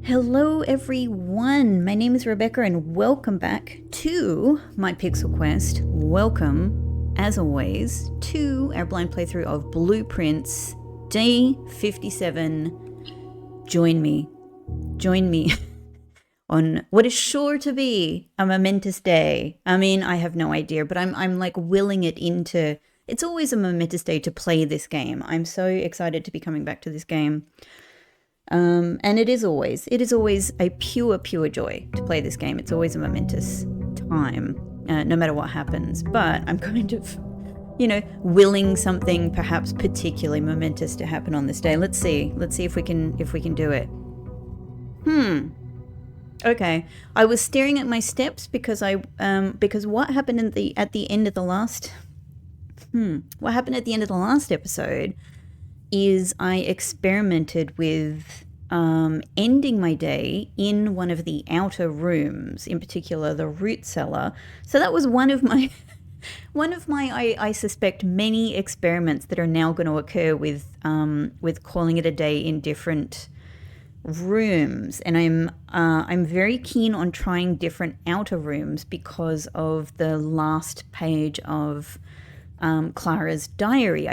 Hello everyone, my name is Rebecca and welcome back to my Pixel Quest. Welcome, as always, to our blind playthrough of Blueprints Day 57. Join me on what is sure to be a momentous day. I mean, I have no idea, but I'm like willing it into, it's always a momentous day to play this game. I'm so excited to be coming back to this game. And it is always a pure joy to play this game. It's always a momentous time, no matter what happens. But I'm kind of, willing something perhaps particularly momentous to happen on this day. Let's see if we can do it. Okay. I was staring at my steps because what happened at the end of the last episode is I experimented with ending my day in one of the outer rooms, in particular the root cellar. So that was one of my I suspect many experiments that are now going to occur with calling it a day in different rooms. And I'm very keen on trying different outer rooms because of the last page of Clara's diary.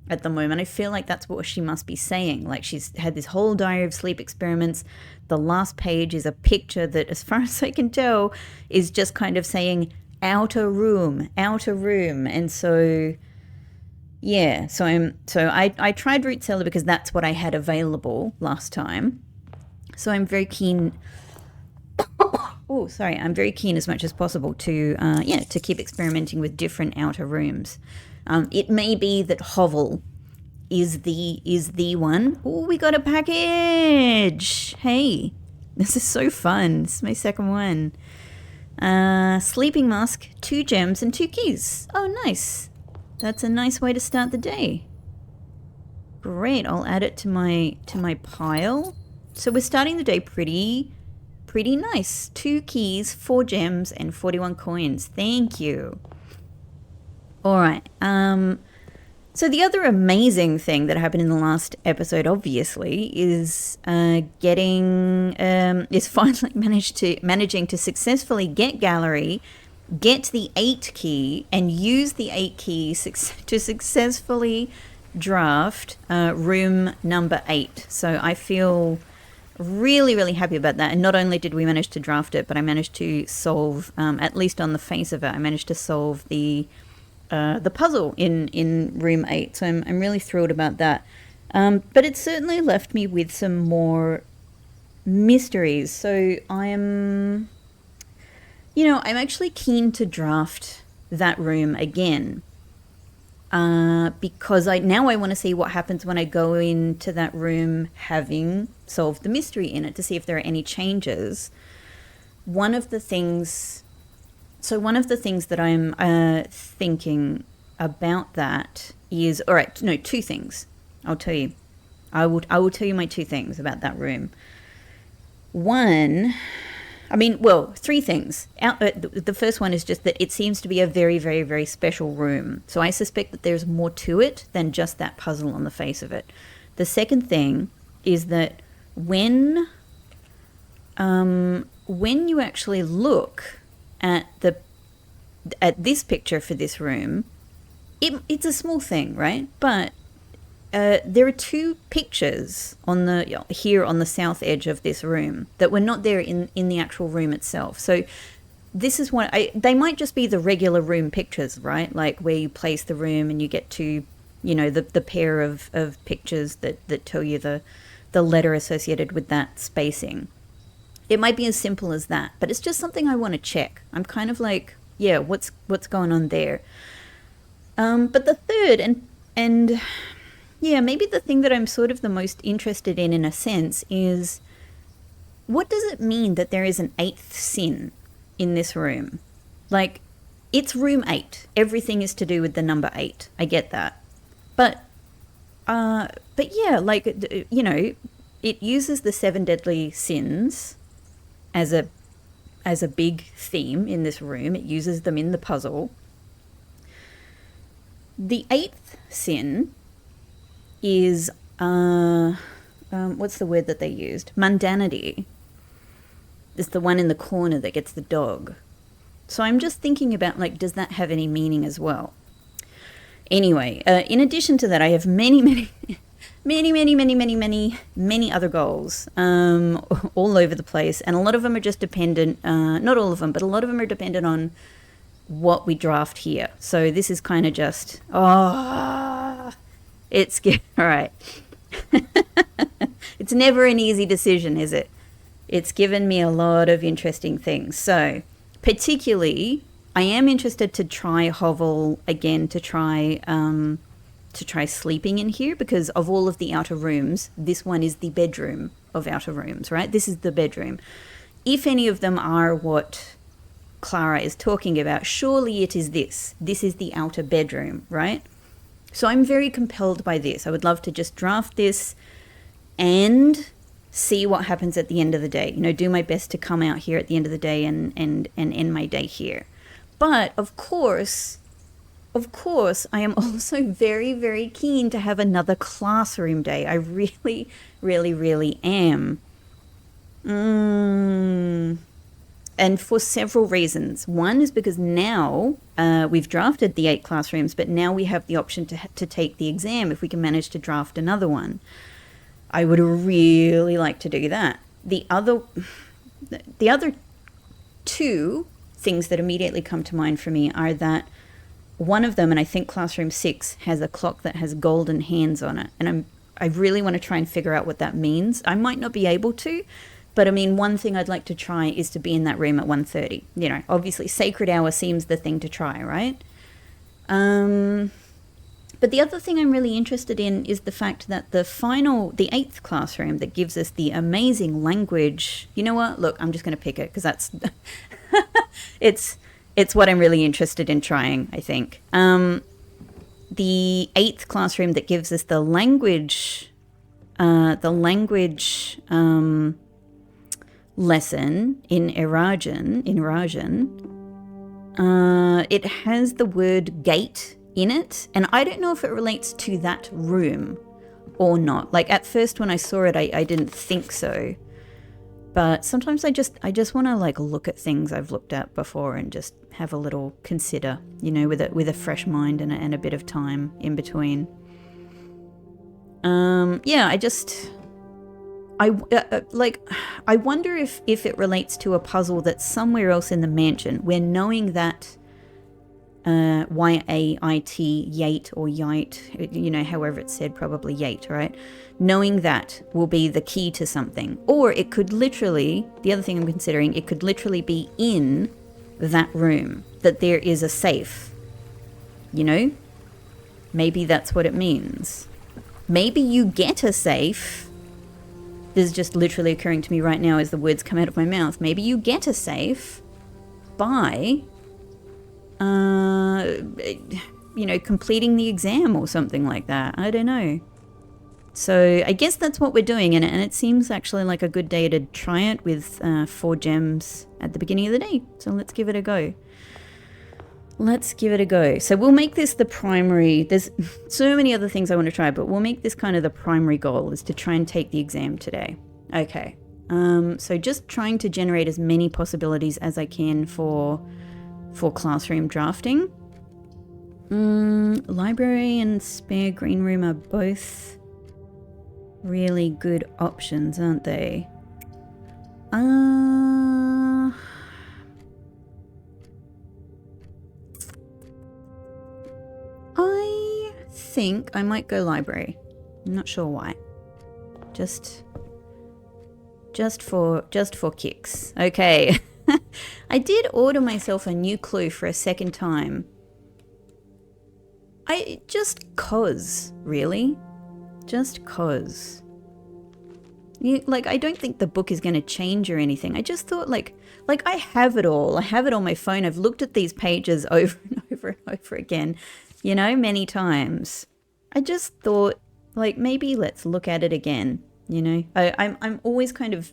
At the moment, I feel like that's what she must be saying. Like, she's had this whole diary of sleep experiments. The last page is a picture that, as far as I can tell, is just kind of saying outer room. And so, yeah. So I tried root cellar because that's what I had available last time. So I'm very keen. I'm very keen as much as possible to keep experimenting with different outer rooms. It may be that Hovel is the one. Oh, we got a package. Hey, this is so fun. This is my second one. Sleeping mask, 2 gems and 2 keys. Oh, nice. That's a nice way to start the day. Great. I'll add it to my pile. So we're starting the day pretty nice. 2 keys, 4 gems, and 41 coins. Thank you. All right. So the other amazing thing that happened in the last episode, obviously, is managing to successfully get gallery, get the 8 key, and use the 8 key to successfully draft room number 8. So I feel really happy about that. And not only did we manage to draft it, but I managed to solve, at least on the face of it, I managed to solve the puzzle in room 8. So I'm really thrilled about that. But it certainly left me with some more mysteries. So I'm actually keen to draft that room again. Because I want to see what happens when I go into that room having solved the mystery in it, to see if there are any changes. One of the things that I'm thinking about that is, all right, no, 2 things. I'll tell you. I will tell you my 2 things about that room. 3 things. The first one is just that it seems to be a very, very, very special room. So I suspect that there's more to it than just that puzzle on the face of it. The second thing is that when you actually look at this picture for this room, it's a small thing, right? But there are 2 pictures on the south edge of this room that were not there in the actual room itself. So this is what they might just be the regular room pictures, right? Like where you place the room and you get to, the pair of pictures that tell you the letter associated with that spacing. It might be as simple as that, but it's just something I want to check. I'm kind of like, yeah, what's going on there? But the third and maybe the thing that I'm sort of the most interested in a sense, is what does it mean that there is an 8th sin in this room? Like, it's room 8. Everything is to do with the number 8. I get that. But yeah, like, it uses the 7 deadly sins as a big theme in this room. It uses them in the puzzle. The 8th sin is what's the word that they used? Mundanity is the one in the corner that gets the dog. So I'm just thinking about, like, does that have any meaning as well? Anyway, in addition to that, I have many other goals all over the place, and a lot of them are just dependent, not all of them, but a lot of them are dependent on what we draft here. So this is kind of just, it's good. All right. It's never an easy decision, is it? It's given me a lot of interesting things. So particularly, I am interested to try hovel again, to try sleeping in here, because of all of the outer rooms, this one is the bedroom of outer rooms, right? This is the bedroom. If any of them are what Clara is talking about, surely it is this. This is the outer bedroom, right? So I'm very compelled by this. I would love to just draft this and see what happens at the end of the day. You know, do my best to come out here at the end of the day and end my day here. But of course, I am also very, very keen to have another classroom day. I really, really, really am. And for several reasons. One is because now we've drafted the 8 classrooms, but now we have the option to take the exam if we can manage to draft another one. I would really like to do that. The other 2 things that immediately come to mind for me are that one of them, and I think classroom 6, has a clock that has golden hands on it. And I really want to try and figure out what that means. I might not be able to, but I mean, one thing I'd like to try is to be in that room at 1:30. You know, obviously sacred hour seems the thing to try, right? But the other thing I'm really interested in is the fact that the 8th classroom that gives us the amazing language, you know what? Look, I'm just going to pick it because that's, it's what I'm really interested in trying, I think. The 8th classroom that gives us the language lesson in Erajan, it has the word gate in it, and I don't know if it relates to that room or not. Like, at first when I saw it, I didn't think so, but sometimes I just want to, like, look at things I've looked at before and just have a little consider, you know, with a fresh mind and a bit of time in between. I wonder if it relates to a puzzle that's somewhere else in the mansion, where knowing that Y-A-I-T, Yate or Yite, you know, however it's said, probably Yate, right? Knowing that will be the key to something. Or it could literally, the other thing I'm considering, it could literally be in that room, that there is a safe, you know? Maybe that's what it means. Maybe you get a safe. This is just literally occurring to me right now as the words come out of my mouth. Maybe you get a safe by, you know, completing the exam or something like that. I don't know. So I guess that's what we're doing, and it seems actually like a good day to try it with 4 gems at the beginning of the day. So let's give it a go. So we'll make this the primary. There's so many other things I want to try, but we'll make this kind of the primary goal, is to try and take the exam today. Okay. So just trying to generate as many possibilities as I can for classroom drafting. Library and spare green room are both really good options, aren't they? I think I might go library. I'm not sure why. Just for kicks. Okay. I did order myself a new clue for a second time. Just cause, really. Just cause. I don't think the book is going to change or anything. I just thought, like I have it all. I have it on my phone. I've looked at these pages over and over and over again, you know, many times. I just thought, like, maybe let's look at it again, you know. I'm always kind of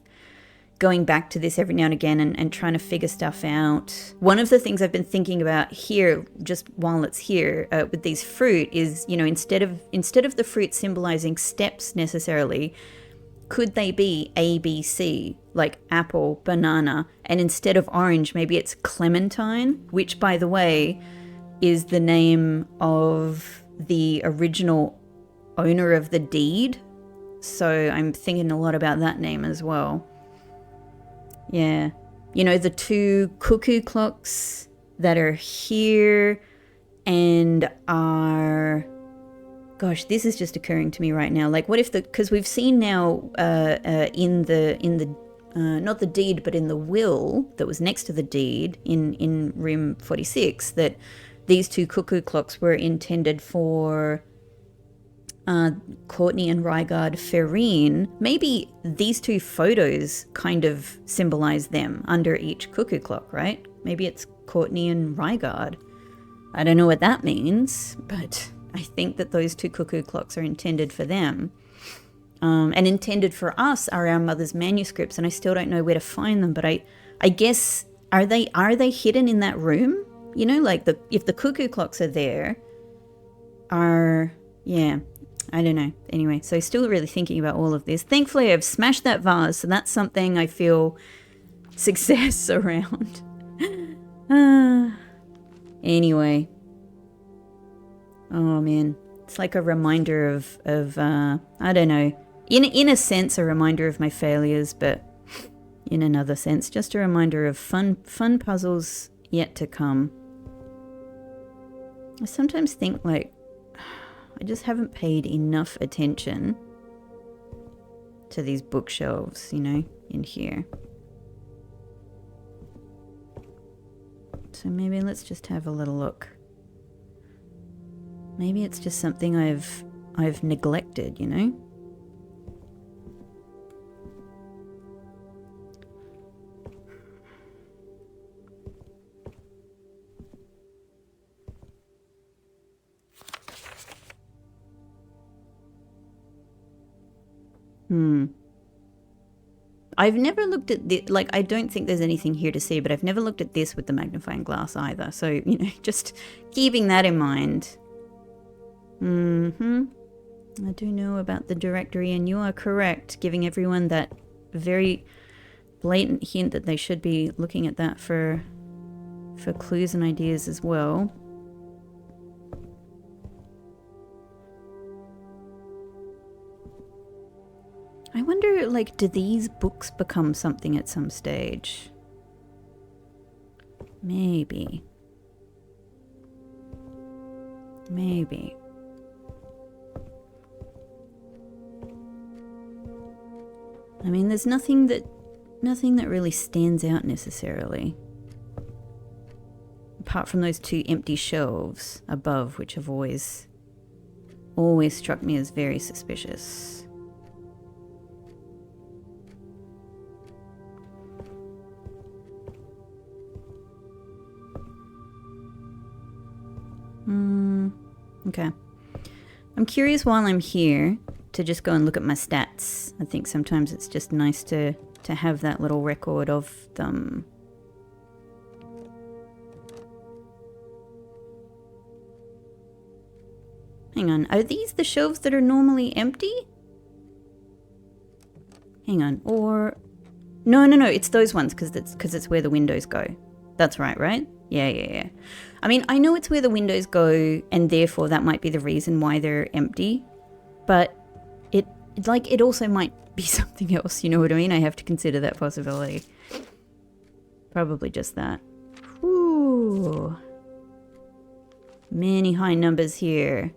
going back to this every now and again and trying to figure stuff out. One of the things I've been thinking about here, just while it's here, with these fruit is, you know, instead of the fruit symbolizing steps necessarily, could they be ABC, like apple, banana, and instead of orange, maybe it's clementine, which, by the way, is the name of the original owner of the deed. So I'm thinking a lot about that name as well. Yeah. You know, the two cuckoo clocks that are here and are... Gosh, this is just occurring to me right now. Like, what if because we've seen now in the not the deed, but in the will that was next to the deed in room 46, that these two cuckoo clocks were intended for Courtney and Rygard Ferrine. Maybe these two photos kind of symbolize them under each cuckoo clock, right? Maybe it's Courtney and Rygard. I don't know what that means, but I think that those two cuckoo clocks are intended for them. And intended for us are our mother's manuscripts, and I still don't know where to find them, but I guess, are they hidden in that room? You know, like if the cuckoo clocks are there, yeah, I don't know. Anyway, so still really thinking about all of this. Thankfully, I've smashed that vase, so that's something I feel success around. Anyway. Oh man, it's like a reminder of I don't know, in a sense a reminder of my failures, but in another sense just a reminder of fun puzzles yet to come. I sometimes think like I just haven't paid enough attention to these bookshelves, you know, in here. So maybe let's just have a little look. Maybe it's just something I've neglected, you know? I've never looked at this, like, I don't think there's anything here to see, but I've never looked at this with the magnifying glass either. So, you know, just keeping that in mind. I do know about the directory, and you are correct, giving everyone that very blatant hint that they should be looking at that for clues and ideas as well. I wonder, like, do these books become something at some stage? Maybe. Maybe. I mean, there's nothing that really stands out necessarily. Apart from those two empty shelves above, which have always struck me as very suspicious. Okay. I'm curious while I'm here to just go and look at my stats. I think sometimes it's just nice to have that little record of them. Hang on, are these the shelves that are normally empty? Hang on, or... No, it's those ones because it's where the windows go. That's right? Yeah. I mean, I know it's where the windows go, and therefore that might be the reason why they're empty, but it also might be something else, you know what I mean? I have to consider that possibility. Probably just that. Whew. Many high numbers here.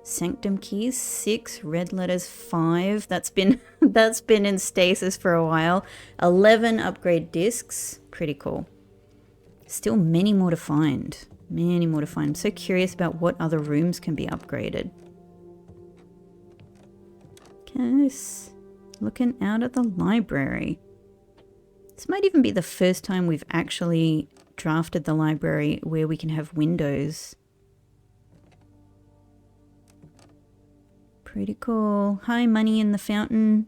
Sanctum keys, 6. Red letters, 5. That's been in stasis for a while. 11 upgrade discs. Pretty cool. Still many more to find. Many more to find. I'm so curious about what other rooms can be upgraded. Yes. Looking out at the library. This might even be the first time we've actually drafted the library where we can have windows. Pretty cool. Hi, money in the fountain.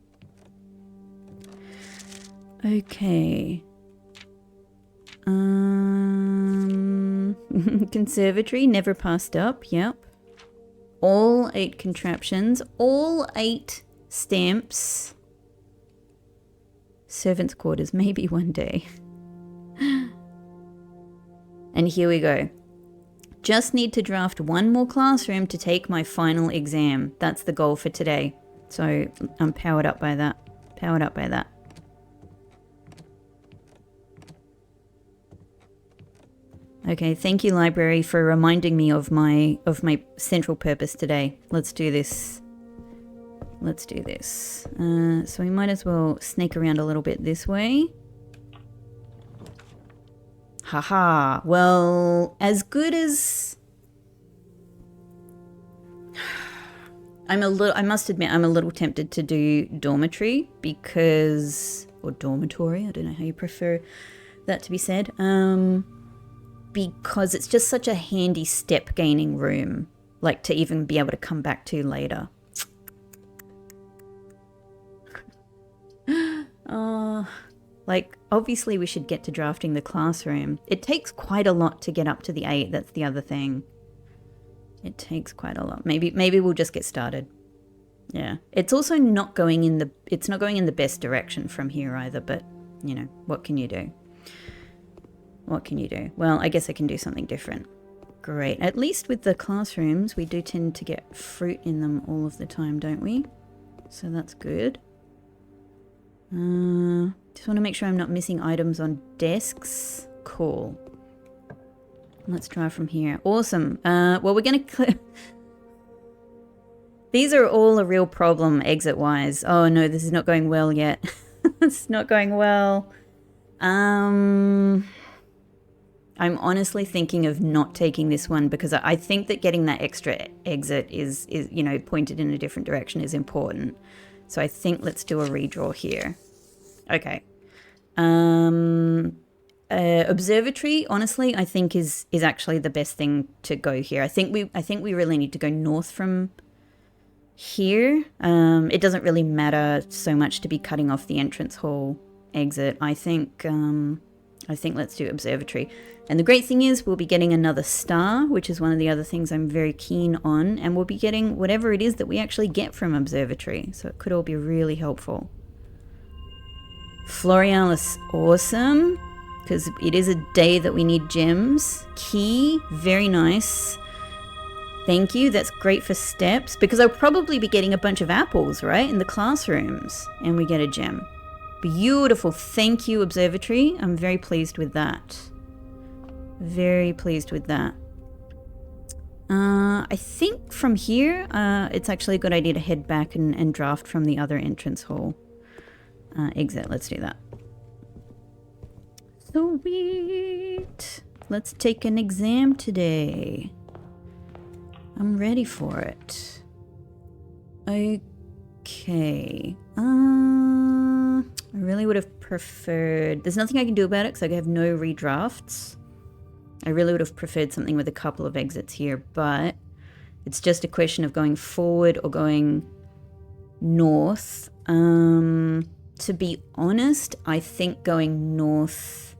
Okay. Conservatory, never passed up, yep. All 8 contraptions, all 8 stamps Servants' quarters, maybe one day. And here we go. Just need to draft one more classroom to take my final exam. That's the goal for today. So I'm powered up by that. Powered up by that. Okay, thank you, library, for reminding me of my central purpose today. Let's do this. Let's do this. So we might as well snake around a little bit this way. Haha. Well, as good as... I must admit, I'm a little tempted to do dormitory because... Or dormitory, I don't know how you prefer that to be said. Because it's just such a handy step gaining room, like to even be able to come back to later. Like obviously we should get to drafting the classroom. It takes quite a lot to get up to the 8. That's the other thing. It takes quite a lot. Maybe we'll just get started. Yeah. It's also not going in the best direction from here either, but you know, what can you do? What can you do? Well, I guess I can do something different. Great. At least with the classrooms, we do tend to get fruit in them all of the time, don't we? So that's good. Just want to make sure I'm not missing items on desks. Cool. Let's try from here. Awesome. Well, we're going to... These are all a real problem exit-wise. Oh, no, this is not going well yet. It's not going well. I'm honestly thinking of not taking this one because I think that getting that extra exit is you know, pointed in a different direction is important. So I think let's do a redraw here. Okay. Observatory, honestly, I think is actually the best thing to go here. I think we really need to go north from here. It doesn't really matter so much to be cutting off the entrance hall exit. I think let's do observatory. And the great thing is we'll be getting another star, which is one of the other things I'm very keen on, and we'll be getting whatever it is that we actually get from observatory. So it could all be really helpful. Florealis, awesome, because it is a day that we need gems. Key, very nice. Thank you, that's great for steps, because I'll probably be getting a bunch of apples, right, in the classrooms, and we get a gem. Beautiful. Thank you, observatory. I'm very pleased with that. Very pleased with that. I think from here, it's actually a good idea to head back and draft from the other entrance hall. Exit. Let's do that. Sweet. Let's take an exam today. I'm ready for it. Okay. I really would have preferred... There's nothing I can do about it because I have no redrafts. I really would have preferred something with a couple of exits here, but it's just a question of going forward or going north. To be honest, I think going north...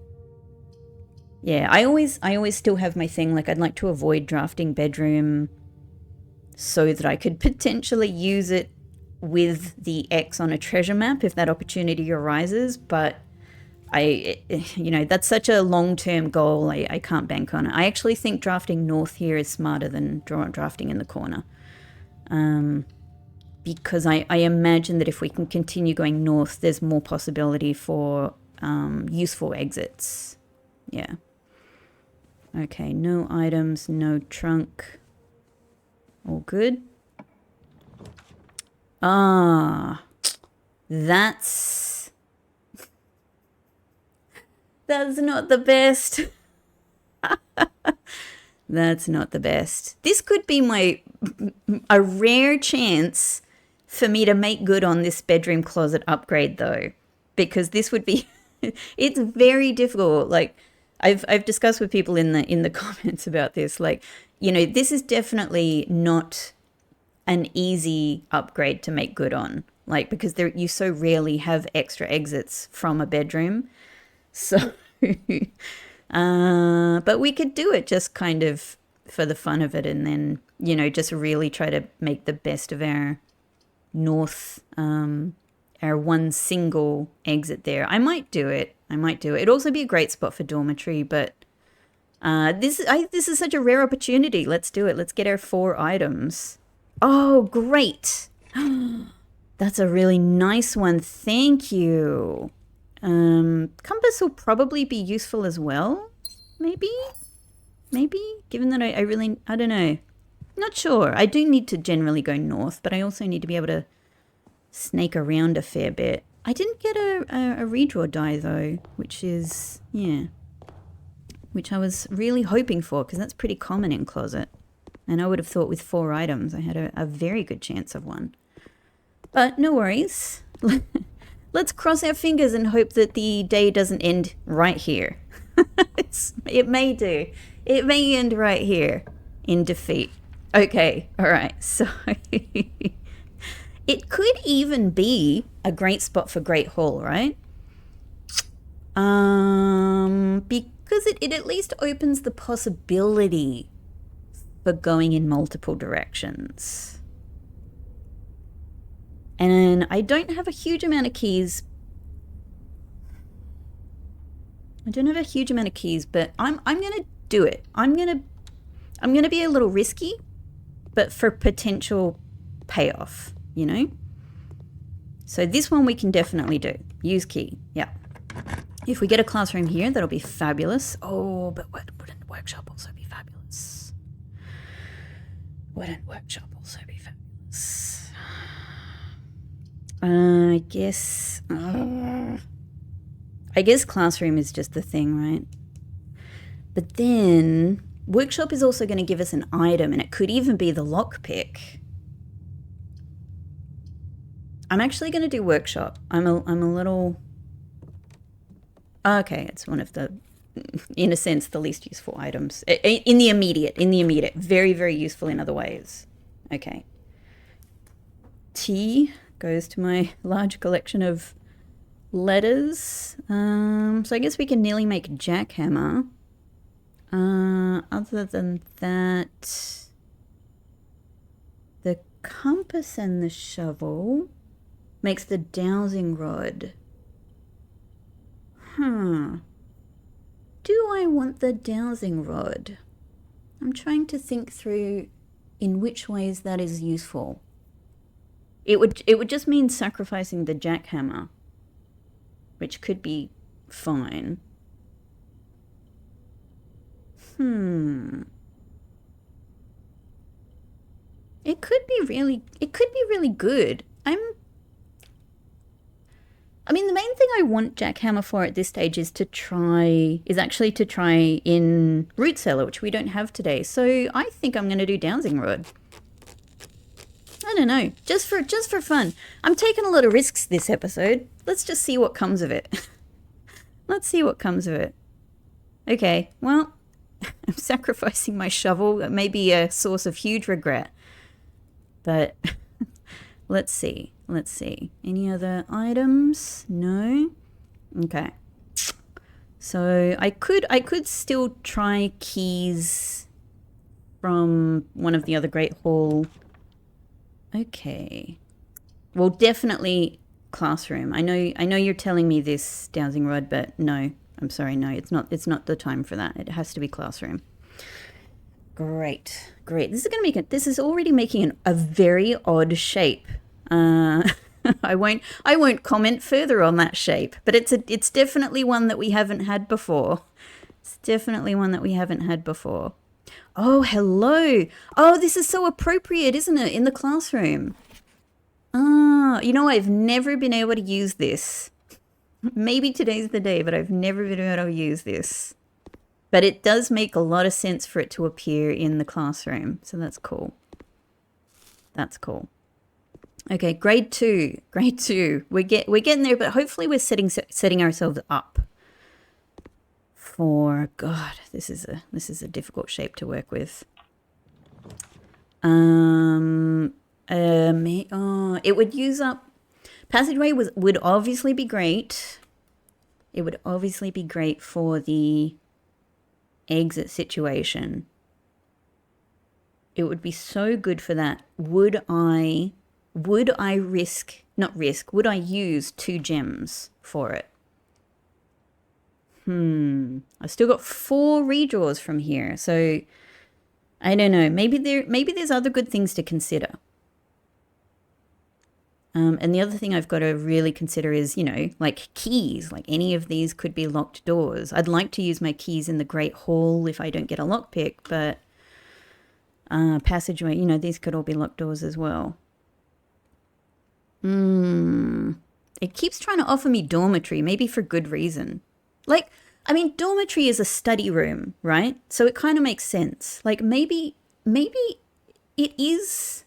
Yeah, I always still have my thing, like I'd like to avoid drafting bedroom so that I could potentially use it with the X on a treasure map if that opportunity arises, but you know, that's such a long-term goal, I can't bank on it. I actually think drafting north here is smarter than drafting in the corner. Because I imagine that if we can continue going north, there's more possibility for useful exits. Yeah. Okay, no items, no trunk. All good. Ah, that's not the best. That's not the best. This could be a rare chance for me to make good on this bedroom closet upgrade though, because this would be, it's very difficult. Like I've discussed with people in the comments about this, like, you know, this is definitely not an easy upgrade to make good on, like, because you so rarely have extra exits from a bedroom. So, but we could do it just kind of for the fun of it, and then, you know, just really try to make the best of our north our one single exit there. I might do it. It'd also be a great spot for dormitory, but this is such a rare opportunity. Let's do it. Let's get our 4 items. Oh, great. That's a really nice one. Thank you. Compass will probably be useful as well. Maybe, given that I don't know. Not sure. I do need to generally go north, but I also need to be able to snake around a fair bit. I didn't get a redraw die though, which is, yeah, which I was really hoping for, because that's pretty common in Closet. And I would have thought with 4 items I had a very good chance of one. But no worries. Let's cross our fingers and hope that the day doesn't end right here. It may do. It may end right here in defeat. Okay, all right. So it could even be a great spot for Great Hall, right? Because it at least opens the possibility for going in multiple directions. And I don't have a huge amount of keys. But I'm gonna do it. I'm gonna be a little risky, but for potential payoff, you know? So this one we can definitely do. Use key. Yeah. If we get a classroom here, that'll be fabulous. Oh, but wouldn't workshop also be fabulous? Wouldn't workshop also be fabulous? I guess classroom is just the thing, right? But then workshop is also going to give us an item, and it could even be the lockpick. I'm actually going to do workshop. I'm a little... Okay, it's one of the, in a sense, the least useful items. In the immediate. Very, very useful in other ways. Okay. T goes to my large collection of letters. So I guess we can nearly make jackhammer. Other than that, the compass and the shovel makes the dowsing rod. Do I want the dowsing rod? I'm trying to think through in which ways that is useful. It would just mean sacrificing the jackhammer, which could be fine. It could be really good. I mean, the main thing I want jackhammer for at this stage is actually to try in root cellar, which we don't have today. So I think I'm going to do dowsing rod. I don't know, just for fun. I'm taking a lot of risks this episode. Let's just see what comes of it. Let's see what comes of it. Okay, well, I'm sacrificing my shovel. That may be a source of huge regret. But let's see. Any other items? No? Okay. So I could still try keys from one of the other Great Hall. Okay. Well, definitely classroom. I know you're telling me this, dowsing rod, but no. I'm sorry, no, it's not the time for that. It has to be classroom. Great. This is already making a very odd shape. I won't comment further on that shape, but it's definitely one that we haven't had before. Oh, hello. Oh, this is so appropriate, isn't it, in the classroom? I've never been able to use this. Maybe today's the day, but I've never been able to use this. But it does make a lot of sense for it to appear in the classroom, so that's cool. Okay, grade two. We're getting there, but hopefully we're setting ourselves up for, God, this is a difficult shape to work with. It would use up passageway would obviously be great. It would obviously be great for the exit situation. It would be so good for that. Would I would I would I use 2 gems for it? I've still got 4 redraws from here, so I don't know. Maybe there's other good things to consider. And the other thing I've got to really consider is, you know, like keys. Like any of these could be locked doors. I'd like to use my keys in the Great Hall if I don't get a lockpick, but passageway, you know, these could all be locked doors as well. It keeps trying to offer me dormitory, maybe for good reason. Like, I mean, dormitory is a study room, right? So it kind of makes sense. Like maybe it is...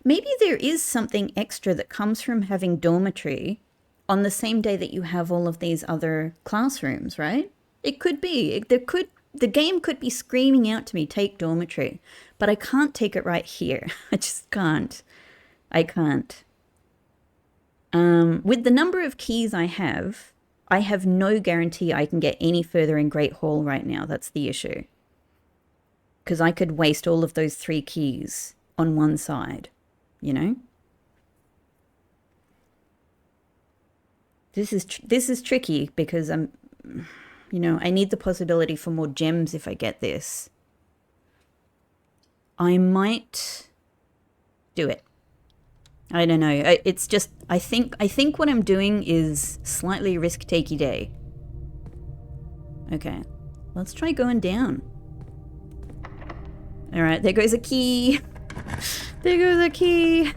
Maybe there is something extra that comes from having dormitory on the same day that you have all of these other classrooms, right? It could be. The game could be screaming out to me, take dormitory, but I can't take it right here. I just can't. I can't. With the number of keys I have no guarantee I can get any further in Great Hall right now. That's the issue. Because I could waste all of those 3 keys on one side. You know, this is tricky because you know, I need the possibility for more gems if I get this. I might do it. I don't know. It's just I think what I'm doing is slightly risk-takey day. Okay, let's try going down. All right, there goes a key. There goes a key.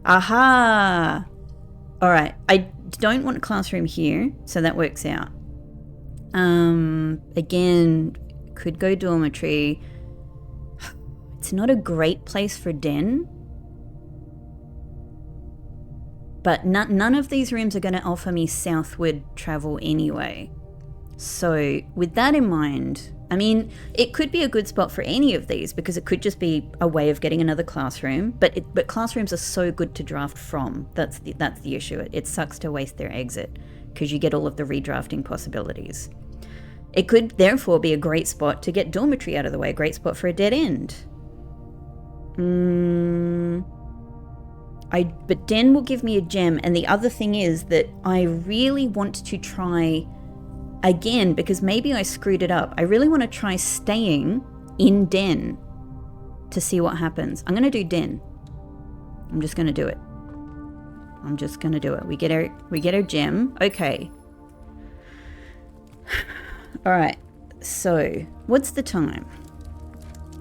Aha. All right. I don't want a classroom here, so that works out. Again, could go dormitory. It's not a great place for den. But none of these rooms are going to offer me southward travel anyway. So with that in mind, I mean, it could be a good spot for any of these because it could just be a way of getting another classroom. But classrooms are so good to draft from. That's the issue. It sucks to waste their exit because you get all of the redrafting possibilities. It could therefore be a great spot to get dormitory out of the way. A great spot for a dead end. But den will give me a gem. And the other thing is that I really want to try... Again, because maybe I screwed it up. I really want to try staying in den to see what happens. I'm going to do den. I'm just going to do it. I'm just going to do it. We get our gem. Okay. All right. So, what's the time?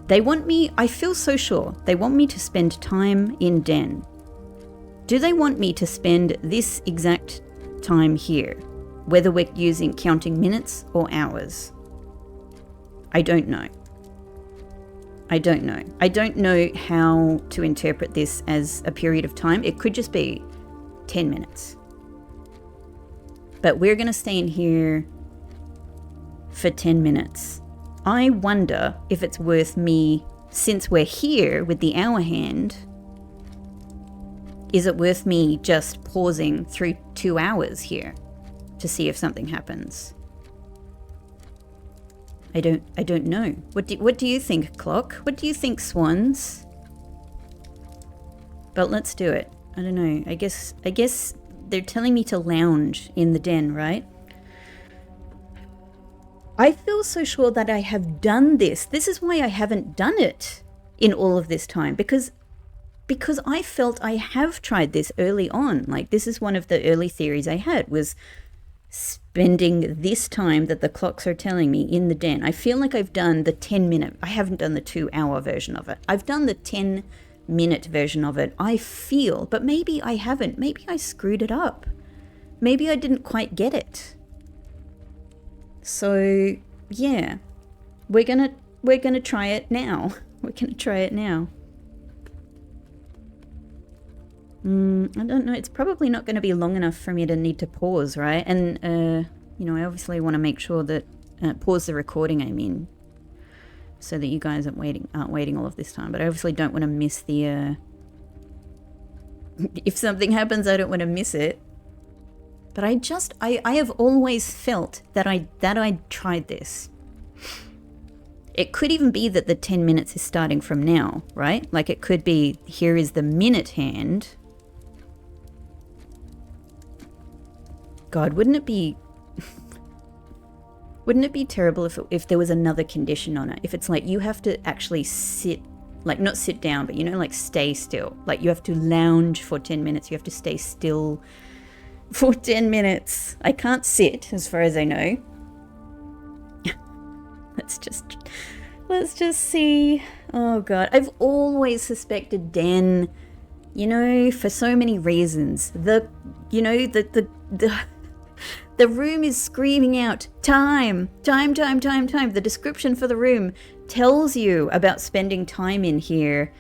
They want me, I feel so sure, they want me to spend time in den. Do they want me to spend this exact time here? Whether we're counting minutes or hours. I don't know. I don't know. I don't know how to interpret this as a period of time. It could just be 10 minutes. But we're going to stay in here for 10 minutes. I wonder if it's worth me, since we're here with the hour hand, is it worth me just pausing through 2 hours here? To see if something happens. I don't know. What do you think, Clock? What do you think, Swans? But let's do it. I don't know. I guess they're telling me to lounge in the den, right? I feel so sure that I have done this. This is why I haven't done it in all of this time, because I felt I have tried this early on. Like, this is one of the early theories I had, was spending this time that the clocks are telling me in the den. I feel like I've done the 10-minute. I haven't done the 2-hour version of it. I've done the 10-minute version of it. I feel, but maybe I haven't. Maybe I screwed it up. Maybe I didn't quite get it. So, yeah. We're gonna try it now. We're gonna try it now. I don't know. It's probably not going to be long enough for me to need to pause, right? And, you know, I obviously want to make sure that... pause the recording, I mean. So that you guys aren't waiting all of this time. But I obviously don't want to miss the... if something happens, I don't want to miss it. But I have always felt that I tried this. It could even be that the 10 minutes is starting from now, right? Like it could be, here is the minute hand. God, wouldn't it be terrible if there was another condition on it? If it's like you have to actually sit, like not sit down, but like stay still. Like you have to lounge for 10 minutes. You have to stay still for 10 minutes. I can't sit as far as I know. Let's just see. Oh God, I've always suspected Den, for so many reasons. The room is screaming out, time. The description for the room tells you about spending time in here.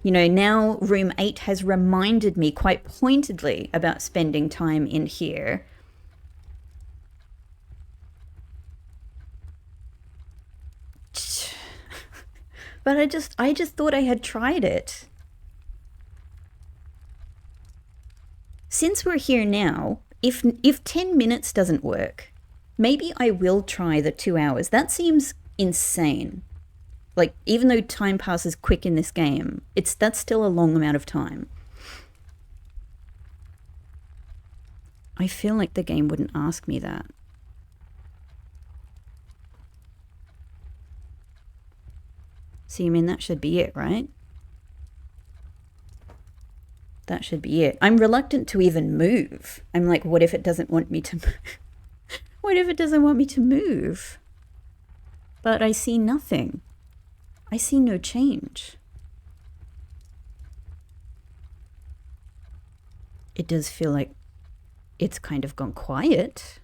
Now room 8 has reminded me quite pointedly about spending time in here. But I just thought I had tried it. Since we're here now, if 10 minutes doesn't work, maybe I will try the 2 hours. That seems insane. Like, even though time passes quick in this game, that's still a long amount of time. I feel like the game wouldn't ask me that. See, I mean, that should be it, right? That should be it. I'm reluctant to even move. I'm like, what if it doesn't want me to move? What if it doesn't want me to move? But I see nothing. I see no change. It does feel like it's kind of gone quiet.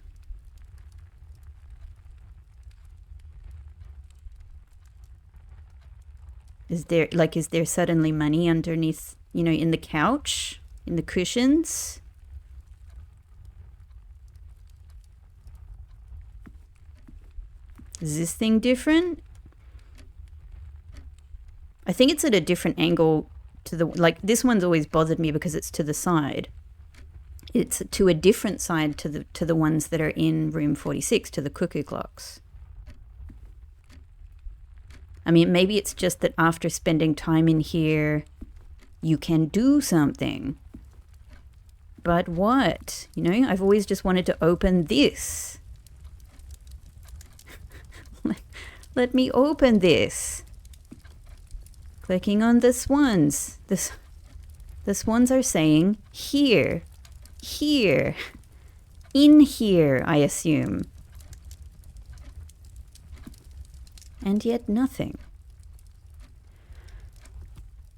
Is there suddenly money underneath, in the couch, in the cushions? Is this thing different? I think it's at a different angle to this one's always bothered me because it's to the side. It's to a different side to the ones that are in room 46, to the cuckoo clocks. I mean, maybe it's just that after spending time in here, you can do something. But what? I've always just wanted to open this. Let me open this. Clicking on the swans. The swans are saying, here, here, in here, I assume. And yet nothing.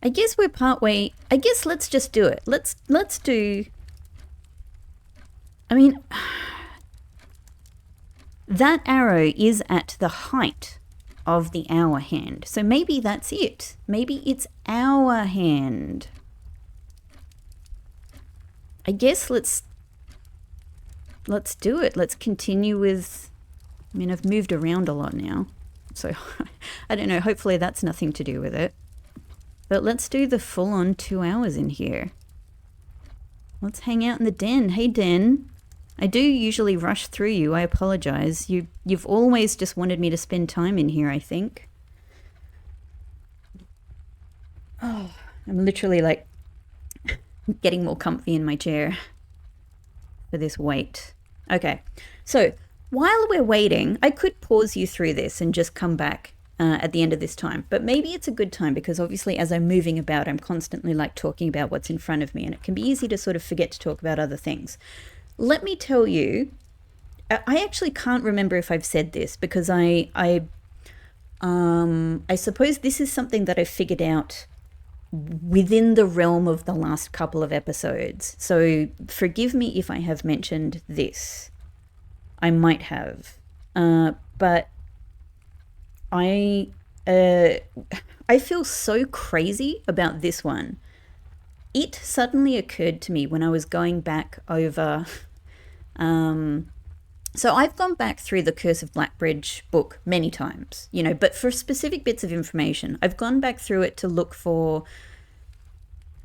I guess we're partway. I guess let's just do it. Let's do. I mean, that arrow is at the height of the hour hand. So maybe that's it. Maybe it's our hand. I guess let's do it. Let's continue with. I mean, I've moved around a lot now. So, I don't know, hopefully that's nothing to do with it. But let's do the full-on 2 hours in here. Let's hang out in the den. Hey, Den. I do usually rush through you. I apologize. You've always just wanted me to spend time in here, I think. Oh, I'm literally like getting more comfy in my chair for this wait. Okay, so while we're waiting, I could pause you through this and just come back at the end of this time. But maybe it's a good time because obviously as I'm moving about, I'm constantly like talking about what's in front of me and it can be easy to sort of forget to talk about other things. Let me tell you, I actually can't remember if I've said this because I suppose this is something that I figured out within the realm of the last couple of episodes. So forgive me if I have mentioned this. I might have, but I feel so crazy about this one. It suddenly occurred to me when I was going back over. So I've gone back through the Curse of Blackbridge book many times, but for specific bits of information, I've gone back through it to look for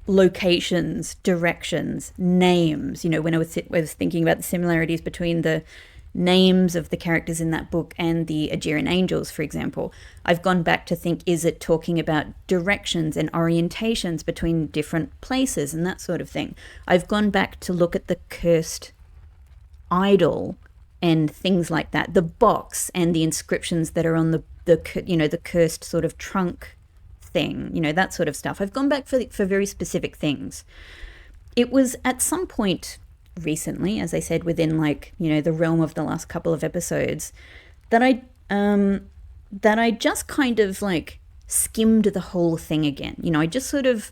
locations, directions, names. When I was thinking about the similarities between the names of the characters in that book and the Aegirian angels, for example, I've gone back to think, is it talking about directions and orientations between different places and that sort of thing? I've gone back to look at the cursed idol and things like that, the box and the inscriptions that are on the cursed sort of trunk thing, that sort of stuff. I've gone back for very specific things. It was at some point recently, as I said, within the realm of the last couple of episodes, that I just kind of skimmed the whole thing again. I just sort of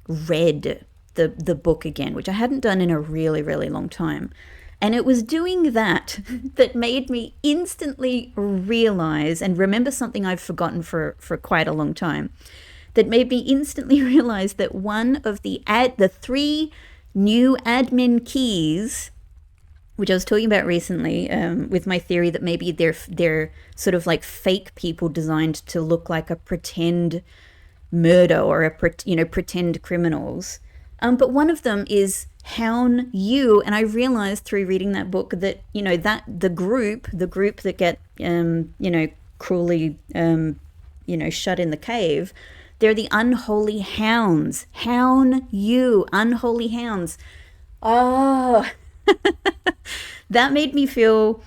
read the book again, which I hadn't done in a really, really long time. And it was doing that made me instantly realize and remember something I've forgotten for quite a long time. That made me instantly realize that one of the 3 new admin keys, which I was talking about recently, with my theory that maybe they're sort of like fake people designed to look like a pretend murder or pretend criminals. But one of them is Hown You, and I realized through reading that book that that the group that get cruelly shut in the cave, they're the unholy hounds. Hown You, unholy hounds. Oh, that made me feel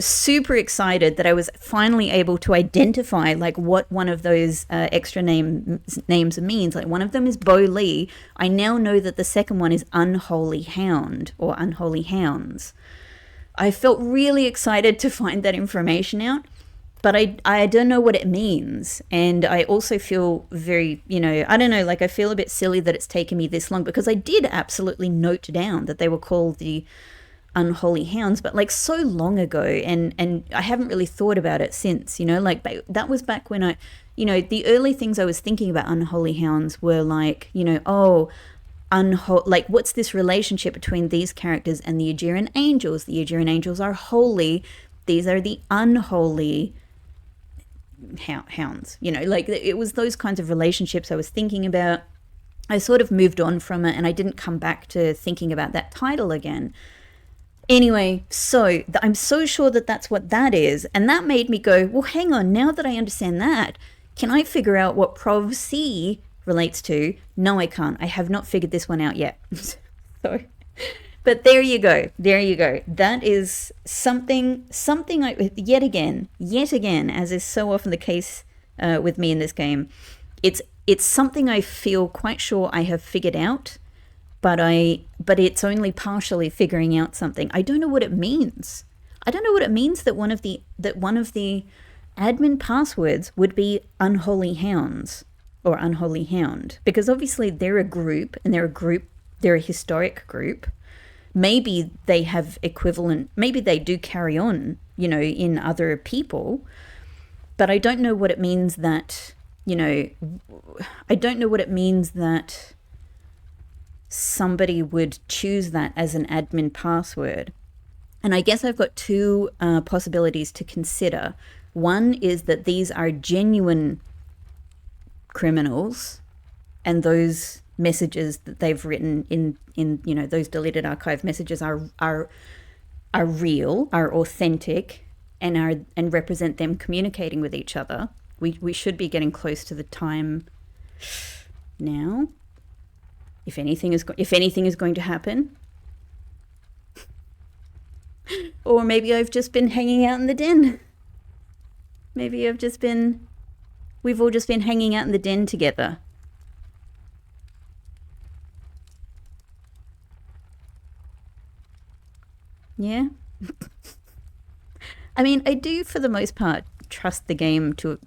super excited that I was finally able to identify what one of those extra names means. One of them is Bo Lee. I now know that the second one is Unholy Hound or Unholy Hounds. I felt really excited to find that information out, but I don't know what it means. And I also feel very, I don't know, I feel a bit silly that it's taken me this long, because I did absolutely note down that they were called the Unholy Hounds, but so long ago, and I haven't really thought about it since, that was back when the early things I was thinking about Unholy Hounds were what's this relationship between these characters and the Aegirian angels? The Aegirian angels are holy. These are the unholy hounds, it was those kinds of relationships I was thinking about. I sort of moved on from it, and I didn't come back to thinking about that title again. Anyway, so I'm so sure that that's what that is. And that made me go, well, hang on, now that I understand that, can I figure out what Prov C relates to? No, I can't. I have not figured this one out yet. So, but there you go. There you go. That is something yet again, as is so often the case with me in this game. It's something I feel quite sure I have figured out, but it's only partially figuring out something. I don't know what it means. I don't know what it means that one of the admin passwords would be Unholy Hounds or Unholy Hound, because obviously they're a group, and they're a historic group. Maybe they have equivalent, maybe they do carry on, in other people, but I don't know what it means that, I don't know what it means that somebody would choose that as an admin password. And I guess I've got 2 possibilities to consider. One is that these are genuine criminals, and those messages that they've written in those deleted archive messages are real, are authentic, and represent them communicating with each other. We should be getting close to the time now. If anything is going to happen. Or maybe I've just been hanging out in the den. Maybe we've all just been hanging out in the den together. Yeah. I mean, I do for the most part trust the game to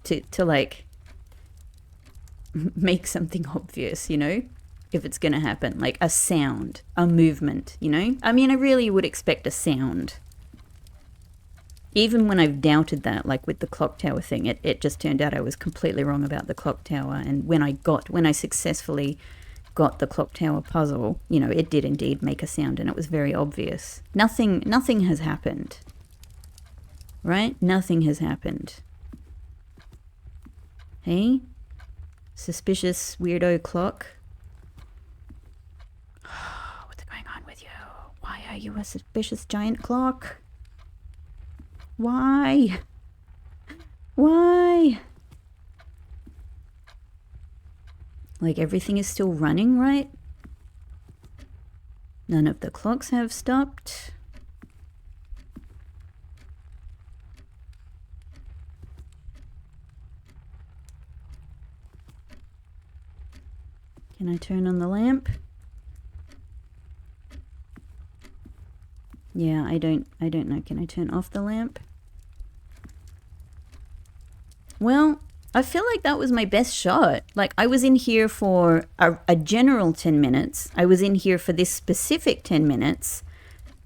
make something obvious, if it's going to happen, like a sound, a movement, I mean, I really would expect a sound. Even when I've doubted that, like with the clock tower thing, it just turned out I was completely wrong about the clock tower. And when I successfully got the clock tower puzzle, it did indeed make a sound, and it was very obvious. Nothing has happened. Right? Nothing has happened. Hey? Suspicious weirdo clock. What's going on with you? Why are you a suspicious giant clock? Why? Why? Like everything is still running, right? None of the clocks have stopped. Can I turn on the lamp? Yeah, I don't know. Can I turn off the lamp? Well, I feel like that was my best shot. Like, I was in here for a general 10 minutes. I was in here for this specific 10 minutes.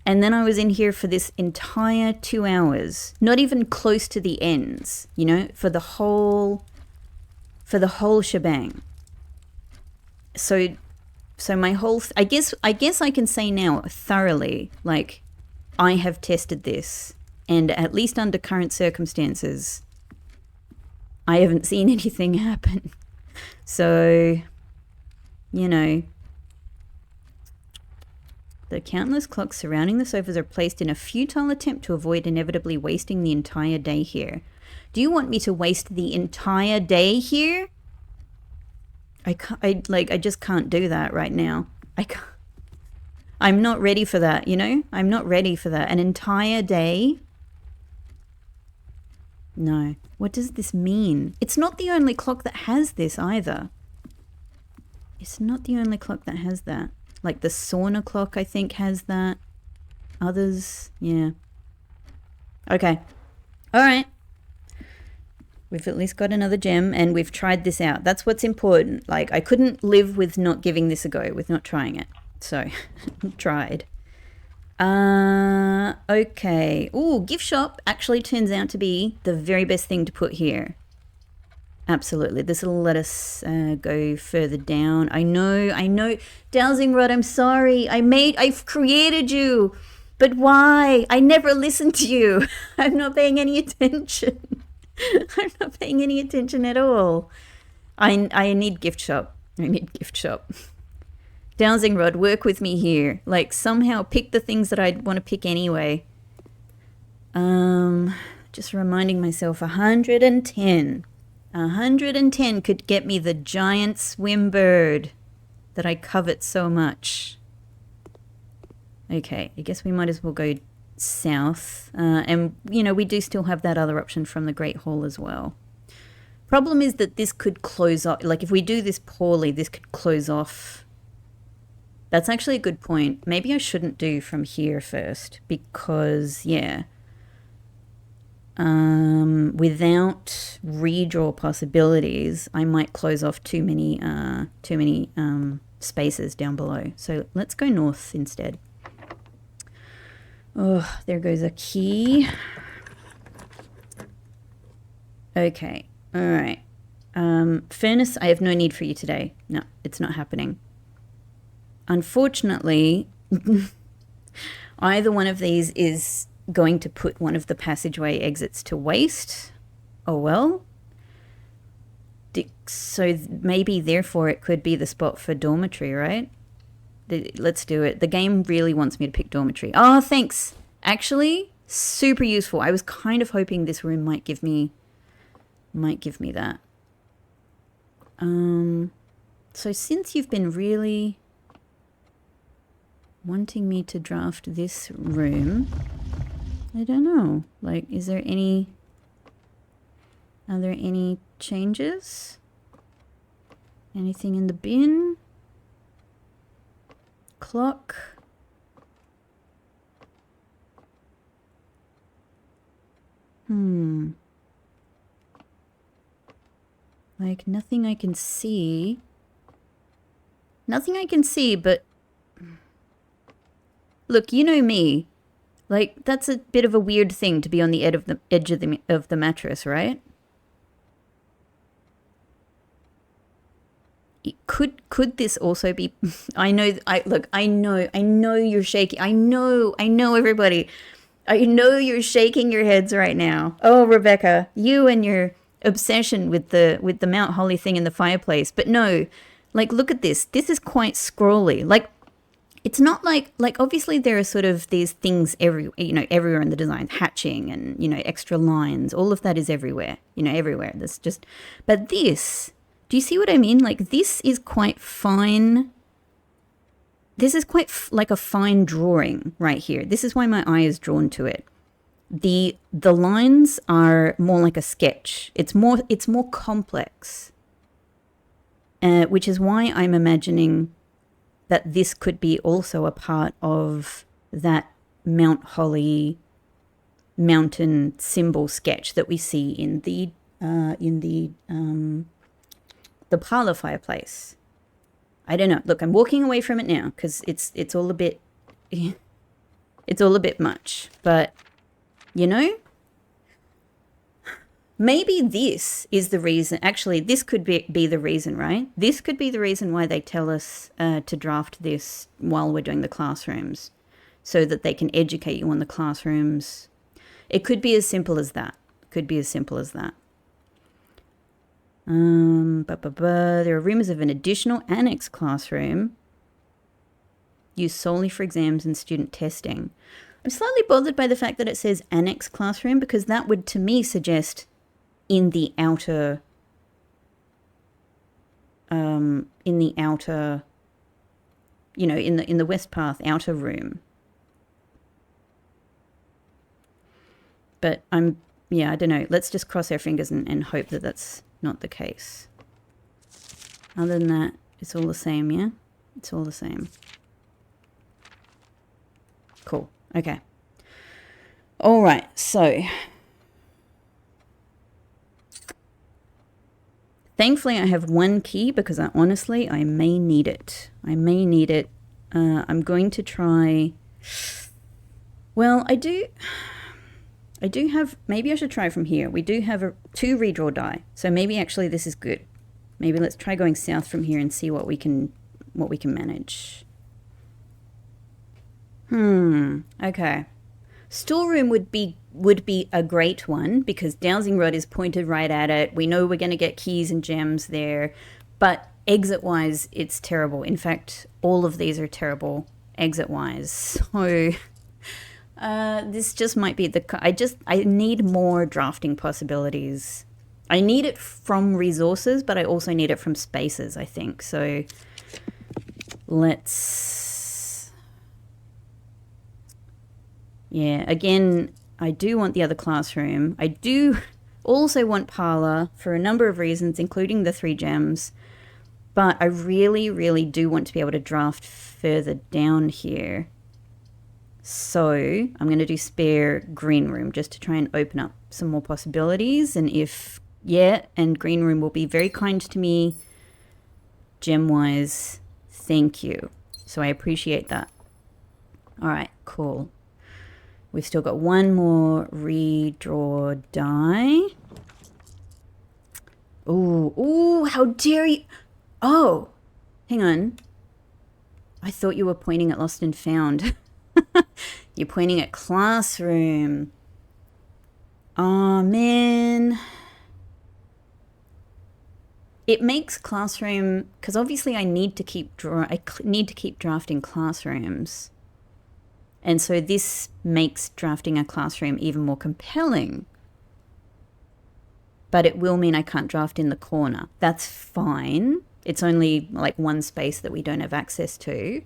And then I was in here for this entire 2 hours. Not even close to the ends, you know, for the whole shebang. So my whole, I guess I can say now thoroughly, like, I have tested this, and at least under current circumstances, I haven't seen anything happen. So, you know, the countless clocks surrounding the sofas are placed in a futile attempt to avoid inevitably wasting the entire day here. Do you want me to waste the entire day here? I just can't do that right now. I'm not ready for that, you know? I'm not ready for that. An entire day? No. What does this mean? It's not the only clock that has this either. It's not the only clock that has that. Like the sauna clock, I think, has that. Others, yeah. Okay. All right. We've at least got another gem, and we've tried this out. That's what's important. Like, I couldn't live with not giving this a go, with not trying it. So, tried. Okay. Ooh, gift shop actually turns out to be the very best thing to put here. Absolutely. This will let us go further down. I know. Dowsing Rod, I'm sorry. I've created you. But why? I never listened to you. I'm not paying any attention. I'm not paying any attention at all. I need gift shop. I need gift shop. Dowsing Rod, work with me here. Like, somehow pick the things that I'd want to pick anyway. Just reminding myself, 110. 110 could get me the giant swim bird that I covet so much. Okay, I guess we might as well go south. And, you know, we do still have that other option from the Great Hall as well. Problem is that this could close off. Like, if we do this poorly, this could close off. That's actually a good point. Maybe I shouldn't do from here first because, yeah. Without redraw possibilities, I might close off too many spaces down below. So let's go north instead. Oh, there goes a key. Okay, all right. Furnace, I have no need for you today. No, it's not happening. Unfortunately, either one of these is going to put one of the passageway exits to waste. Oh well. So maybe therefore it could be the spot for dormitory, right? Let's do it. The game really wants me to pick dormitory. Oh, thanks. Actually, super useful. I was kind of hoping this room might give me that. So since you've been really wanting me to draft this room, I don't know. Like, are there any changes? Anything in the bin? Clock? Like, nothing I can see. Nothing I can see, but look, you know me. Like, that's a bit of a weird thing to be on the edge of the mattress, right? Could this also be? I know you're shaking. I know everybody. I know you're shaking your heads right now. Oh, Rebecca, you and your obsession with the Mount Holly thing in the fireplace. But no, like, look at this. This is quite scrolly. Like, It's not like obviously there are sort of these things everywhere in the design, hatching and, extra lines, all of that is everywhere, everywhere. There's just, but this, do you see what I mean? Like this is quite fine. This is quite like a fine drawing right here. This is why my eye is drawn to it. The lines are more like a sketch. It's more complex, which is why I'm imagining that this could be also a part of that Mount Holly mountain symbol sketch that we see in the parlor fireplace. I don't know. Look, I'm walking away from it now because it's all a bit much. But maybe this is the reason. Actually, this could be the reason, right? This could be the reason why they tell us to draft this while we're doing the classrooms, so that they can educate you on the classrooms. It could be as simple as that. There are rumors of an additional annex classroom used solely for exams and student testing. I'm slightly bothered by the fact that it says annex classroom, because that would, to me, suggest in the outer, in the West Path outer room. But I don't know. Let's just cross our fingers and hope that that's not the case. Other than that, it's all the same, yeah? It's all the same. Cool. Okay. All right, so thankfully I have one key, because I may need it. I'm going to try. Well, I do have, maybe I should try from here. We do have 2 redraw die, so maybe actually this is good. Maybe let's try going south from here and see what we can manage. Okay. Storeroom would be a great one, because dowsing rod is pointed right at it. We know we're going to get keys and gems there, but exit-wise, it's terrible. In fact, all of these are terrible exit-wise. So this just might be I need more drafting possibilities. I need it from resources, but I also need it from spaces, I think. So again, I do want the other classroom. I do also want parlor for a number of reasons, including the 3 gems. But I really, really do want to be able to draft further down here. So I'm going to do spare green room just to try and open up some more possibilities. And and green room will be very kind to me gem-wise. Thank you. So I appreciate that. All right, cool. We've still got one more redraw die. Ooh, how dare you. Oh, hang on. I thought you were pointing at Lost and Found. You're pointing at classroom. Oh, man. It makes classroom, because obviously I need to keep drafting classrooms. And so this makes drafting a classroom even more compelling. But it will mean I can't draft in the corner. That's fine. It's only like one space that we don't have access to.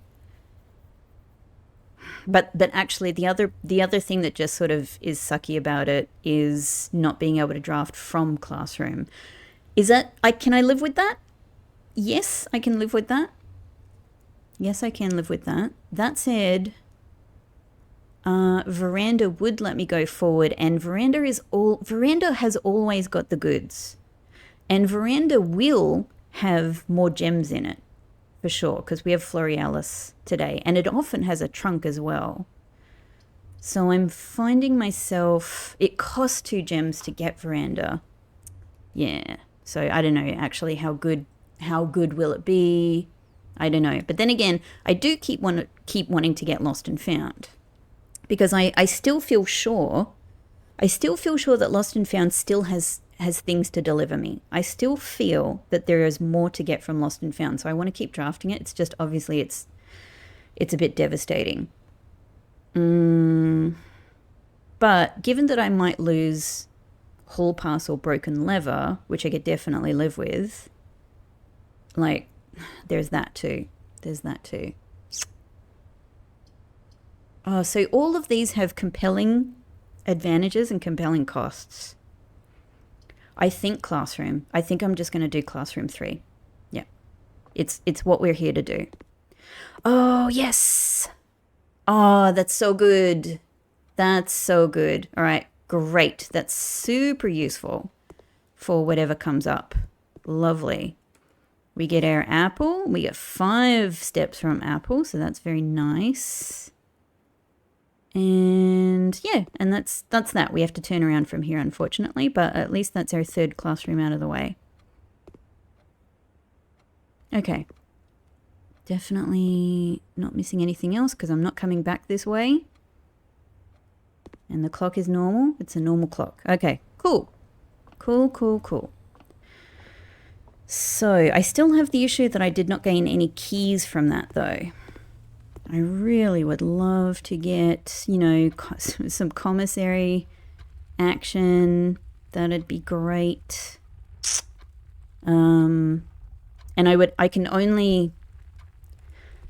But actually the other thing that just sort of is sucky about it is not being able to draft from classroom. Can I live with that? Yes, I can live with that. Yes, I can live with that. That said, veranda would let me go forward, and veranda has always got the goods, and veranda will have more gems in it for sure, because we have Florealis today, and it often has a trunk as well. So I'm finding myself, it costs 2 gems to get veranda. Yeah, so I don't know actually how good will it be. I don't know, but then again, I do keep wanting to get Lost and Found, because I still feel sure that Lost and Found still has things to deliver me. I still feel that there is more to get from Lost and Found, so I want to keep drafting it. It's just obviously it's it's a bit devastating. But given that I might lose hall pass or broken lever, which I could definitely live with, like, there's that too. There's that too. Oh, so all of these have compelling advantages and compelling costs. I think classroom. I think I'm just going to do classroom 3. Yeah. It's what we're here to do. Oh, yes. Oh, that's so good. That's so good. All right, great. That's super useful for whatever comes up. Lovely. We get our apple. We get 5 steps from apple, so that's very nice. And yeah, and that's that. We have to turn around from here, unfortunately, but at least that's our 3rd classroom out of the way. Okay. Definitely not missing anything else because I'm not coming back this way. And the clock is normal. It's a normal clock. Okay, cool. Cool. So I still have the issue that I did not gain any keys from that though. I really would love to get, you know, some commissary action. That'd be great. And I can only,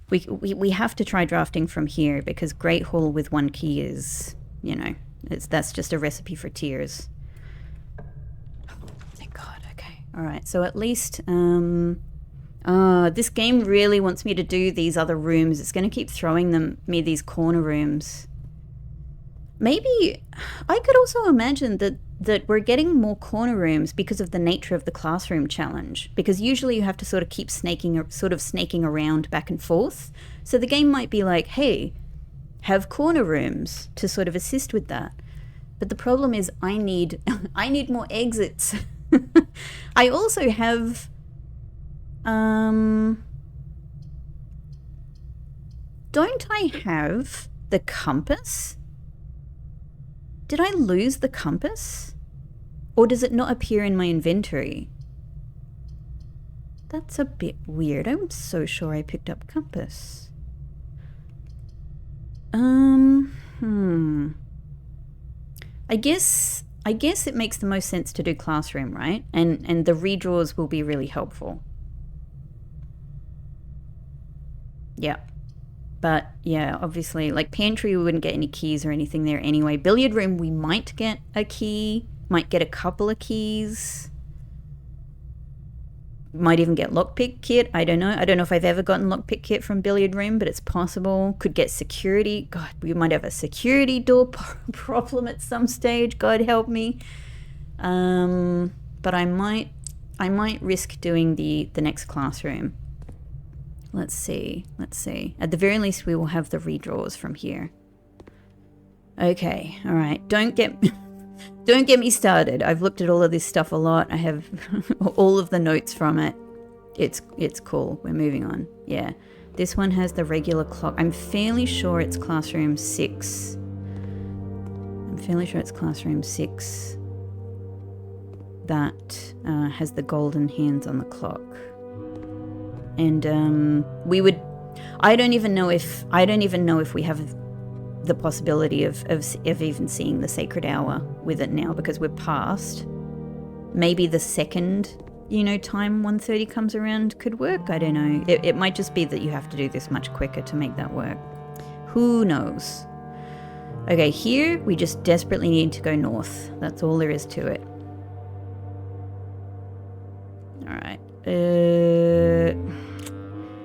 we have to try drafting from here because Great Hall with 1 key is, you know, that's just a recipe for tears. Oh, thank God. Okay. All right. So at least, this game really wants me to do these other rooms. It's going to keep throwing me these corner rooms. Maybe I could also imagine that we're getting more corner rooms because of the nature of the classroom challenge. Because usually you have to sort of keep snaking around back and forth. So the game might be like, hey, have corner rooms to sort of assist with that. But the problem is I need more exits. I also have don't I have the compass? Did I lose the compass? Or does it not appear in my inventory? That's a bit weird. I'm so sure I picked up compass. I guess it makes the most sense to do classroom, right? And the redraws will be really helpful. Yeah. But yeah, obviously, like pantry, we wouldn't get any keys or anything there anyway. Billiard room, we might get a key, might get a couple of keys. Might even get lockpick kit. I don't know. I don't know if I've ever gotten lockpick kit from billiard room, but it's possible. Could get security. God, we might have a security door problem at some stage. God help me. But I might risk doing the next classroom. Let's see. At the very least, we will have the redraws from here. Okay. All right. Don't get me started. I've looked at all of this stuff a lot. I have all of the notes from it. It's cool. We're moving on. Yeah. This one has the regular clock. I'm fairly sure it's classroom 6. That has the golden hands on the clock. And I don't even know if we have the possibility of even seeing the sacred hour with it now because we're past. Maybe the second, time 1:30 comes around could work. I don't know. It might just be that you have to do this much quicker to make that work. Who knows? Okay, here we just desperately need to go north. That's all there is to it. All right.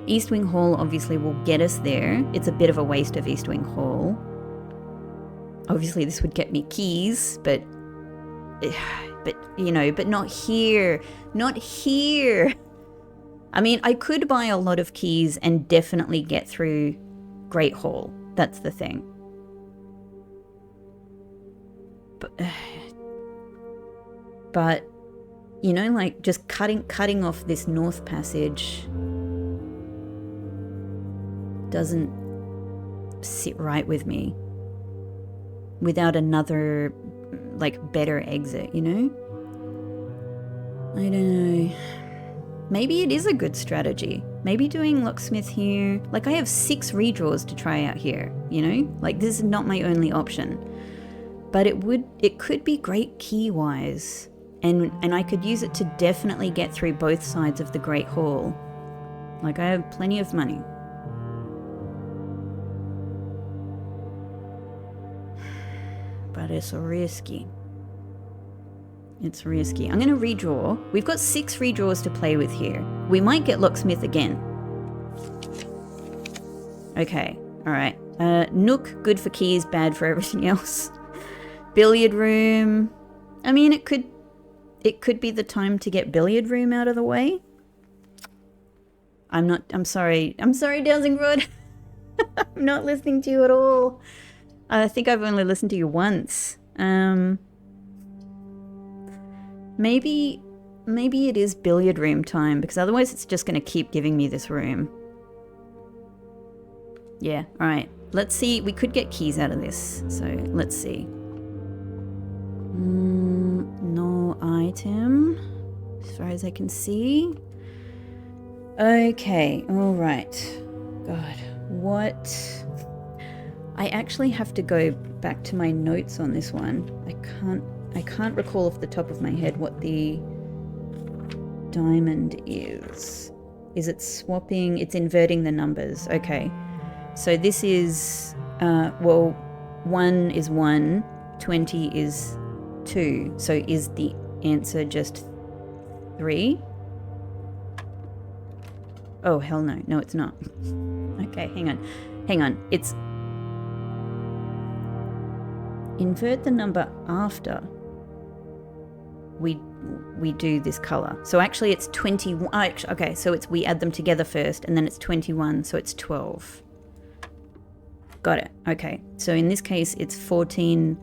East Wing Hall obviously will get us there. It's a bit of a waste of East Wing Hall. Obviously this would get me keys, but not here. Not here. I mean, I could buy a lot of keys and definitely get through Great Hall. That's the thing. But like just cutting off this north passage doesn't sit right with me without another better exit, I don't know. Maybe it is a good strategy. Maybe doing Locksmith here. Like, I have 6 redraws to try out here, you know? Like, this is not my only option. But it could be great key-wise. And I could use it to definitely get through both sides of the Great Hall. Like, I have plenty of money. But it's risky. It's risky. I'm going to redraw. We've got 6 redraws to play with here. We might get Locksmith again. Okay. All right. Nook, good for keys, bad for everything else. Billiard room. I mean, it could be the time to get billiard room out of the way. I'm sorry, Dowsingrod. I'm not listening to you at all. I think I've only listened to you once. Maybe it is billiard room time, because otherwise it's just going to keep giving me this room. Yeah, alright. Let's see. We could get keys out of this, so let's see. No item, as far as I can see. Okay, alright. God, what... I actually have to go back to my notes on this one. I can't recall off the top of my head what the diamond is. Is it swapping? It's inverting the numbers. Okay. So this is, well, 1 is 1, 20 is 2. So is the answer just 3? Oh, hell no. No, it's not. Okay, hang on. It's invert the number after we do this color. So actually it's 21. Okay, so it's we add them together first, and then it's 21, so it's 12. Got it. Okay, so in this case it's 14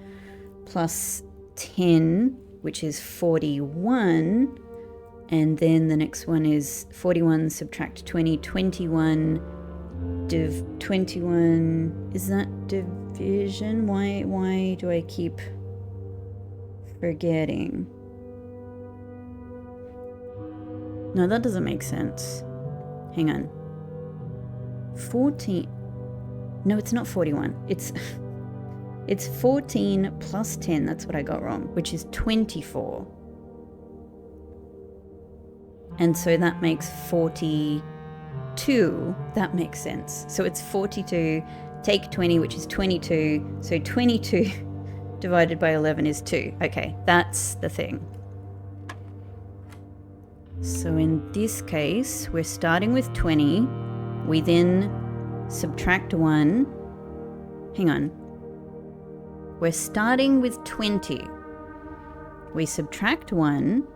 plus 10, which is 41, and then the next one is 41 subtract 20, 21 div 21. Is that division? Why do I keep forgetting? No, that doesn't make sense. Hang on. 14. No, it's not 41. It's 14 plus 10. That's what I got wrong, which is 24. And so that makes 42. That makes sense. So it's 42. Take 20, which is 22. So 22 divided by 11 is 2. Okay, that's the thing. So in this case, we're starting with 20. We then subtract 1. Hang on. We're starting with 20. We subtract 1.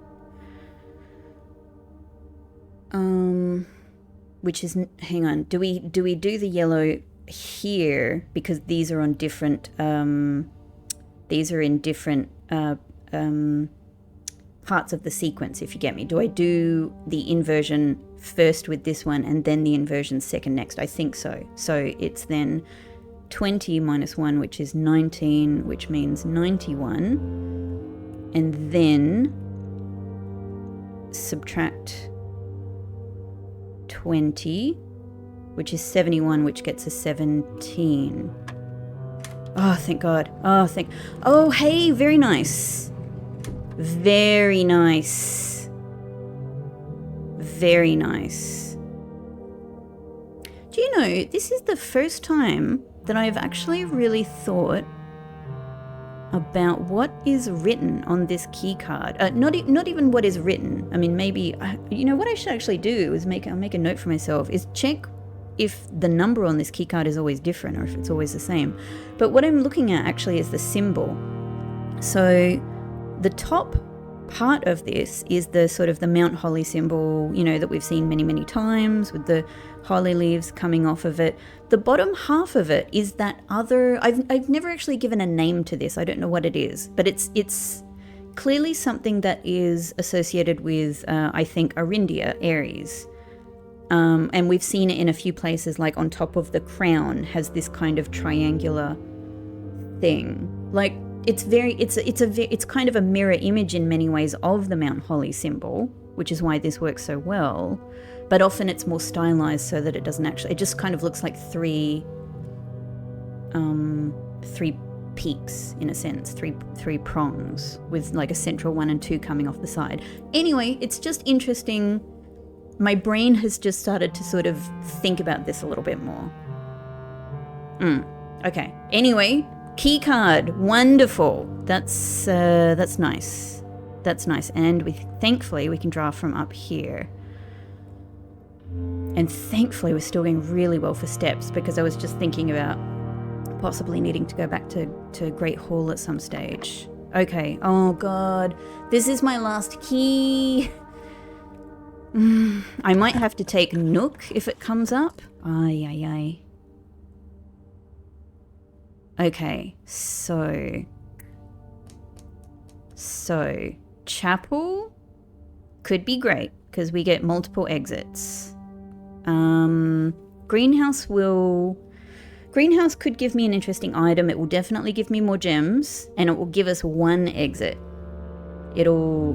Which is, hang on. Do we do the yellow here because these are on different these are in different parts of the sequence, if you get me? Do I do the inversion first with this one and then the inversion second next? I think so. So it's then 20 minus 1, which is 19, which means 91. And then subtract 20, which is 71, which gets a 17. Oh, thank God. Oh, hey, very nice. Very nice. Very nice. Do you know, this is the first time that I've actually really thought about what is written on this key card. Not even what is written. I mean, maybe, you know, what I should actually do is I'll make a note for myself, is check if the number on this key card is always different or if it's always the same. But what I'm looking at actually is the symbol. So the top part of this is the sort of the Mount Holly symbol, you know, that we've seen many, many times with the holly leaves coming off of it. The bottom half of it is that other, I've never actually given a name to this. I don't know what it is, but it's clearly something that is associated with, I think, Arindia, Aries. And we've seen it in a few places, like on top of the crown has this kind of triangular thing. Like, it's kind of a mirror image in many ways of the Mount Holly symbol. which is why this works so well. But often it's more stylized so that it doesn't actually, it just kind of looks like three peaks in a sense, three prongs with like a central 1 and 2 coming off the side. Anyway, it's just interesting. My brain has just started to sort of think about this a little bit more. Okay. Anyway, key card, wonderful. That's nice. That's nice. And thankfully we can draw from up here. And thankfully we're still going really well for steps, because I was just thinking about possibly needing to go back to Great Hall at some stage. Okay. Oh God, this is my last key. I might have to take Nook if it comes up. Ay. Okay, so chapel could be great because we get multiple exits. Greenhouse could give me an interesting item. It will definitely give me more gems, and it will give us 1 exit. It'll,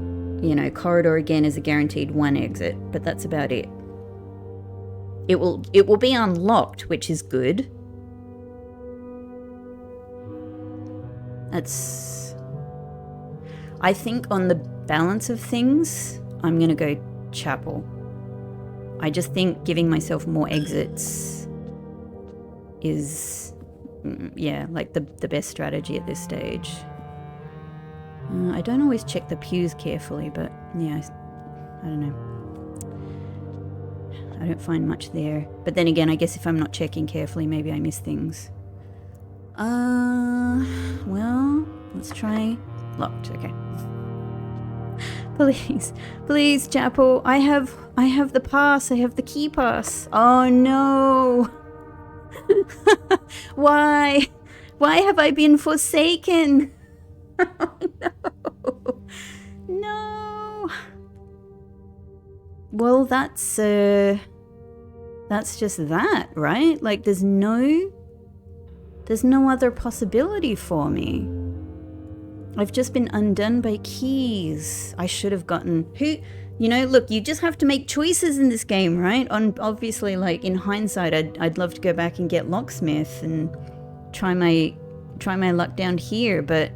corridor again is a guaranteed 1 exit, but that's about it. It will be unlocked, which is good. I think on the balance of things, I'm going to go chapel. I just think giving myself more exits is, like the best strategy at this stage. I don't always check the pews carefully, but yeah, I don't know. I don't find much there. But then again, I guess if I'm not checking carefully, maybe I miss things. Well, let's try locked. Okay. Please, chapel. I have the pass. I have the key pass. Oh no. Why have I been forsaken? Oh no. Well, that's just that, right? Like there's no other possibility for me. I've just been undone by keys. I should have gotten look, you just have to make choices in this game, right? Obviously, like in hindsight, I'd love to go back and get Locksmith and try my luck down here, but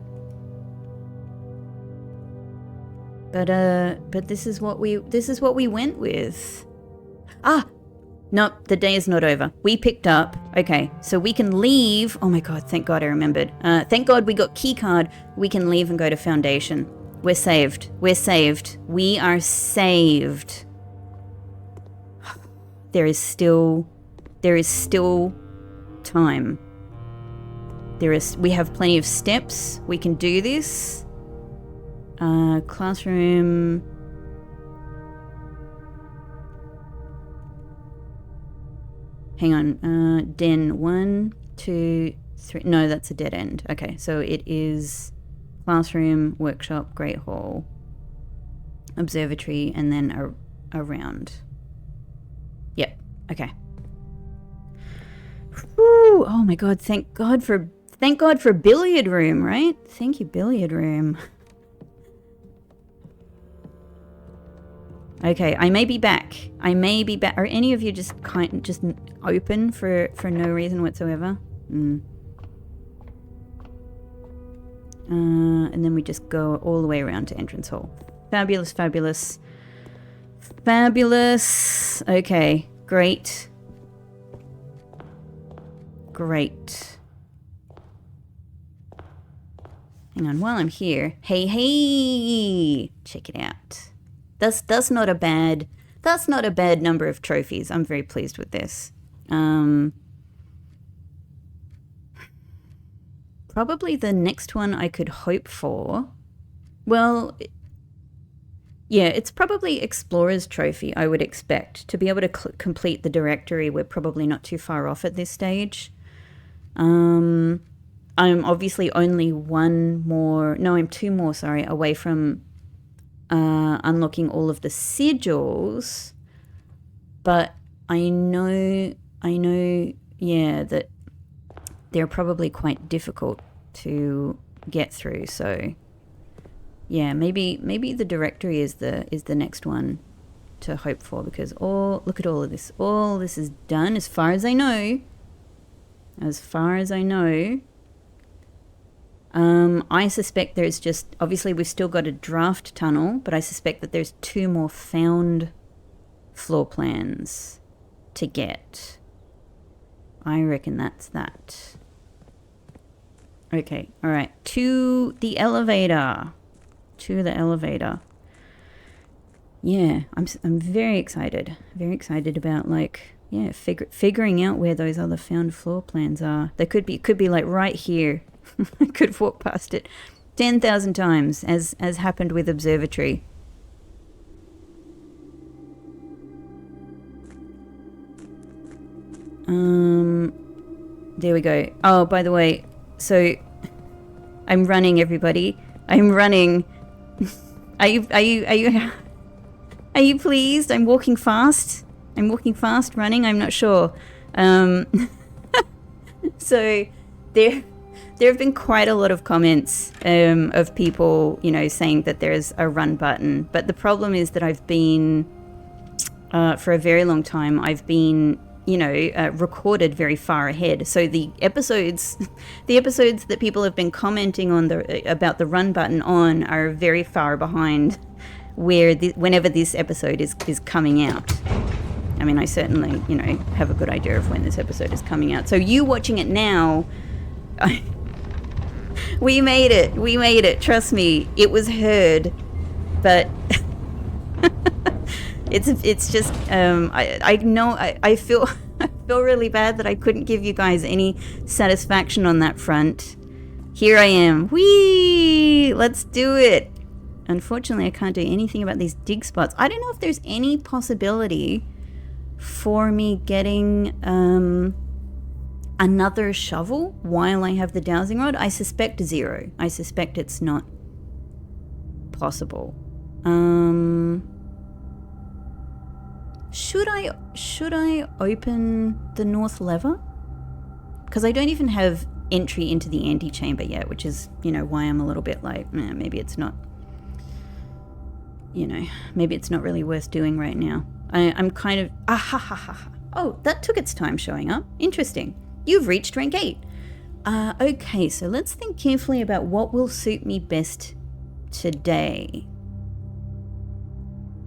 this is what we went with. Nope, the day is not over. We picked up. Okay, so we can leave. Oh my God, thank God I remembered. Thank God we got key card. We can leave and go to Foundation. We're saved. We are saved. There is still time. We have plenty of steps. We can do this. Classroom. Hang on, den 1, 2, 3, no, that's a dead end. Okay, so it is classroom, workshop, Great Hall, observatory, and then around. Yep, okay. Whew, oh my God, thank God for billiard room, right? Thank you, billiard room. Okay, I may be back. Are any of you just open for no reason whatsoever? And then we just go all the way around to entrance hall. Fabulous. Okay, great. Hang on, while I'm here. Hey, check it out. That's not a bad number of trophies. I'm very pleased with this. Probably the next one I could hope for. Well, yeah, it's probably Explorer's Trophy, I would expect. To be able to complete the directory, we're probably not too far off at this stage. I'm obviously only I'm 2 more, away from unlocking all of the sigils, but I know, yeah, that they're probably quite difficult to get through, so Yeah, maybe the directory is the next one to hope for, because look at all of this. All this is done as far as I know. As far as I know. I suspect there's just, obviously we've still got a draft tunnel, but I suspect that there's 2 more found floor plans to get. I reckon that's that. Okay, all right. To the elevator. To the elevator. Yeah, I'm very excited. Very excited about, like, yeah, figuring out where those other found floor plans are. They could be like right here. I could have walked past it 10,000 times, as happened with Observatory. There we go. Oh, by the way, so I'm running, everybody. I'm running. Are you pleased? I'm walking fast. I'm walking fast, running. I'm not sure. So there have been quite a lot of comments of people, you know, saying that there's a run button. But the problem is that I've been, for a very long time, I've been, you know, recorded very far ahead. So the episodes that people have been commenting on about the run button on are very far behind whenever this episode is coming out. I mean, I certainly, you know, have a good idea of when this episode is coming out. So you watching it now, we made it. Trust me, it was heard, but it's just I know I feel really bad that I couldn't give you guys any satisfaction on that front. Here I am. Whee! Let's do it. Unfortunately, I can't do anything about these dig spots. I don't know if there's any possibility for me getting another shovel while I have the dowsing rod. I suspect 0. I suspect it's not possible. Should I open the north lever? Because I don't even have entry into the antechamber yet, which is, you know, why I'm a little bit like, maybe it's not, you know, maybe it's not really worth doing right now. I'm kind of, oh, that took its time showing up. Interesting. You've reached rank 8. Okay, so let's think carefully about what will suit me best today.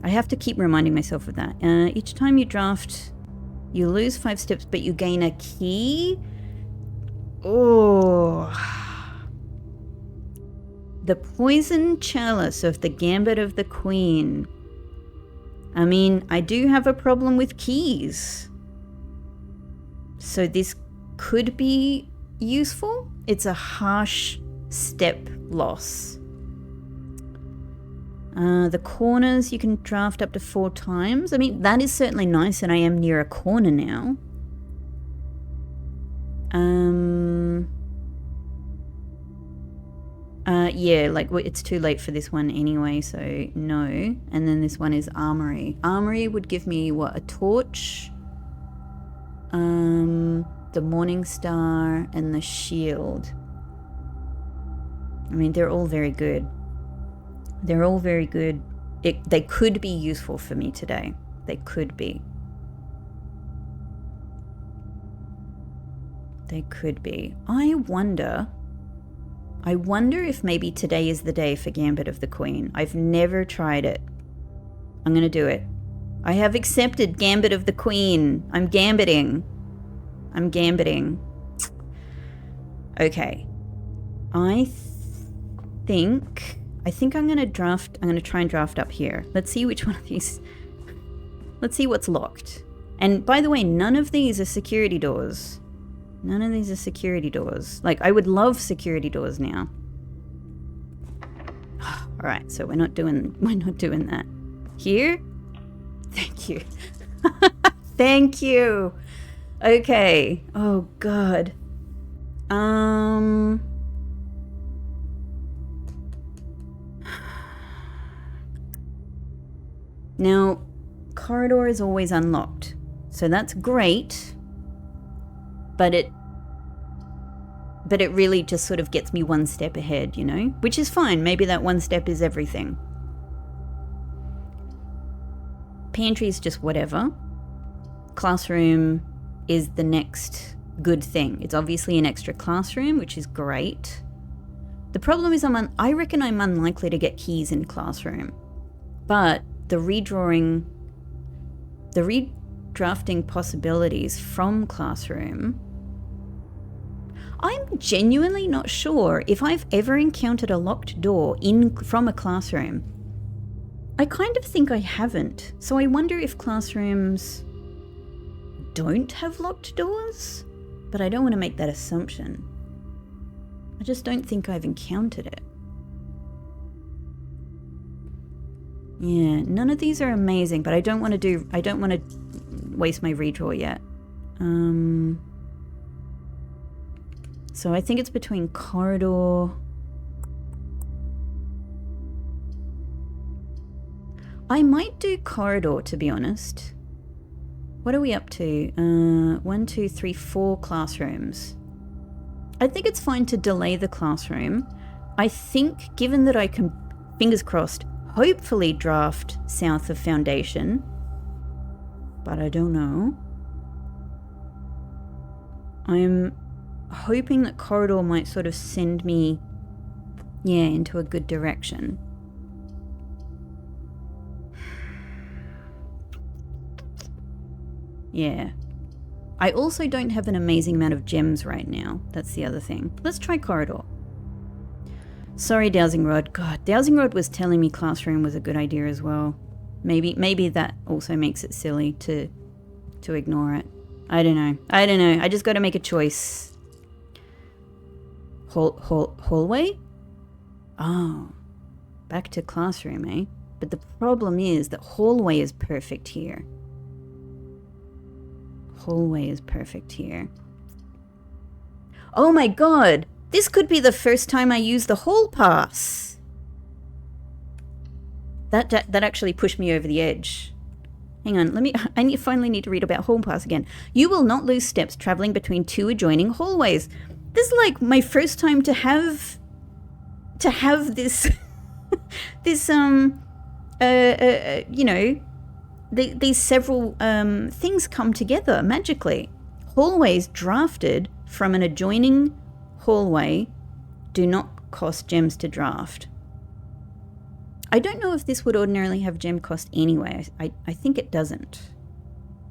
I have to keep reminding myself of that. Each time you draft, you lose 5 steps, but you gain a key. Oh. The poison chalice of the gambit of the queen. I mean, I do have a problem with keys. So this could be useful. It's a harsh step loss. The corners you can draft up to 4 times. I mean, that is certainly nice, and I am near a corner now. Yeah, like it's too late for this one anyway, so no. And then this one is armory. Armory would give me what, a torch, the morning star, and the shield. I mean, they're all very good. They're all very good. They could be useful for me today. They could be. They could be. I wonder if maybe today is the day for Gambit of the Queen. I've never tried it. I'm going to do it. I have accepted Gambit of the Queen. I'm gambiting. Okay. I think I'm going to try and draft up here. Let's see which one of these. Let's see what's locked. And by the way, none of these are security doors. None of these are security doors. Like, I would love security doors now. All right, so we're not doing that. Here? Thank you. Thank you. Okay. Oh God. Now, corridor is always unlocked, so that's great. But But it really just sort of gets me one step ahead, you know? Which is fine. Maybe that one step is everything. Pantry is just whatever. Classroom is the next good thing. It's obviously an extra classroom, which is great. The problem is I reckon I'm unlikely to get keys in classroom. But the redrafting possibilities from classroom, I'm genuinely not sure if I've ever encountered a locked door from a classroom. I kind of think I haven't. So I wonder if classrooms don't have locked doors, but I don't want to make that assumption. I just don't think I've encountered it. Yeah, none of these are amazing, but I don't want to waste my redraw yet. So I think it's between corridor. I might do corridor, to be honest. What are we up to? 1, 2, 3, 4 classrooms. I think it's fine to delay the classroom. I think, given that I can, fingers crossed, hopefully draft south of foundation, but I don't know. I'm hoping that corridor might sort of send me, into a good direction. Yeah. I also don't have an amazing amount of gems right now. That's the other thing. Let's try corridor. Sorry, dowsing rod. God, dowsing rod was telling me classroom was a good idea as well. Maybe that also makes it silly to ignore it. I don't know. I just got to make a choice. Hallway? Oh. Back to classroom, eh? But the problem is that hallway is perfect here. Hallway is perfect here. Oh my god! This could be the first time I use the hall pass. That actually pushed me over the edge. Hang on, I finally need to read about hall pass again. You will not lose steps traveling between 2 adjoining hallways. This is like my first time to have this this these several things come together magically. Hallways drafted from an adjoining hallway do not cost gems to draft. I don't know if this would ordinarily have gem cost anyway. I think it doesn't.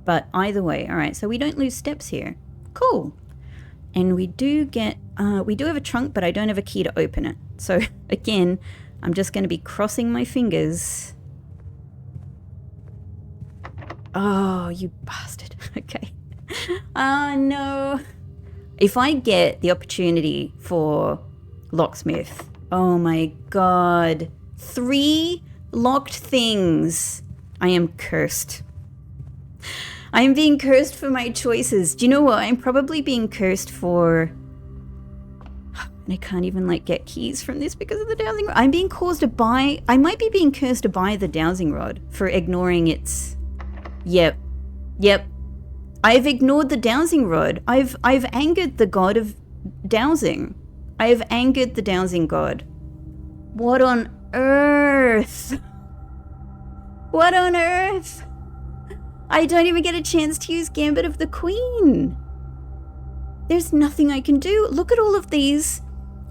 But either way, all right, so we don't lose steps here. Cool. And we do have a trunk, but I don't have a key to open it. So again, I'm just going to be crossing my fingers. Oh, you bastard. Okay. Oh, no. If I get the opportunity for Locksmith, oh my god. 3 locked things. I am cursed. I am being cursed for my choices. Do you know what? I'm probably being cursed for... And I can't even, get keys from this because of the dowsing rod. I'm being caused to buy... I might be being cursed to buy the dowsing rod for ignoring its... Yep. I've ignored the dowsing rod. I've angered the god of dowsing. I have angered the dowsing god. What on earth? What on earth? I don't even get a chance to use Gambit of the Queen. There's nothing I can do. Look at all of these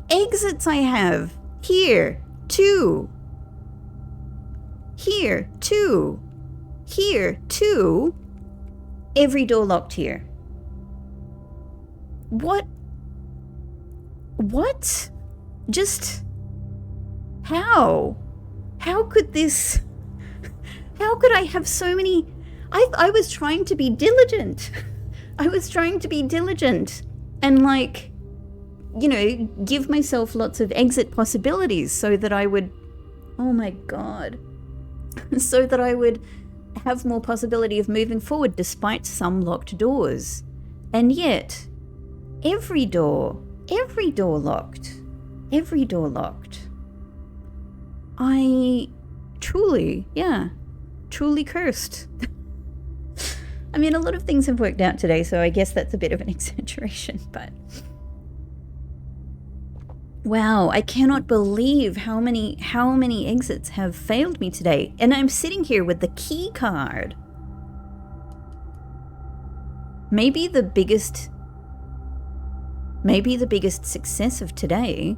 exits I have. Here, 2. Here, 2. Here, 2. Every door locked here. What? Just... How? How could this... How could I have so many... I was trying to be diligent. I was trying to be diligent and give myself lots of exit possibilities so that I would... Oh my god. So that I would have more possibility of moving forward despite some locked doors. And yet, every door locked. Every door locked. I truly cursed. I mean, a lot of things have worked out today, so I guess that's a bit of an exaggeration, but Wow, I cannot believe how many exits have failed me today. And I'm sitting here with the key card. Maybe the biggest success of today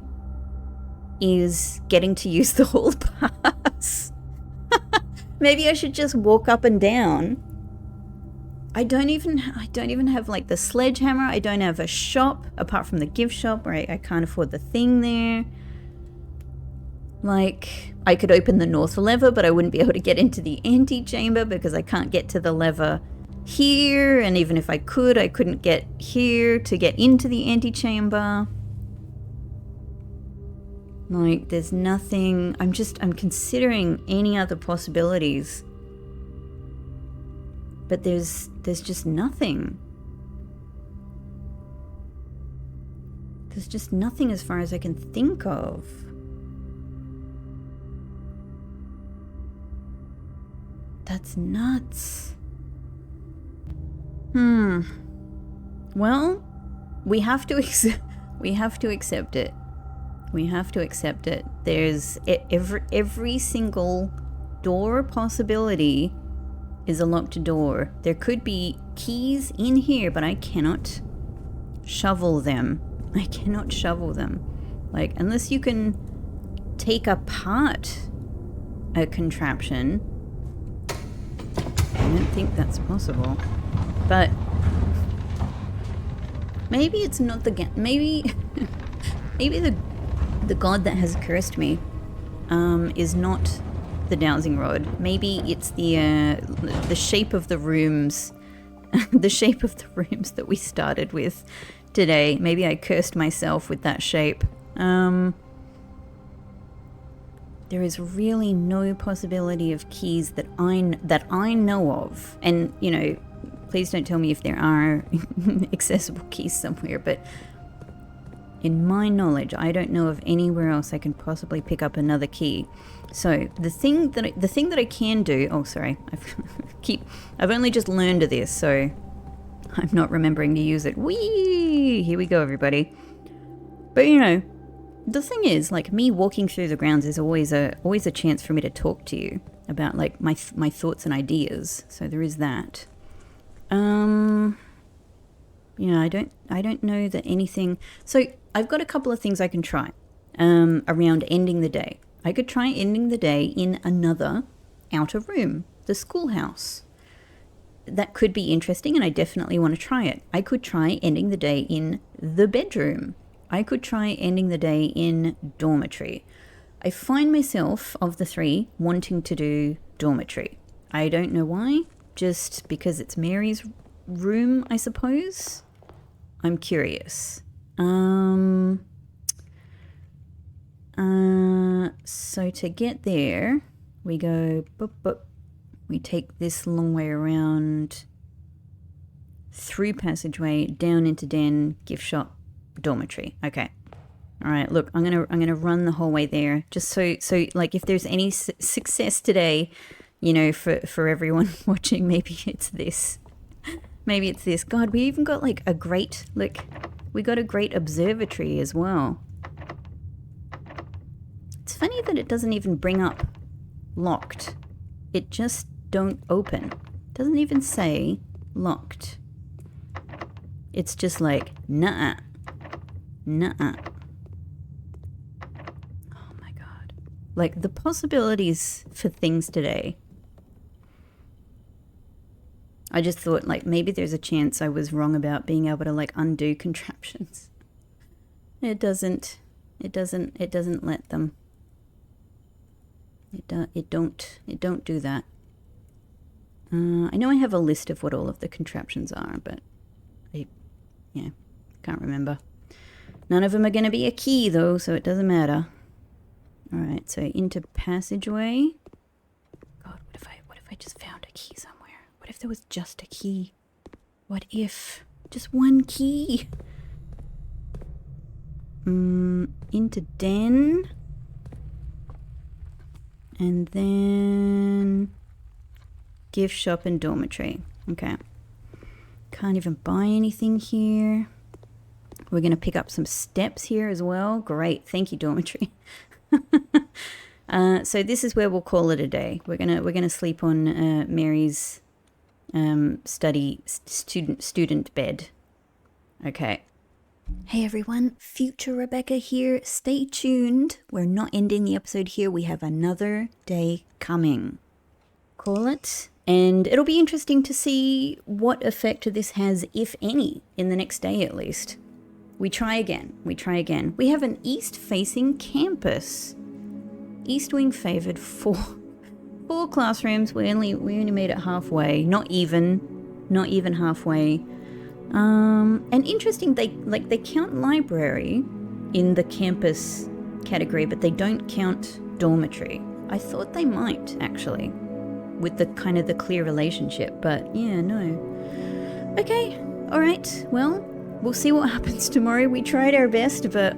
is getting to use the hall pass. Maybe I should just walk up and down. I don't even have like the sledgehammer. I don't have a shop apart from the gift shop, right? I can't afford the thing there. Like, I could open the north lever, but I wouldn't be able to get into the antechamber because I can't get to the lever here. And even if I could, I couldn't get here to get into the antechamber. Like, there's nothing. I'm considering any other possibilities. But there's just nothing. There's just nothing as far as I can think of. That's nuts. Well, we have to accept it. We have to accept it. There's every single door possibility is a locked door. There could be keys in here, but I cannot shovel them. Like, unless you can take apart a contraption. I don't think that's possible. But maybe it's not the maybe the god that has cursed me is not the dowsing rod. Maybe it's the shape of the rooms, the shape of the rooms that we started with today. Maybe I cursed myself with that shape. There is really no possibility of keys that I know of, and you know, please don't tell me if there are accessible keys somewhere. But in my knowledge, I don't know of anywhere else I can possibly pick up another key. So the thing that I can do. Oh, sorry, I've only just learned of this, so I'm not remembering to use it. Whee! Here we go, everybody. But you know, the thing is, like, me walking through the grounds is always a chance for me to talk to you about like my thoughts and ideas. So there is that. You know, I don't know that anything. So I've got a couple of things I can try around ending the day. I could try ending the day in another outer room, the schoolhouse. That could be interesting, and I definitely want to try it. I could try ending the day in the bedroom. I could try ending the day in dormitory. I find myself, of the three, wanting to do dormitory. I don't know why, just because it's Mary's room, I suppose. I'm curious. So to get there, we go, boop, boop. We take this long way around, through passageway, down into den, gift shop, dormitory. Okay. All right. Look, I'm gonna run the whole way there, just so like if there's any success today, you know, for everyone watching, maybe it's this. Maybe it's this. God, we even got like a great, look, we got a great observatory as well. It's funny that it doesn't even bring up locked. It just don't open. It doesn't even say locked. It's just like, nuh-uh. Nuh-uh. Oh my God. Like, the possibilities for things today. I just thought, like, maybe there's a chance I was wrong about being able to, like, undo contraptions. It doesn't let them. It don't do that. I know I have a list of what all of the contraptions are, but I can't remember. None of them are going to be a key, though, so it doesn't matter. All right, so into passageway. God, what if I just found a key somewhere? What if there was just a key? What if? Just one key? Into den. And then gift shop and dormitory. Okay. Can't even buy anything here. We're going to pick up some steps here as well. Great. Thank you, dormitory. So this is where we'll call it a day. We're gonna sleep on Mary's student bed. Okay. Hey everyone, future Rebecca here. Stay tuned. We're not ending the episode here. We have another day coming. Call it. And it'll be interesting to see what effect this has, if any, in the next day at least. We try again. We have an east-facing campus. East wing favored, four classrooms. We only made it halfway. Not even halfway. And interesting, they count library in the campus category, but they don't count dormitory. I thought they might, actually, with the kind of the clear relationship, but yeah, no. Okay, all right. Well, we'll see what happens tomorrow. We tried our best, but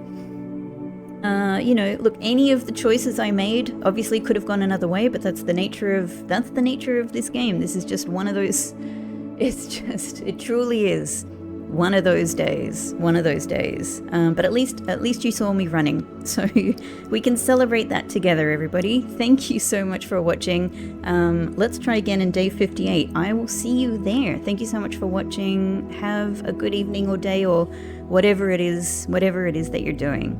look, any of the choices I made obviously could have gone another way, but that's the nature of this game. This is just one of those. It truly is one of those days. But at least you saw me running, so we can celebrate that together, everybody. Thank you so much for watching. Let's try again in day 58. I will see you there. Thank you so much for watching. Have a good evening or day or whatever it is that you're doing.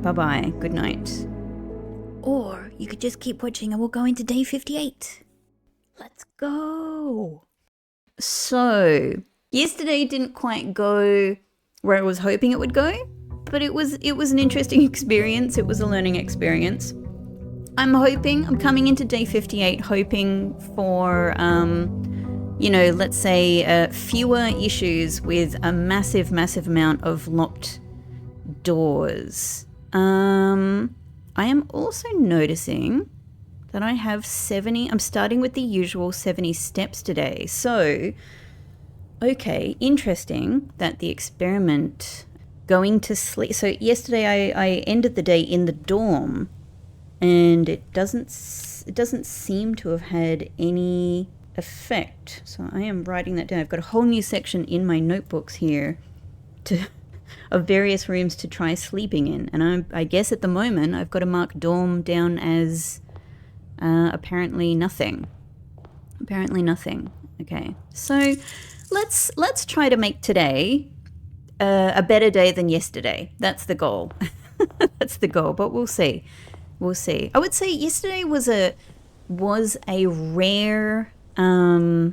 Bye-bye. Good night. Or you could just keep watching and we'll go into day 58. Let's go. So, yesterday didn't quite go where I was hoping it would go, but it was an interesting experience. It was a learning experience. I'm coming into day 58 hoping for, let's say fewer issues with a massive amount of locked doors. I am also noticing that I have 70, I'm starting with the usual 70 steps today. So, okay, interesting that the experiment going to sleep. So yesterday I ended the day in the dorm and it doesn't seem to have had any effect. So I am writing that down. I've got a whole new section in my notebooks here of various rooms to try sleeping in. And I guess at the moment I've got to mark dorm down as apparently nothing. Okay, so let's try to make today a better day than yesterday. That's the goal. But we'll see. I would say yesterday was a rare a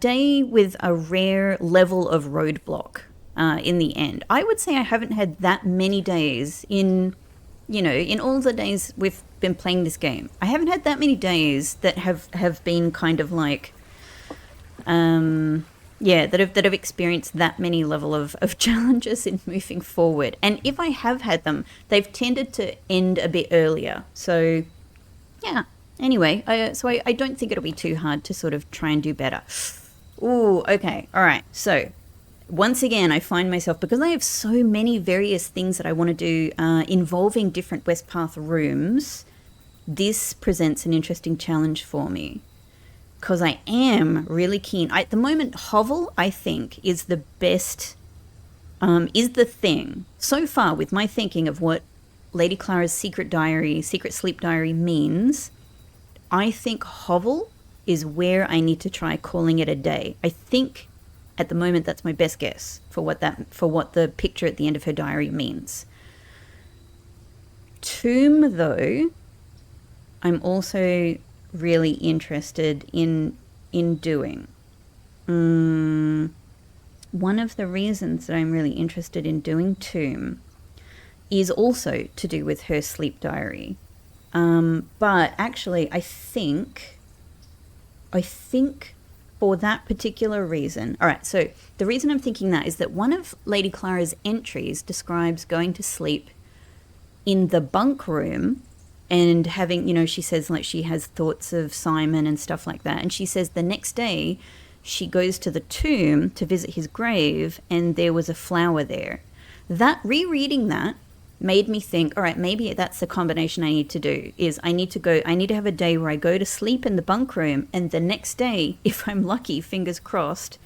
day with a rare level of roadblock in the end. I would say I haven't had that many days in all the days we've been playing this game. I haven't had that many days that have been kind of like, that have experienced that many level of challenges in moving forward. And if I have had them, they've tended to end a bit earlier. So, yeah. Anyway, I don't think it'll be too hard to sort of try and do better. Ooh, okay. All right. So, once again, I find myself, because I have so many various things that I want to do involving different Westpath rooms, this presents an interesting challenge for me. Because I am really keen. At the moment, Hovel, I think, is the best, is the thing. So far, with my thinking of what Lady Clara's secret sleep diary means, I think Hovel is where I need to try calling it a day. I think at the moment that's my best guess for what the picture at the end of her diary means. Tomb, though, I'm also really interested in doing. One of the reasons that I'm really interested in doing Tomb is also to do with her sleep diary. But actually, I think for that particular reason. All right, so the reason I'm thinking that is that one of Lady Clara's entries describes going to sleep in the bunk room and having, she says like she has thoughts of Simon and stuff like that. And she says the next day she goes to the tomb to visit his grave and there was a flower there. Rereading that made me think, all right, maybe that's the combination I need to do, is I need to have a day where I go to sleep in the bunk room and the next day, if I'm lucky, fingers crossed,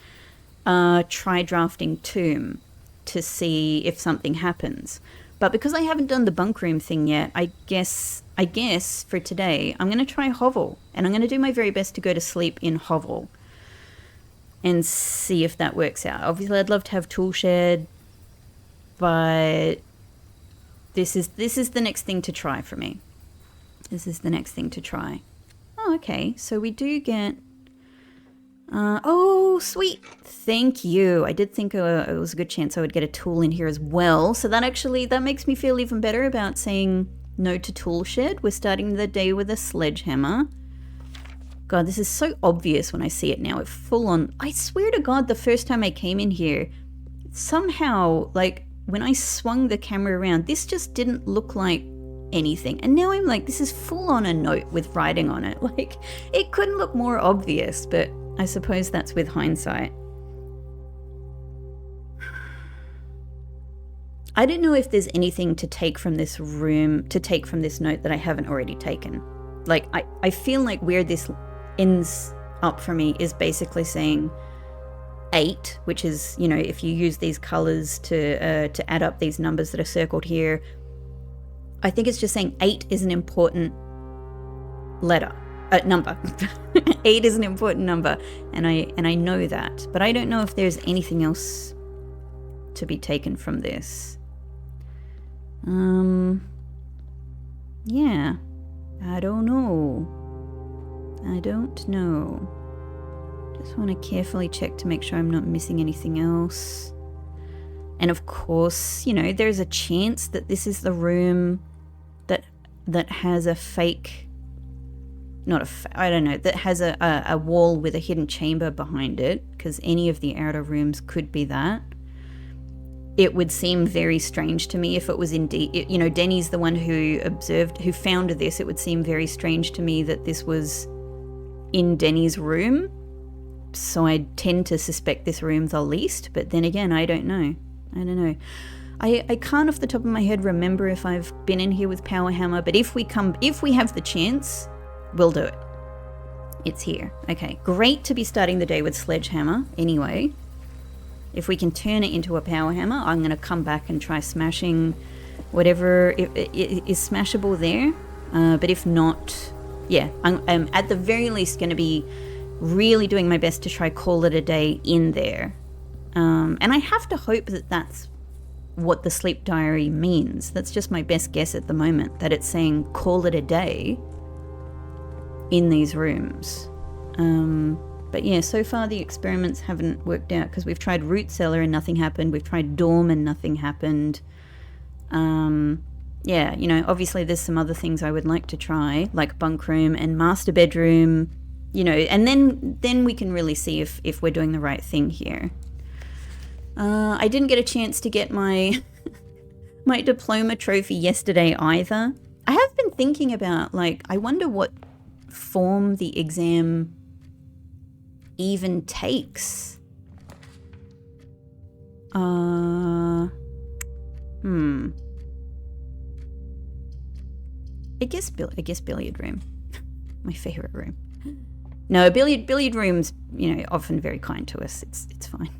try drafting tomb to see if something happens. But because I haven't done the bunk room thing yet, I guess for today, I'm going to try hovel. And I'm going to do my very best to go to sleep in hovel and see if that works out. Obviously, I'd love to have tool shed, but this is the next thing to try for me. This is the next thing to try. Oh, okay. So we do get... oh, sweet. Thank you. I did think it was a good chance I would get a tool in here as well. So that makes me feel even better about saying no to tool shed. We're starting the day with a sledgehammer. God, this is so obvious when I see it now. It's full on. I swear to God, the first time I came in here, somehow, like, when I swung the camera around, this just didn't look like anything. And now I'm like, this is full on a note with writing on it. Like, it couldn't look more obvious, but I suppose that's with hindsight. I don't know if there's anything to take from this room, to take from this note that I haven't already taken. Like, I feel like where this ends up for me is basically saying 8, which is, you know, if you use these colors to add up these numbers that are circled here, I think it's just saying 8 is an important number. 8 is an important number, and I know that, but I don't know if there's anything else to be taken from this. Yeah, I don't know. Just want to carefully check to make sure I'm not missing anything else. And of course, you know, there's a chance that this is the room that has a fake, I don't know, that has a wall with a hidden chamber behind it, because any of the outer rooms could be that. It would seem very strange to me if it was indeed, you know, Denny's the one who found this. It would seem very strange to me that this was in Denny's room. So I tend to suspect this room the least, but then again, I don't know. I can't off the top of my head remember if I've been in here with Power Hammer, but if we have the chance, we'll do it. It's here. Okay, great to be starting the day with Sledgehammer anyway. If we can turn it into a Power Hammer, I'm going to come back and try smashing whatever is smashable there. But if not, yeah, I'm at the very least going to be really doing my best to try call it a day in there. And I have to hope that that's what the sleep diary means. That's just my best guess at the moment, that it's saying call it a day in these rooms. But yeah, so far the experiments haven't worked out, because we've tried root cellar and nothing happened. We've tried dorm and nothing happened. Yeah, you know, obviously there's some other things I would like to try, like bunk room and master bedroom, you know, and then we can really see if we're doing the right thing here. I didn't get a chance to get my my diploma trophy yesterday either. I have been thinking about, like, I wonder what form the exam even takes. I guess billiard room. My favorite room. No, billiard rooms, you know, often very kind to us. It's fine.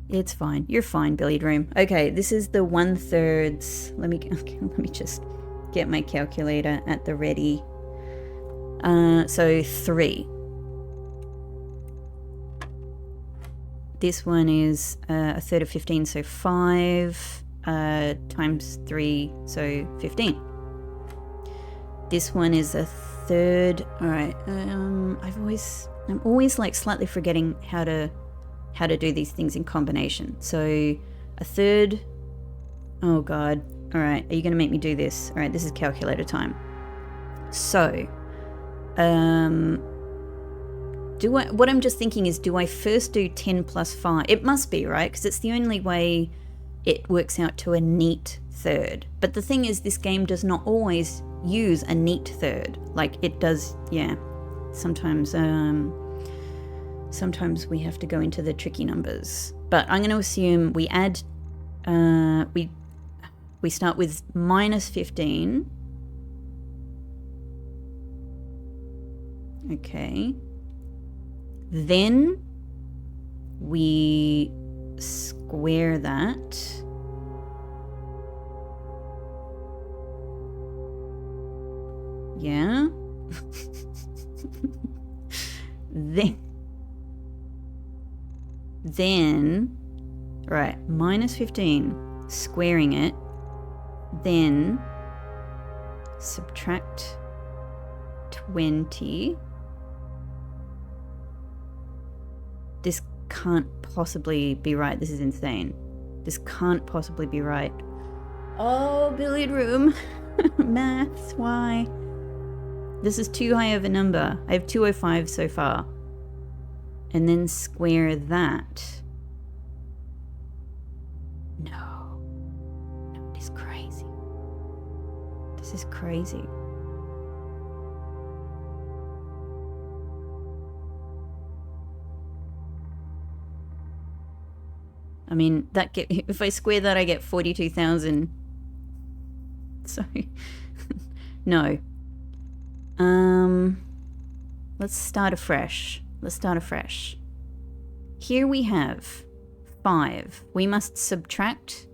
It's fine. You're fine, billiard room. Okay, this is the 1/3. Let me just get my calculator at the ready. So 3. This one is a third of 15, so 5 times 3, so 15. This one is a third. All right. I'm always like slightly forgetting how to do these things in combination. So a third. Oh God. All right. Are you going to make me do this? All right. This is calculator time. So, what I'm just thinking is, do I first do 10 plus 5? It must be, right? Because it's the only way it works out to a neat third. But the thing is, this game does not always use a neat third. Like it does, yeah. Sometimes we have to go into the tricky numbers. But I'm going to assume we add, we start with minus 15. Okay. Then we square that. Yeah. Then, right, minus 15, squaring it, then subtract 20. This can't possibly be right. This is insane. This can't possibly be right. Oh, billiard room. Maths, why? This is too high of a number. I have 205 so far. And then square that. No. No, it is crazy. This is crazy. I mean, if I square that, I get 42,000. So, no. Let's start afresh. Here we have 5. We must subtract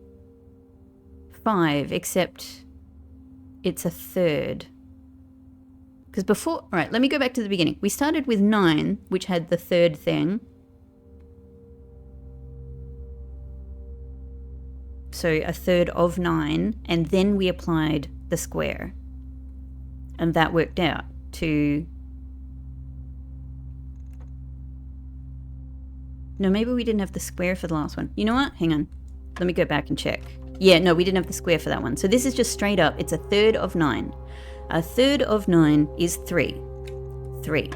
5, except it's a third. Because before, right, let me go back to the beginning. We started with 9, which had the third thing. So a third of 9, and then we applied the square. And that worked out to... No, maybe we didn't have the square for the last one. You know what? Hang on. Let me go back and check. Yeah, no, we didn't have the square for that one. So this is just straight up. It's a third of 9. A third of 9 is 3. 3.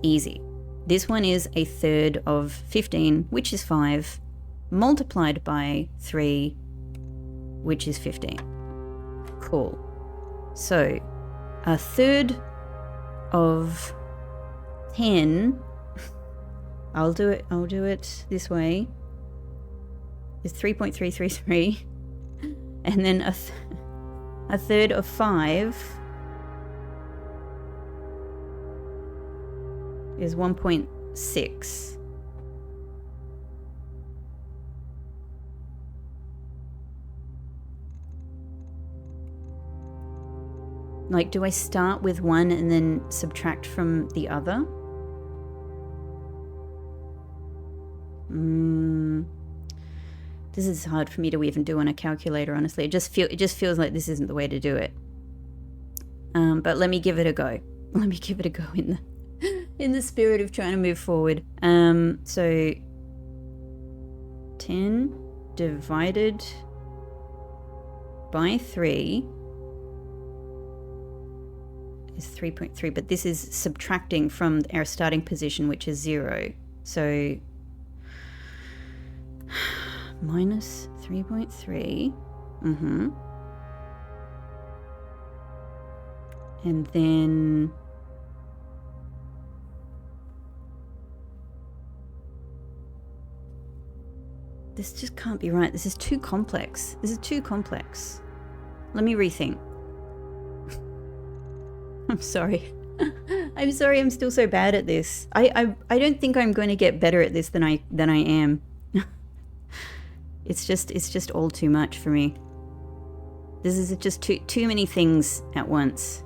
Easy. This one is a third of 15, which is 5, multiplied by 3, which is 15. Cool. So, a third of 10... I'll do it this way. Is 3.333. And then a third of 5 is 1.6. Like, do I start with one and then subtract from the other? This is hard for me to even do on a calculator, honestly. It just feels like this isn't the way to do it. But let me give it a go. Let me give it a go in the spirit of trying to move forward. So 10 divided by 3 is 3.3, but this is subtracting from our starting position, which is 0. So minus 3.3. And then this just can't be right. This is too complex. Let me rethink. I'm sorry. I'm sorry I'm still so bad at this. I don't think I'm going to get better at this than I am. It's just all too much for me. This is just too many things at once.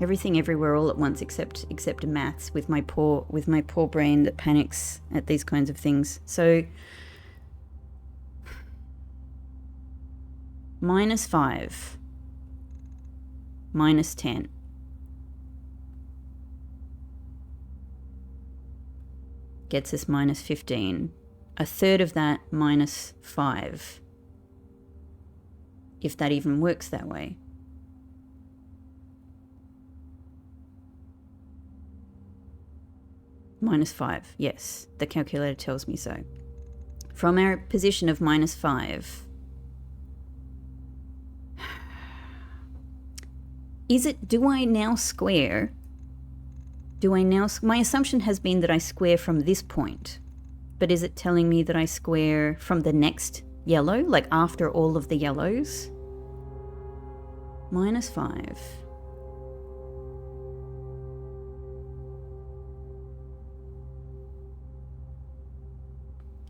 Everything everywhere all at once except maths with my poor brain that panics at these kinds of things. So minus 5 minus 10 gets us minus 15. A third of that minus 5. If that even works that way. Minus 5, yes. The calculator tells me so. From our position of minus 5. Do I now square? My assumption has been that I square from this point. But is it telling me that I square from the next yellow, like after all of the yellows? Minus 5.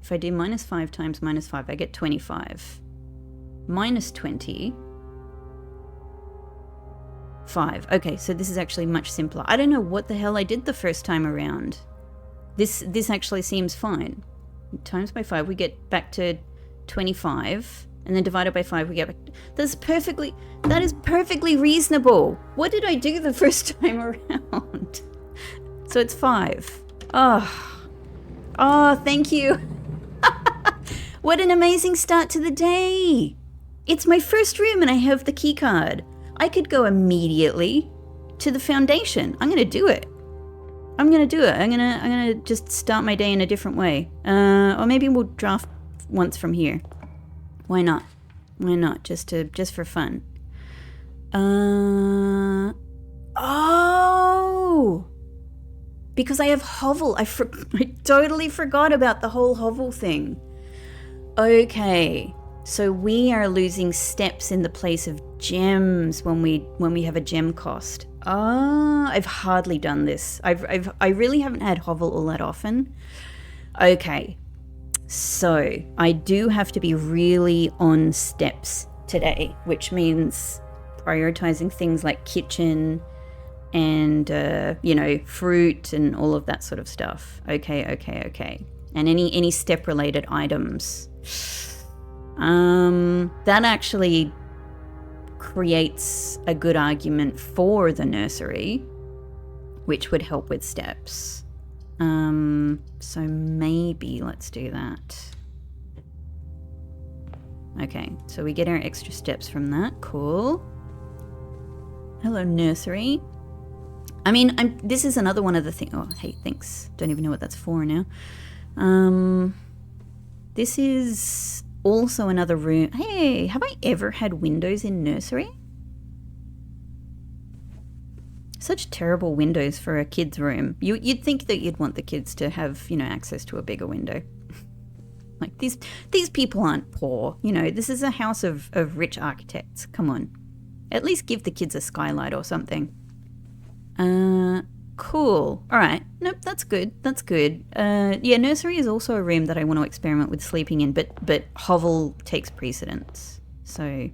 If I do -5 times -5, I get 25. Minus 20. 5. Okay, so this is actually much simpler. I don't know what the hell I did the first time around. This actually seems fine. Times by 5, we get back to 25. And then divided by 5, we get back. That is perfectly reasonable. What did I do the first time around? So it's 5. Oh, thank you. What an amazing start to the day. It's my first room and I have the key card. I could go immediately to the foundation. I'm going to do it. I'm going to just start my day in a different way. Or maybe we'll draft once from here. Why not? Why not? Just for fun. Oh! Because I have hovel. I totally forgot about the whole hovel thing. Okay. So we are losing steps in the place of gems when we have a gem cost. I've hardly done this. I really haven't had hovel all that often. Okay. So I do have to be really on steps today, which means prioritizing things like kitchen and, fruit and all of that sort of stuff. Okay. And any step-related items. That actually creates a good argument for the nursery, which would help with steps. So maybe let's do that. Okay, so we get our extra steps from that. Cool. Hello, nursery. I mean, this is another one of the things. Oh, hey, thanks. Don't even know what that's for now. This is also another room. Hey, have I ever had windows in nursery? Such terrible windows for a kid's room. You'd think that you'd want the kids to have, access to a bigger window. Like, these people aren't poor. This is a house of rich architects. Come on. At least give the kids a skylight or something. Cool. All right. Nope, that's good. Nursery is also a room that I want to experiment with sleeping in, but hovel takes precedence. So,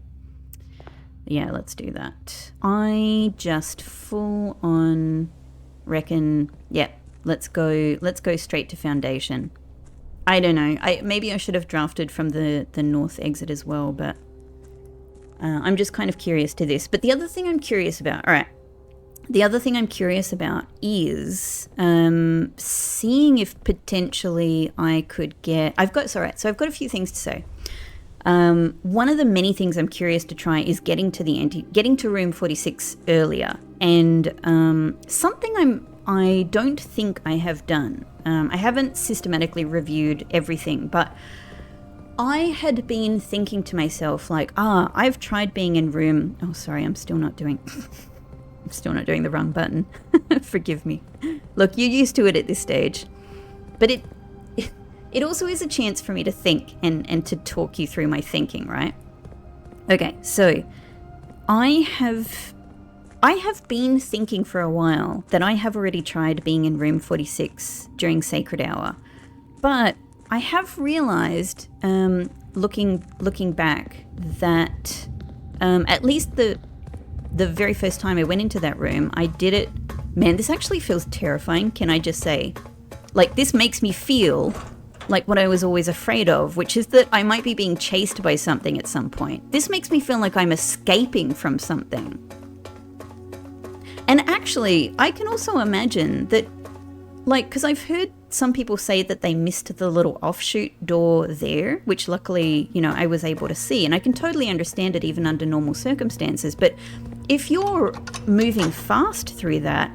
yeah, let's do that. I just full on reckon, let's go straight to foundation. I don't know. Maybe I should have drafted from the north exit as well, but I'm just kind of curious to this. But the other thing I'm curious about, is seeing if potentially I could get. I've got a few things to say. One of the many things I'm curious to try is getting to room 46 earlier, and something I don't think I have done. I haven't systematically reviewed everything, but I had been thinking to myself like, I've tried being in room. Oh, sorry, I'm still not doing the wrong button. Forgive me. Look, you're used to it at this stage, but it also is a chance for me to think and to talk you through my thinking, right? Okay, so I have been thinking for a while that I have already tried being in room 46 during Sacred Hour, but I have realized, looking back, that at least the very first time I went into that room, I did it. Man, this actually feels terrifying, can I just say? Like, this makes me feel like what I was always afraid of, which is that I might be being chased by something at some point. This makes me feel like I'm escaping from something. And actually, I can also imagine that, like, because I've heard some people say that they missed the little offshoot door there, which luckily, I was able to see. And I can totally understand it even under normal circumstances. But if you're moving fast through that,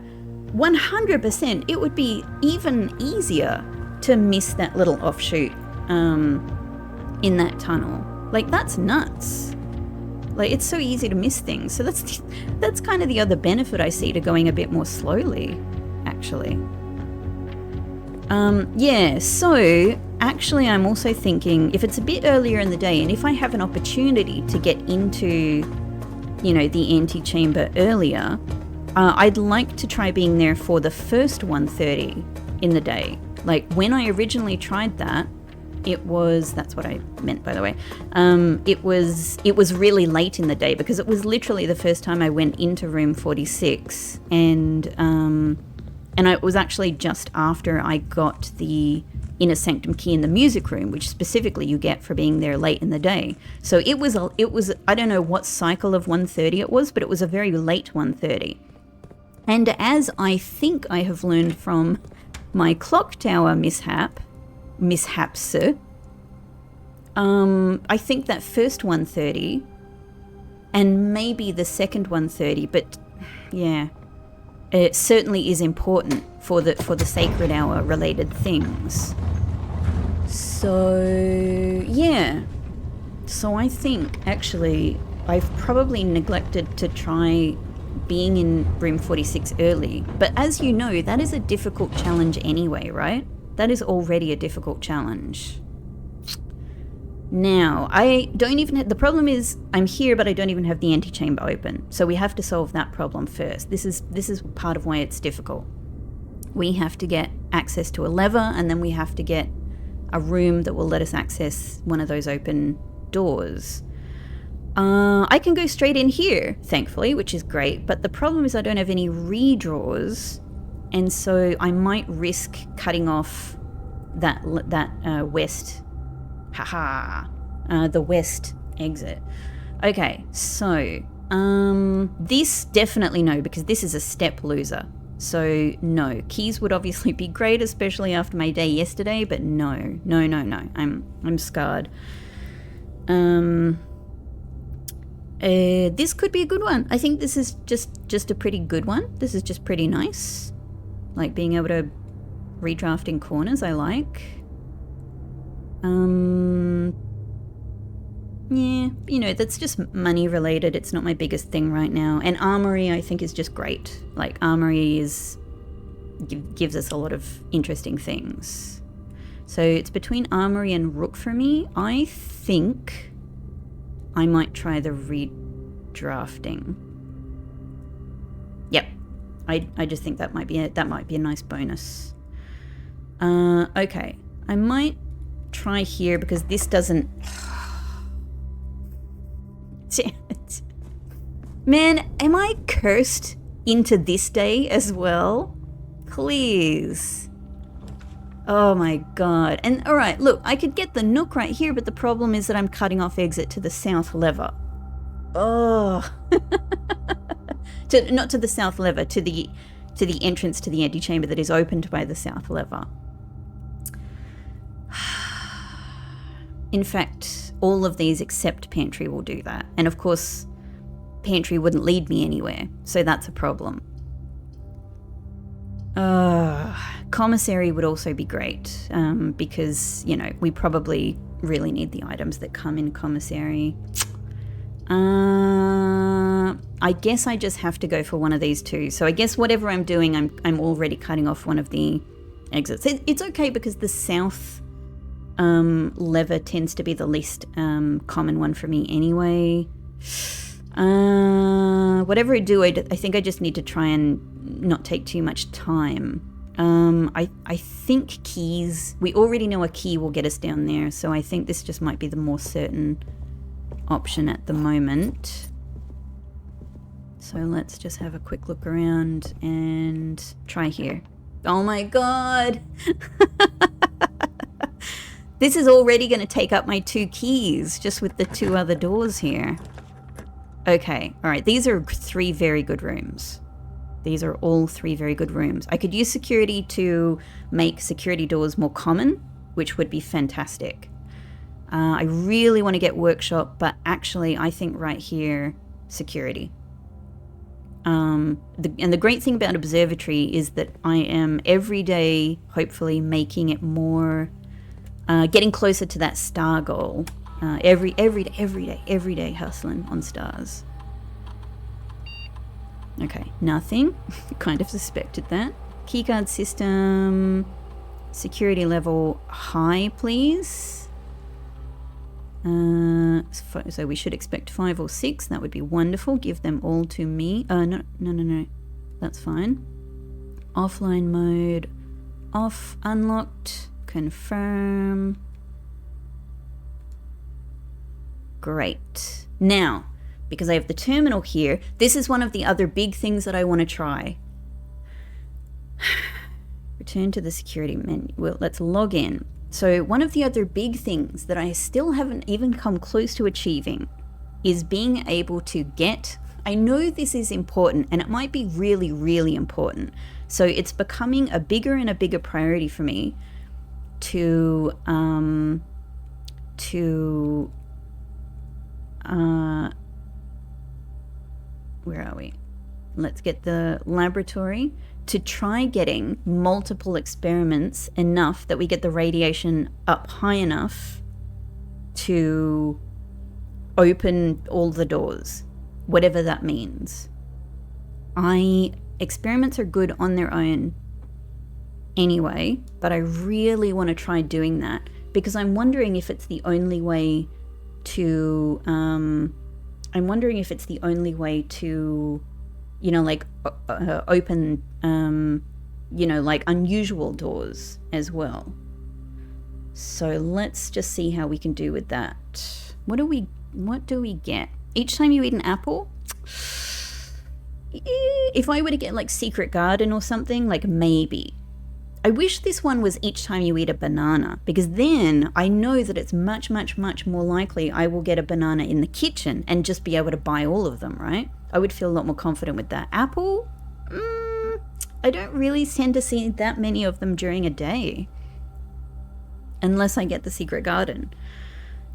100% it would be even easier to miss that little offshoot in that tunnel. Like, that's nuts. Like, it's so easy to miss things. So that's kind of the other benefit I see to going a bit more slowly, actually. So actually I'm also thinking if it's a bit earlier in the day and if I have an opportunity to get into, the antechamber earlier, I'd like to try being there for the first 1:30 in the day. Like, when I originally tried that, It was, that's what I meant, by the way. It was really late in the day because it was literally the first time I went into room 46, and it was actually just after I got the inner sanctum key in the music room, which specifically you get for being there late in the day. So it was I don't know what cycle of 1:30 it was, but it was a very late 1:30. And as I think I have learned from my clock tower mishaps, I think that first 1:30 and maybe the second 1:30, but yeah, it certainly is important for the sacred hour related things. So yeah, so I think actually I've probably neglected to try being in room 46 early, but as you know, that is a difficult challenge anyway, right? That is already a difficult challenge. Now, I don't even have, the problem is I'm here, but I don't even have the antechamber open. So we have to solve that problem first. This is part of why it's difficult. We have to get access to a lever, and then we have to get a room that will let us access one of those open doors. I can go straight in here, thankfully, which is great, but the problem is I don't have any redraws, and so I might risk cutting off that west, the west exit. Okay, so this definitely no, because this is a step loser. So no, keys would obviously be great, especially after my day yesterday, but no. I'm scarred. This could be a good one. I think this is just a pretty good one. This is just pretty nice. Like being able to redraft in corners, I like. Yeah, you know, that's just money related. It's not my biggest thing right now. And armory, I think, is just great. Like armory gives us a lot of interesting things. So it's between armory and rook for me. I think I might try the redrafting. Yep, I just think that might be a nice bonus. Okay, I might try here because this doesn't. Damn it. Man, am I cursed into this day as well? Please. Oh my god. And alright, look, I could get the nook right here, but the problem is that I'm cutting off exit to the south lever. Oh. Not to the south lever, to the entrance to the antechamber that is opened by the south lever. In fact, all of these except pantry will do that. And of course, pantry wouldn't lead me anywhere, so that's a problem. Commissary would also be great, because, you know, we probably really need the items that come in commissary. I guess I just have to go for one of these two. So I guess whatever I'm doing, I'm already cutting off one of the exits. It's okay because the south lever tends to be the least common one for me anyway. Whatever I do, I think I just need to try and not take too much time. I think keys, we already know a key will get us down there, so I think this just might be the more certain option at the moment. So let's just have a quick look around and try here. Oh my god! This is already going to take up my 2 keys, just with the 2 other doors here. Okay, alright, these are 3 very good rooms. These are all 3 very good rooms. I could use security to make security doors more common, which would be fantastic. I really want to get workshop, but actually I think right here, security. And the great thing about observatory is that I am every day, hopefully, making it more... getting closer to that star goal. Every day hustling on stars. Okay, nothing. Kind of suspected that. Keycard system. Security level high, please. So we should expect 5 or 6. That would be wonderful. Give them all to me. No. That's fine. Offline mode. Off. Unlocked. Confirm. Great. Now, because I have the terminal here, this is one of the other big things that I want to try. Return to the security menu. Well, let's log in. So one of the other big things that I still haven't even come close to achieving is being able to get, I know this is important and it might be really, really important. So it's becoming a bigger and a bigger priority for me to where are we? Let's get the laboratory to try getting multiple experiments enough that we get the radiation up high enough to open all the doors, whatever that means. Experiments are good on their own anyway, but I really want to try doing that because I'm wondering if it's the only way to open, like unusual doors as well. So let's just see how we can do with that. What do we get? Each time you eat an apple? If I were to get like Secret Garden or something, like maybe. I wish this one was each time you eat a banana, because then I know that it's much, much, much more likely I will get a banana in the kitchen and just be able to buy all of them, right? I would feel a lot more confident with that. Apple? I don't really tend to see that many of them during a day. Unless I get the Secret Garden.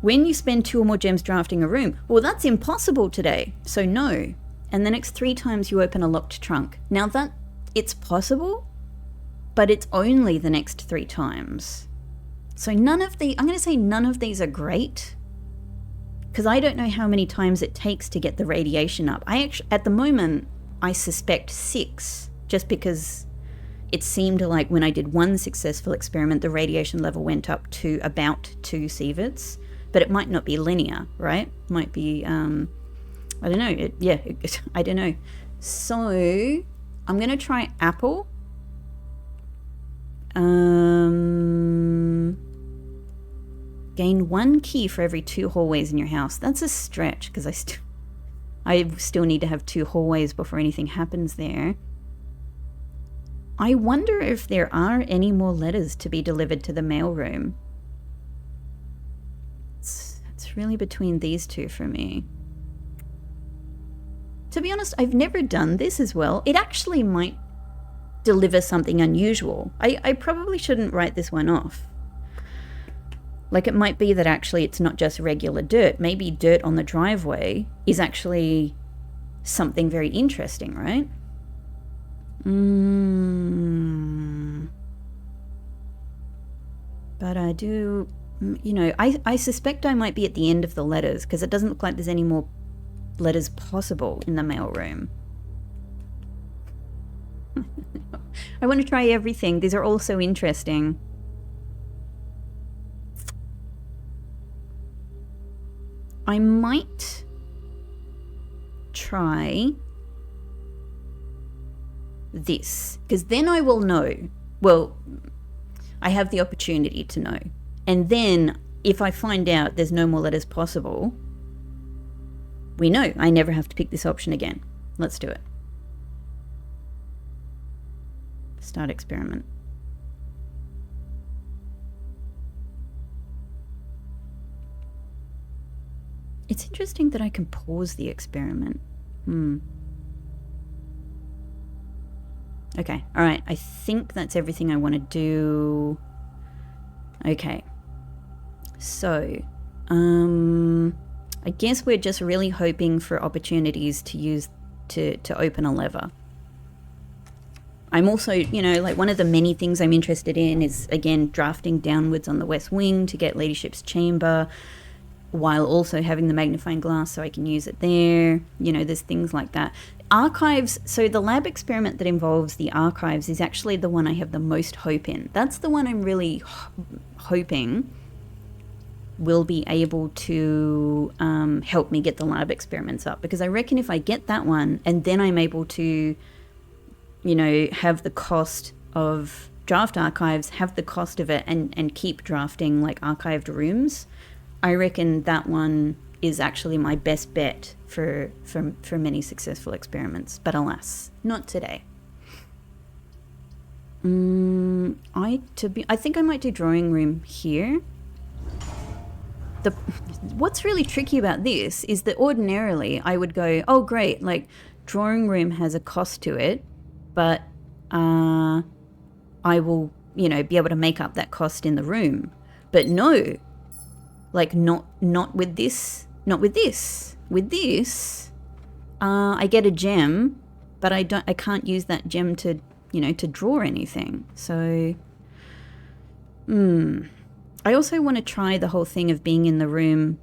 When you spend 2 or more gems drafting a room, well, that's impossible today, so no. And the next 3 times you open a locked trunk. Now that it's possible, but it's only the next 3 times. So I'm going to say none of these are great, because I don't know how many times it takes to get the radiation up. At the moment, I suspect 6, just because it seemed like when I did one successful experiment, the radiation level went up to about 2 sieverts, but it might not be linear, right? It might be, I don't know. I don't know. So I'm going to try apple. Gain 1 key for every 2 hallways in your house. That's a stretch, because I still need to have 2 hallways before anything happens there. I wonder if there are any more letters to be delivered to the mailroom. It's really between these 2 for me. To be honest, I've never done this as well. It actually might deliver something unusual. I probably shouldn't write this one off. Like, it might be that actually it's not just regular dirt. Maybe dirt on the driveway is actually something very interesting, right? But I do, I suspect I might be at the end of the letters, because it doesn't look like there's any more letters possible in the mailroom. I want to try everything. These are all so interesting. I might try this, because then I will know. Well, I have the opportunity to know. And then if I find out there's no more letters possible, we know I never have to pick this option again. Let's do it. Start experiment. It's interesting that I can pause the experiment. Okay, all right. I think that's everything I want to do. Okay. So, I guess we're just really hoping for opportunities to use to open a lever. I'm also, like, one of the many things I'm interested in is, again, drafting downwards on the west wing to get Ladyship's chamber, while also having the magnifying glass so I can use it there. There's things like that. Archives, so the lab experiment that involves the archives is actually the one I have the most hope in. That's the one I'm really hoping will be able to help me get the lab experiments up, because I reckon if I get that one and then I'm able to have the cost of draft archives, have the cost of it, and keep drafting like archived rooms, I reckon that one is actually my best bet for many successful experiments. But alas, not today. I think I might do drawing room here. What's really tricky about this is that ordinarily I would go, oh great, like drawing room has a cost to it, but I will, you know, be able to make up that cost in the room. But no, like not with this, not with this. With this, I get a gem, but I can't use that gem to, you know, to draw anything. So, I also want to try the whole thing of being in the room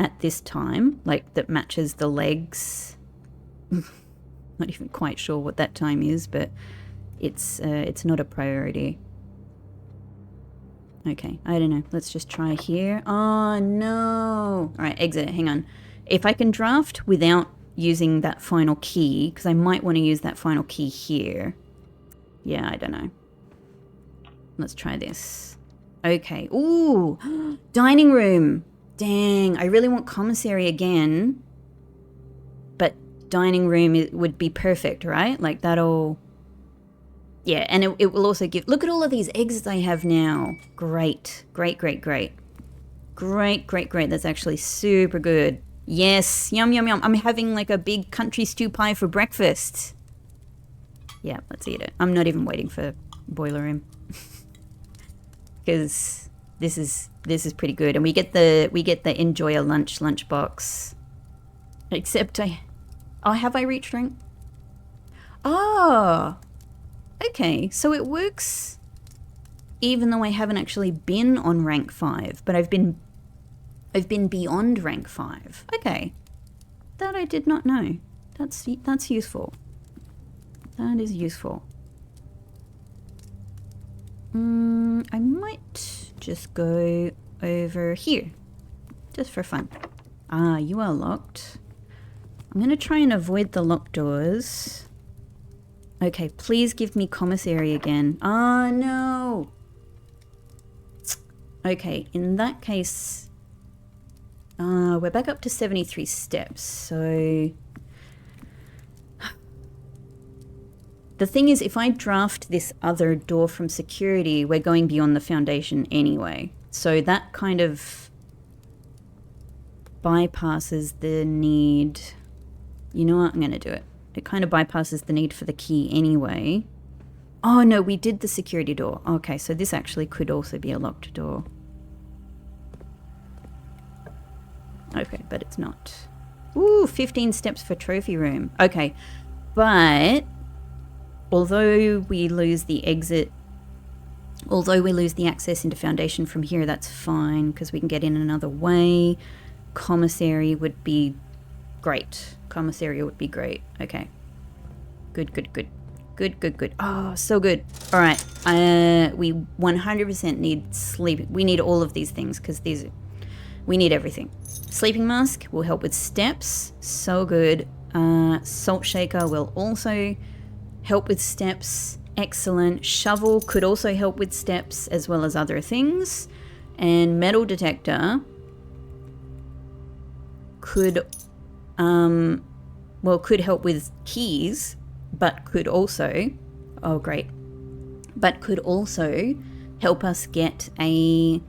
at this time, like that matches the legs. Not even quite sure what that time is, but it's not a priority. Okay, I don't know. Let's just try here. Oh, no. All right, exit. Hang on. If I can draft without using that final key, because I might want to use that final key here. Yeah, I don't know. Let's try this. Okay. Ooh, dining room. Dang, I really want commissary again. But dining room would be perfect, right? Like that'll... Yeah, and it will also give... Look at all of these exits I have now. Great. Great, great, great. Great, great, great. That's actually super good. Yes. Yum, yum, yum. I'm having like a big country stew pie for breakfast. Yeah, let's eat it. I'm not even waiting for boiler room. Because this is pretty good. And we get the enjoy a lunch box. Except have I reached rank? Oh... Okay, so it works even though I haven't actually been on rank 5, but I've been beyond rank 5. Okay. That I did not know. That's useful. That is useful. I might just go over here. Just for fun. Ah, you are locked. I'm going to try and avoid the locked doors. Okay, please give me commissary again. Oh, no. Okay, in that case, we're back up to 73 steps, so... The thing is, if I draft this other door from security, we're going beyond the foundation anyway. So that kind of bypasses the need... You know what? I'm going to do it. It kind of bypasses the need for the key anyway. Oh, no, we did the security door. Okay, so this actually could also be a locked door. Okay, but it's not. Ooh, 15 steps for trophy room. Okay, but although we lose the exit, although we lose the access into foundation from here, that's fine because we can get in another way. Commissary would be great. Commissary would be great. Okay. Good, good, good. Good, good, good. Oh, so good. All right. We 100% need sleep. We need all of these things because we need everything. Sleeping mask will help with steps. So good. Salt shaker will also help with steps. Excellent. Shovel could also help with steps as well as other things. And metal detector could could help with keys, but could also, oh great, but could also help us get a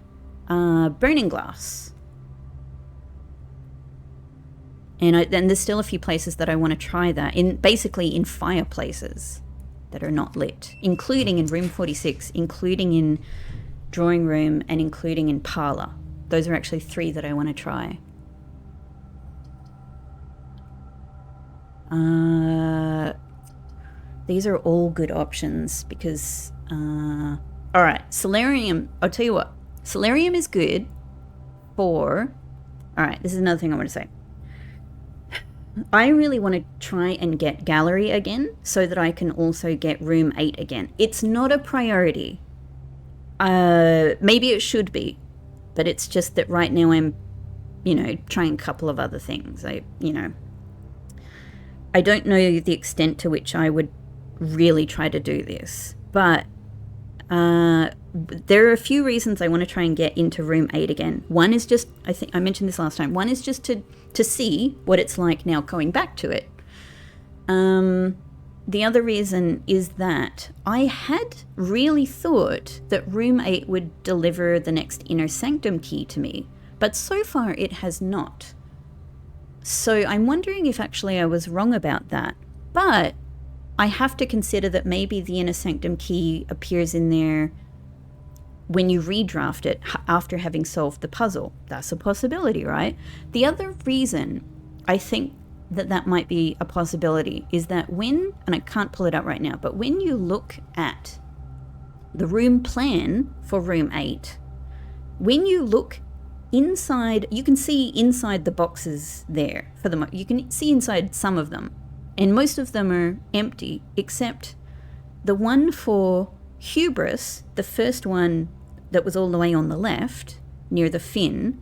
burning glass. And then there's still a few places that I want to try that, basically in fireplaces that are not lit, including in room 46, including in drawing room, and including in parlor. Those are actually 3 that I want to try. These are all good options because, all right, solarium, I'll tell you what, solarium is good for, all right, this is another thing I want to say. I really want to try and get gallery again so that I can also get room 8 again. It's not a priority. Maybe it should be, but it's just that right now I'm, trying a couple of other things. I don't know the extent to which I would really try to do this, but There are a few reasons I want to try and get into room 8 again. One is just, I think I mentioned this last time, one is just to see what it's like now going back to it. The other reason is that I had really thought that room 8 would deliver the next inner sanctum key to me, but so far it has not. So I'm wondering if actually I was wrong about that. But I have to consider that maybe the inner sanctum key appears in there when you redraft it after having solved the puzzle. That's a possibility, right? The other reason I think that might be a possibility is that when, and I can't pull it up right now, but when you look at the room plan for room 8, when you look inside, you can see inside the boxes there. You can see inside some of them, and most of them are empty, except the one for Hubris, the first one that was all the way on the left, near the fin.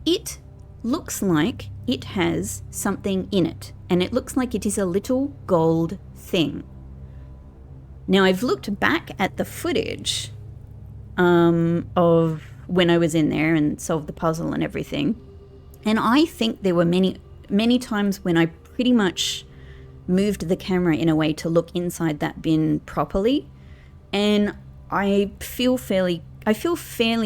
It looks like it has something in it, and it looks like it is a little gold thing. Now, I've looked back at the footage of when I was in there and solved the puzzle and everything, and I think there were many times when I pretty much moved the camera in a way to look inside that bin properly, and I feel fairly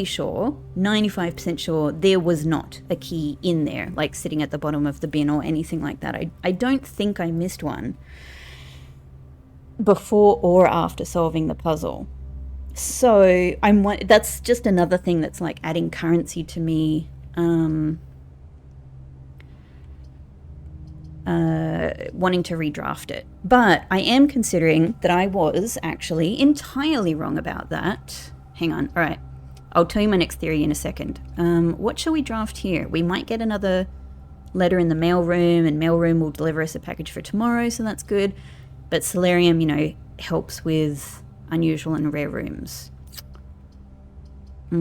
sure, 95% sure, there was not a key in there, like sitting at the bottom of the bin or anything like that. I don't think I missed one before or after solving the puzzle. So that's just another thing that's like adding currency to me wanting to redraft it. But I am considering that I was actually entirely wrong about that. Hang on. All right. I'll tell you my next theory in a second. What shall we draft here? We might get another letter in the mailroom, and mailroom will deliver us a package for tomorrow, so that's good. But Solarium, helps with unusual and rare rooms. I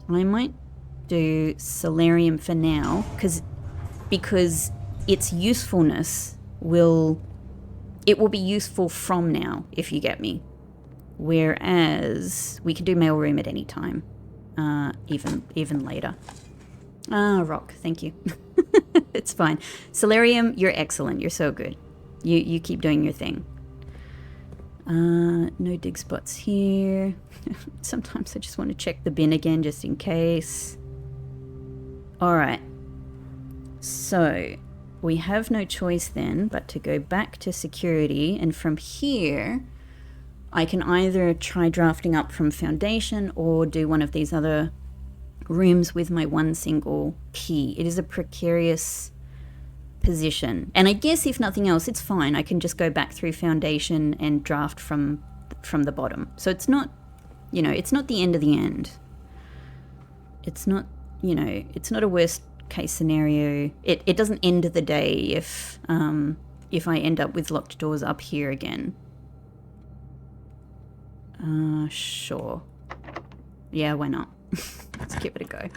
might do Solarium for now, because its usefulness will be useful from now, if you get me. Whereas we can do mailroom at any time, even later. Rock, thank you. It's fine. Solarium, you're excellent. You're so good. You keep doing your thing. No dig spots here. Sometimes I just want to check the bin again just in case. All right. So we have no choice then but to go back to security, and from here I can either try drafting up from foundation or do one of these other rooms with my one single key. It is a precarious position, and I guess if nothing else, it's fine. I can just go back through foundation and draft from the bottom. So it's not, it's not the end of the end. It's not, it's not a worst case scenario. It doesn't end the day if I end up with locked doors up here again. Sure. Yeah, why not? Let's give it a go.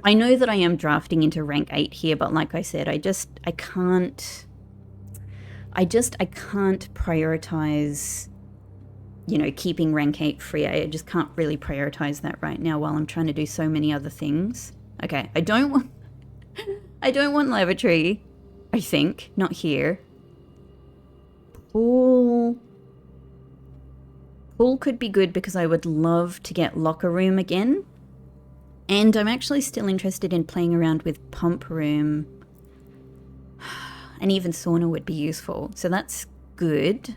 I know that I am drafting into rank 8 here, but like I said, I can't prioritize, keeping rank 8 free. I just can't really prioritize that right now while I'm trying to do so many other things. Okay, I don't want lavatory, I think. Not here. Pool could be good because I would love to get locker room again. And I'm actually still interested in playing around with pump room. And even sauna would be useful. So that's good.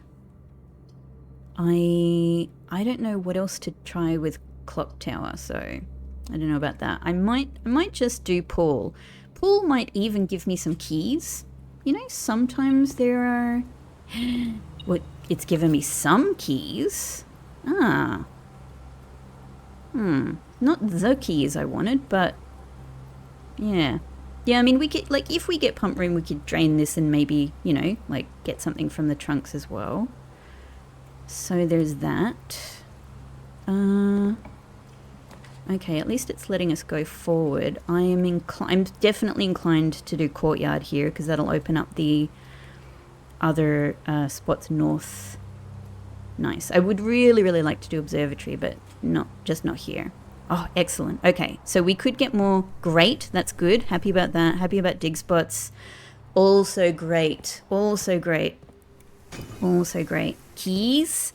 I don't know what else to try with clock tower, so I don't know about that. I might just do pool. Pool might even give me some keys. Sometimes there are... it's given me some keys. Not the keys I wanted, but yeah. Yeah, I mean, we could, if we get pump room, we could drain this and maybe, get something from the trunks as well. So there's that. Okay, at least it's letting us go forward. I'm definitely inclined to do courtyard here because that'll open up the other spots north Nice. I would really, really like to do observatory, but not here. Oh, excellent. Okay, so we could get more. Great, that's good. Happy about that. Happy about dig spots. Also great. Also great. Also great. Keys.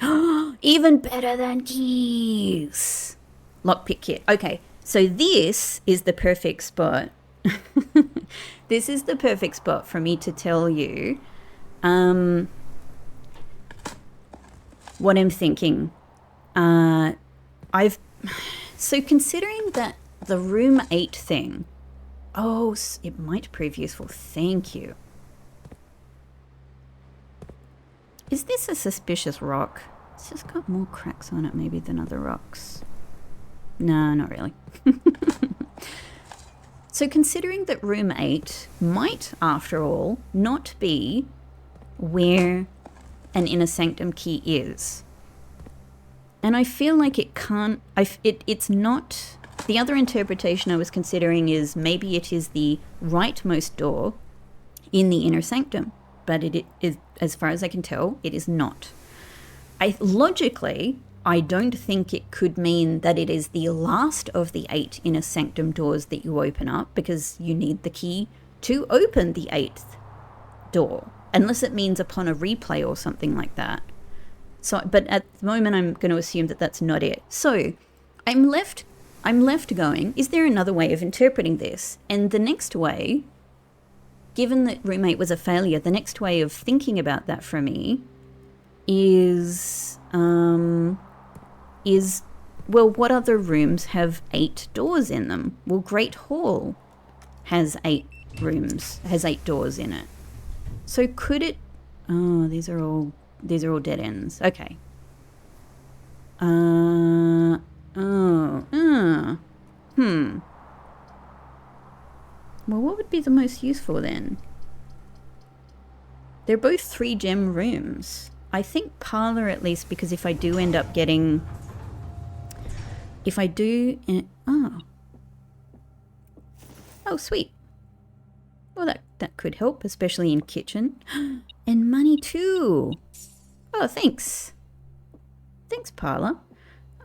Even better than keys. Lockpick kit. Okay, so this is the perfect spot. This is the perfect spot for me to tell you what I'm thinking. So considering that the room 8 thing, it might prove useful. Thank you. Is this a suspicious rock? It's just got more cracks on it maybe than other rocks. No, not really. So considering that room 8 might, after all, not be where an inner sanctum key is. And I feel like it can't, it's not, the other interpretation I was considering is maybe it is the rightmost door in the inner sanctum, but it is, as far as I can tell, it is not. Logically, I don't think it could mean that it is the last of the 8 inner sanctum doors that you open up, because you need the key to open the 8th door, unless it means upon a replay or something like that. So, but at the moment, I'm going to assume that that's not it. So, I'm left going, is there another way of interpreting this? And the next way, given that room 8 was a failure, the next way of thinking about that for me is well, what other rooms have 8 doors in them? Well, Great Hall has 8 rooms, has 8 doors in it. So could it, these are all dead ends. Okay. Well, what would be the most useful then? They're both 3 gem rooms. I think parlor at least, because if I do end up getting... Oh, sweet. Well, that could help, especially in kitchen. And money too. Oh, thanks. Thanks, parlor.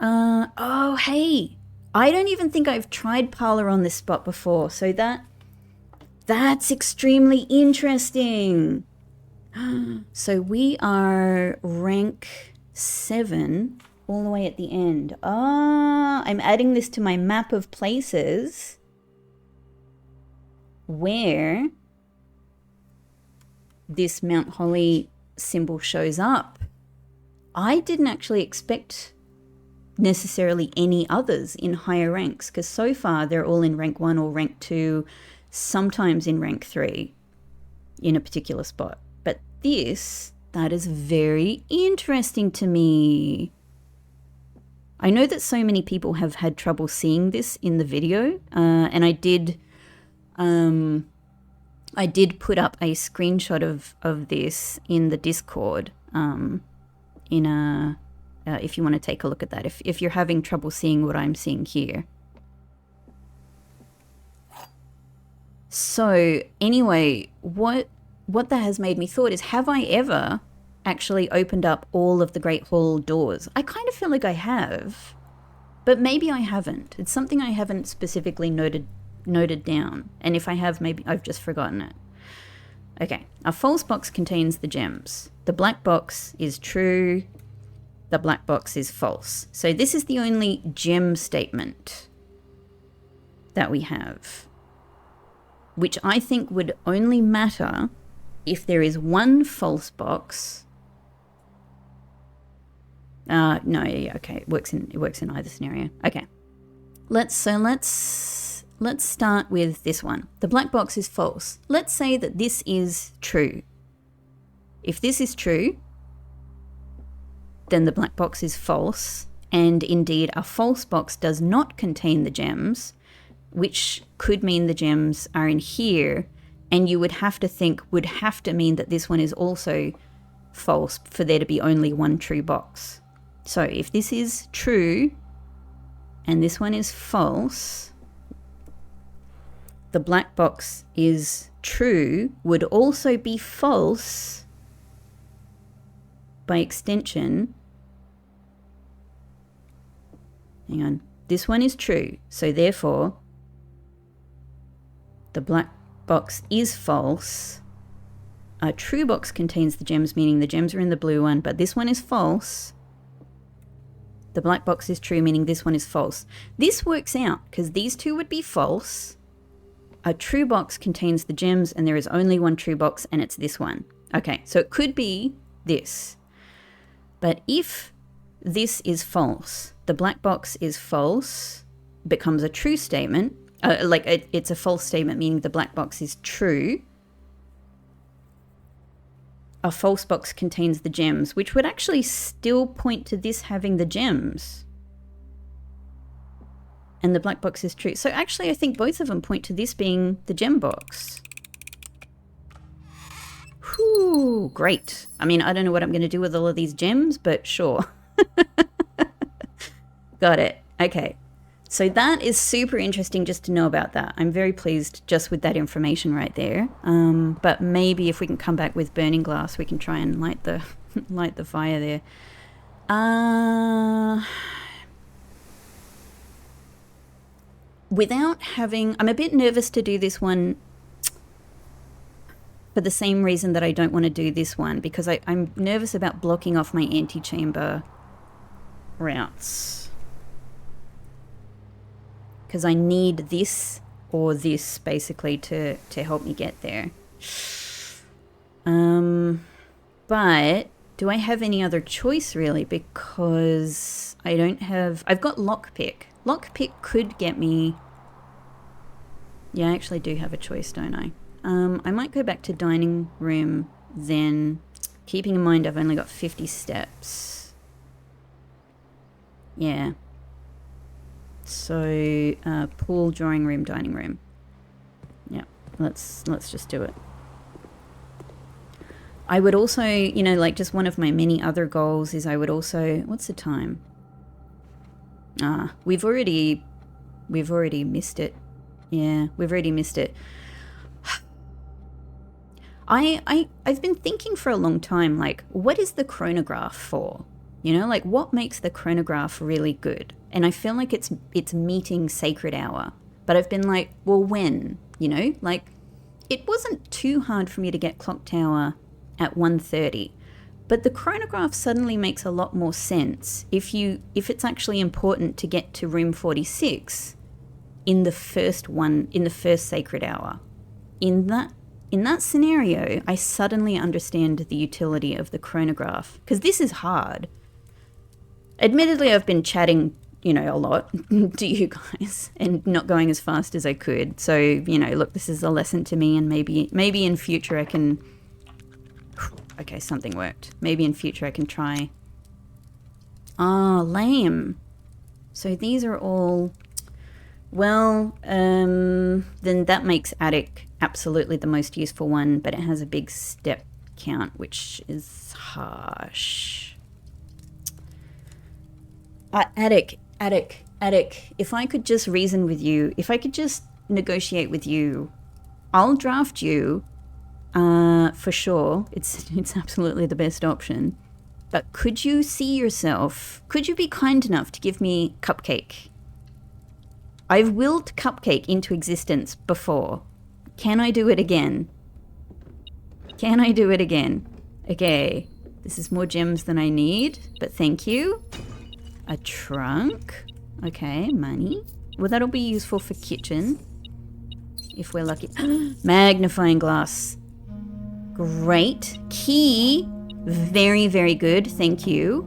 Oh, hey. I don't even think I've tried parlor on this spot before, so that's extremely interesting. So we are rank 7 all the way at the end. I'm adding this to my map of places where this Mount Holly symbol shows up. I didn't actually expect necessarily any others in higher ranks, because so far they're all in rank 1 or rank 2, sometimes in rank 3 in a particular spot. But that is very interesting to me. I know that so many people have had trouble seeing this in the video, and I did put up a screenshot of this in the Discord, if you want to take a look at that, if you're having trouble seeing what I'm seeing here. So anyway, what that has made me thought is, have I ever actually opened up all of the Great Hall doors? I kind of feel like I have, but maybe I haven't. It's something I haven't specifically noted down, and if I have, maybe I've just forgotten it. Okay, a false box contains the gems. The black box is true. The black box is false. So this is the only gem statement that we have, which I think would only matter if there is one false box. No, yeah, okay, it works in either scenario. Okay, let's start with this one. The black box is false. Let's say that this is true. If this is true, then the black box is false, and indeed a false box does not contain the gems, which could mean the gems are in here, and you would have to mean that this one is also false for there to be only one true box. So if this is true and this one is false, the black box is true would also be false by extension Hang on. This one is true. So therefore, the black box is false. A true box contains the gems, meaning the gems are in the blue one, but this one is false. The black box is true, meaning this one is false. This works out because these two would be false. A true box contains the gems and there is only one true box and it's this one. Okay, so it could be this. But if this is false, the black box is false, becomes a true statement. It's a false statement, meaning the black box is true. A false box contains the gems, which would actually still point to this having the gems. And the black box is true. So actually, I think both of them point to this being the gem box. Whew, great. I mean, I don't know what I'm going to do with all of these gems, but sure. Got it. Okay. So that is super interesting just to know about that. I'm very pleased just with that information right there. But maybe if we can come back with burning glass, we can try and light the light the fire there. Without having... I'm a bit nervous to do this one for the same reason that I don't want to do this one, because I'm nervous about blocking off my antechamber routes. Because I need this or this basically to help me get there. But do I have any other choice really? Because I don't have... I've got lockpick. Lockpick could get me... Yeah, I actually do have a choice, don't I? I might go back to dining room then, keeping in mind I've only got 50 steps. Yeah. So, pool, drawing room, dining room. Yeah, let's just do it. I would also, you know, like just one of my many other goals is I would also... What's the time? We've already missed it. Yeah, we've already missed it. I've been thinking for a long time, like, what is the chronograph for? You know, like, what makes the chronograph really good? And I feel like it's meeting sacred hour. But I've been like, well, when? You know, like, it wasn't too hard for me to get clock tower at 1:30. But the chronograph suddenly makes a lot more sense if it's actually important to get to room 46 in the first sacred hour. In that scenario, I suddenly understand the utility of the chronograph, because this is hard. Admittedly, I've been chatting, you know, a lot to you guys and not going as fast as I could. So, you know, look, this is a lesson to me, and maybe in future I can... Okay, something worked. Maybe in future I can try... lame. So these are all... Well, then that makes attic absolutely the most useful one, but it has a big step count, which is harsh. Attic. If I could just reason with you, if I could just negotiate with you, I'll draft you, for sure. It's absolutely the best option. But could you be kind enough to give me Cupcake? I've willed Cupcake into existence before. Can I do it again? Okay. This is more gems than I need, but thank you. A trunk. Okay, money. Well, that'll be useful for kitchen. If we're lucky. Magnifying glass. Great. Key. Very, very good. Thank you.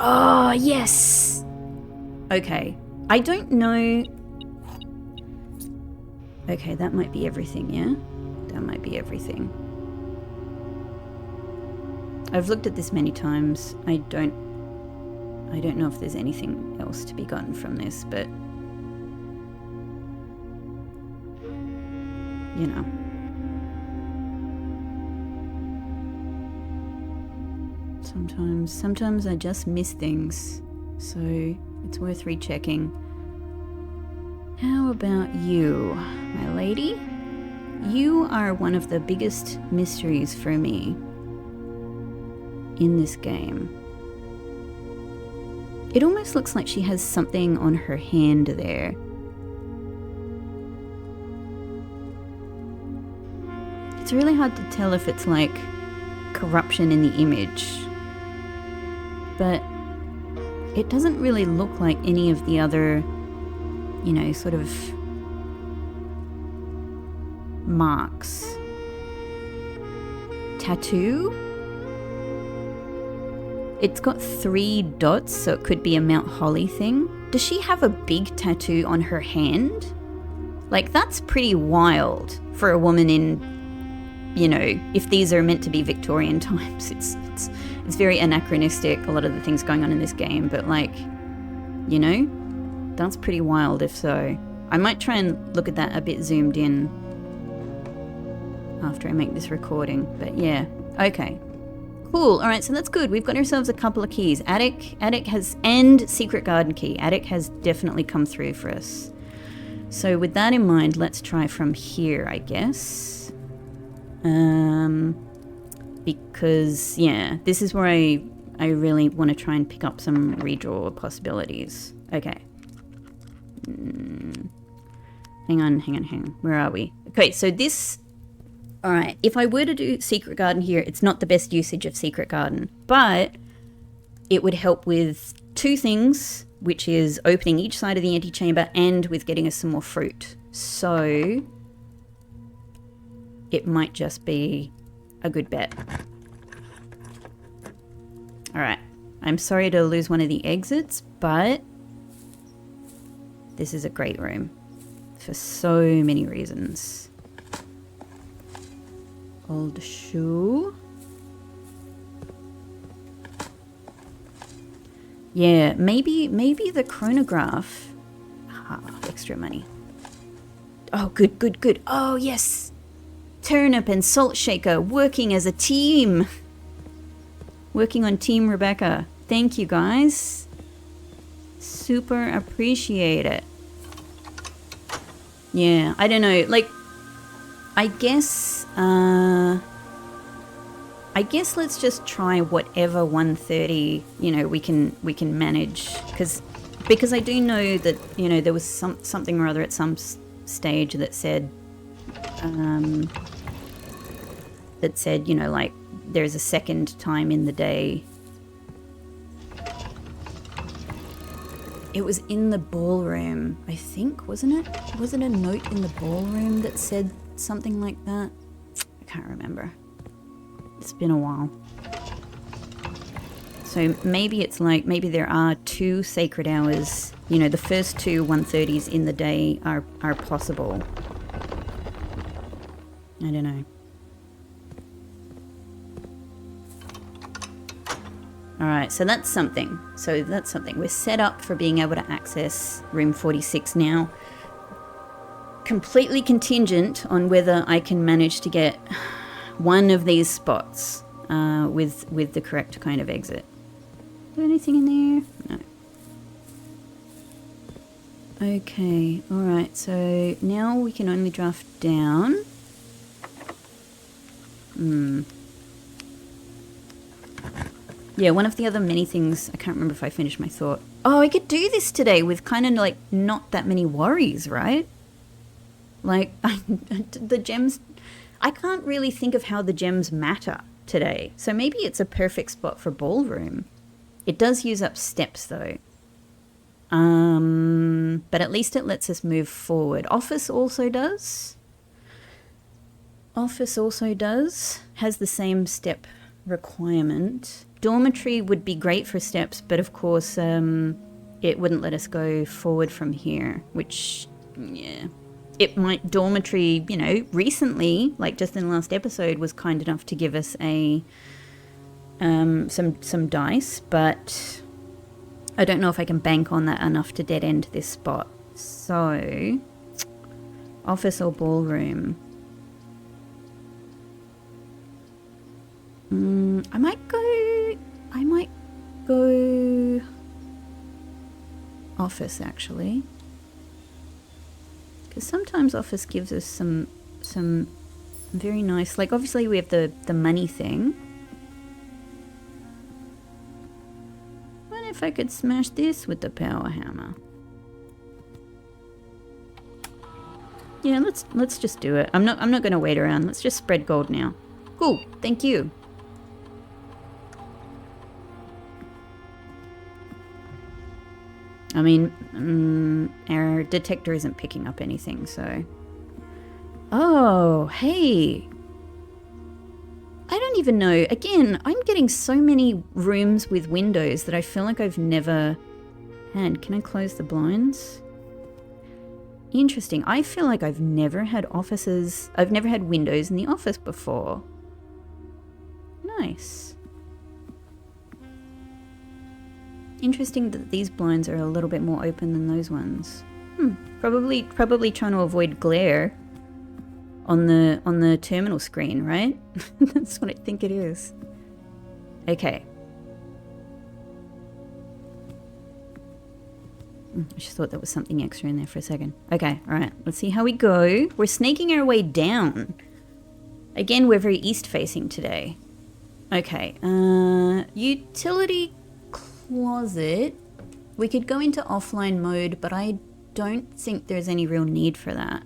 Oh, yes. Okay. I don't know... Okay, that might be everything, yeah? That might be everything. I've looked at this many times. I don't know if there's anything else to be gotten from this, but... You know. Sometimes I just miss things, so it's worth rechecking. How about you, my lady? You are one of the biggest mysteries for me in this game. It almost looks like she has something on her hand there. It's really hard to tell if it's like corruption in the image, but it doesn't really look like any of the other, you know, sort of marks. Tattoo? It's got 3 dots, so it could be a Mount Holly thing. Does she have a big tattoo on her hand? Like, that's pretty wild for a woman in, you know, if these are meant to be Victorian times. It's very anachronistic, a lot of the things going on in this game, but like, you know, that's pretty wild if so. I might try and look at that a bit zoomed in after I make this recording, but yeah, okay. Cool, alright, so that's good. We've got ourselves a couple of keys. Attic has, and secret garden key. Attic has definitely come through for us. So with that in mind, let's try from here, I guess. Because, yeah, this is where I really want to try and pick up some redraw possibilities. Okay. Hang on. Where are we? Okay, so this... Alright, if I were to do secret garden here, it's not the best usage of secret garden, but it would help with 2 things, which is opening each side of the antechamber and with getting us some more fruit. So it might just be a good bet. Alright, I'm sorry to lose one of the exits, but this is a great room for so many reasons. Old shoe. Yeah, maybe the chronograph. Ah, extra money. Oh, good. Oh, yes. Turnip and salt shaker working as a team. Working on Team Rebecca. Thank you, guys. Super appreciate it. Yeah, I don't know. Like, I guess let's just try whatever 130, you know, we can manage, because I do know that, you know, there was something or other at some stage that said you know, like there's a second time in the day. It was in the ballroom, I think, wasn't it? Was it a note in the ballroom that said something like that? I can't remember. It's been a while. So maybe it's like, maybe there are 2 sacred hours, you know, the first 2 130s in the day are possible. I don't know. Alright, so that's something. We're set up for being able to access room 46 now. Completely contingent on whether I can manage to get one of these spots with the correct kind of exit. Is there anything in there? No. Okay, alright, so now we can only draft down. Yeah, one of the other many things, I can't remember if I finished my thought. Oh, I could do this today with kind of like not that many worries, right? Like, the gems, I can't really think of how the gems matter today. So maybe it's a perfect spot for ballroom. It does use up steps though. But at least it lets us move forward. Office also does. Has the same step requirement. Dormitory would be great for steps, but of course it wouldn't let us go forward from here, which, yeah. It might, dormitory, you know, recently, like just in the last episode, was kind enough to give us a some dice, but I don't know if I can bank on that enough to dead end this spot. So, office or ballroom? I might go office actually. Because sometimes office gives us some very nice, like obviously we have the money thing. What if I could smash this with the power hammer. Yeah, let's just do it. I'm not gonna wait around. Let's just spread gold now. Cool, thank you. I mean, our detector isn't picking up anything, so... Oh, hey! I don't even know. Again, I'm getting so many rooms with windows that I feel like I've never had. Can I close the blinds? Interesting. I feel like I've never had offices... I've never had windows in the office before. Nice. Interesting that these blinds are a little bit more open than those ones. Probably trying to avoid glare on the terminal screen, right? That's what I think it is. Okay. I just thought there was something extra in there for a second. Okay, alright. Let's see how we go. We're snaking our way down. Again, we're very east-facing today. Okay. Utility closet. We could go into offline mode, but I don't think there's any real need for that.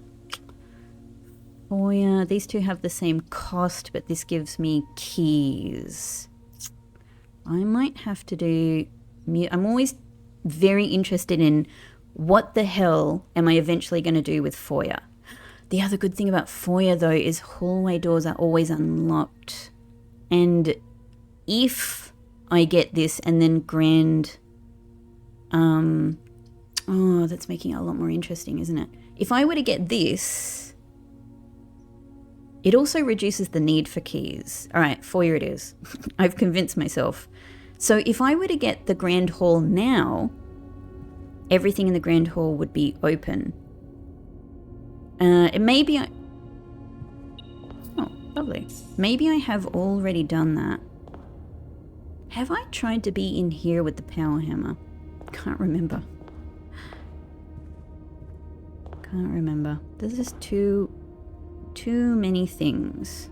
Foyer. These two have the same cost, but this gives me keys. I might have to do... I'm always very interested in what the hell am I eventually going to do with Foyer. The other good thing about Foyer, though, is hallway doors are always unlocked. And if I get this and then grand... oh, that's making it a lot more interesting, isn't it? If I were to get this, it also reduces the need for keys. All right, Foyer it is. I've convinced myself. So if I were to get the grand hall now, everything in the grand hall would be open. Maybe I... Oh, lovely. Maybe I have already done that. Have I tried to be in here with the power hammer? Can't remember. Can't remember. There's just too many things.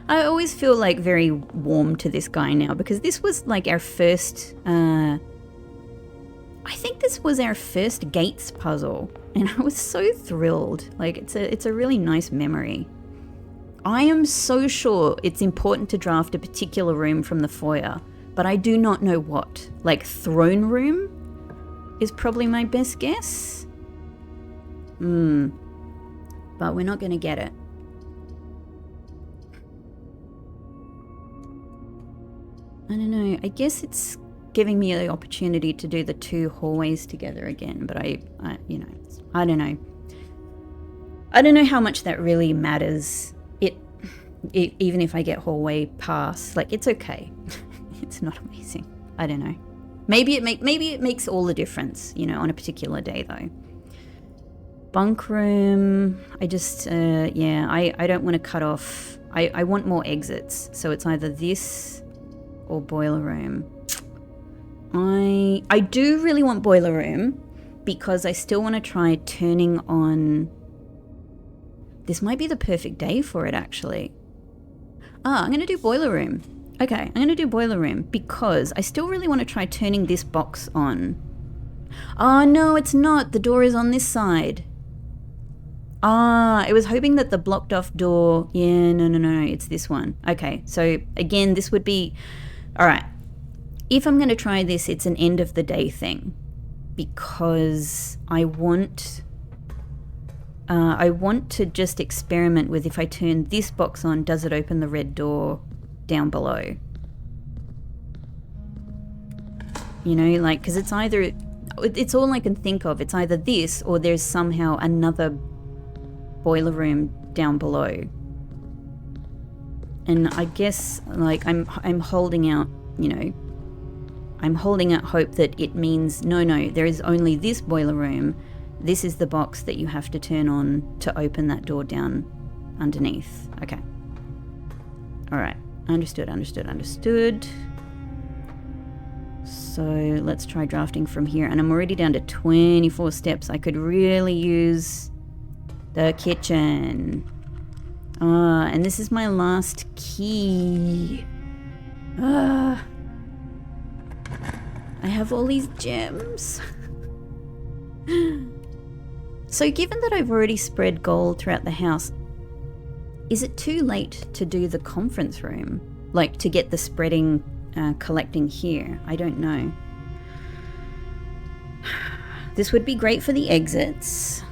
I always feel like very warm to this guy now because this was like our first, I think this was our first gates puzzle and I was so thrilled. Like it's a really nice memory. I am so sure it's important to draft a particular room from the foyer, but I do not know what. Like throne room is probably my best guess. But we're not going to get it. I don't know. I guess it's giving me the opportunity to do the two hallways together again, but I you know, I don't know. I don't know how much that really matters. Even if I get hallway pass, like it's okay. It's not amazing. I don't know. Maybe it makes all the difference, you know, on a particular day though. Bunk room. I just yeah, I don't want to cut off. I want more exits, so it's either this or boiler room. I do really want boiler room because I still want to try turning on... This might be the perfect day for it, actually. I'm going to do boiler room. Okay, I'm going to do boiler room because I still really want to try turning this box on. Oh, no, it's not. The door is on this side. I was hoping that the blocked off door... Yeah, no, it's this one. Okay, so again, this would be... All right, if I'm going to try this, it's an end of the day thing because I want to just experiment with if I turn this box on, does it open the red door down below? You know, like, because it's either, it's all I can think of. It's either this or there's somehow another boiler room down below. And I guess, like, I'm holding out, you know, I'm holding out hope that it means, no, there is only this boiler room. This is the box that you have to turn on to open that door down underneath. Okay. All right. Understood. So let's try drafting from here. And I'm already down to 24 steps. I could really use the kitchen. And this is my last key. I have all these gems. So given that I've already spread gold throughout the house, is it too late to do the conference room? Like to get the spreading, collecting here? I don't know. This would be great for the exits.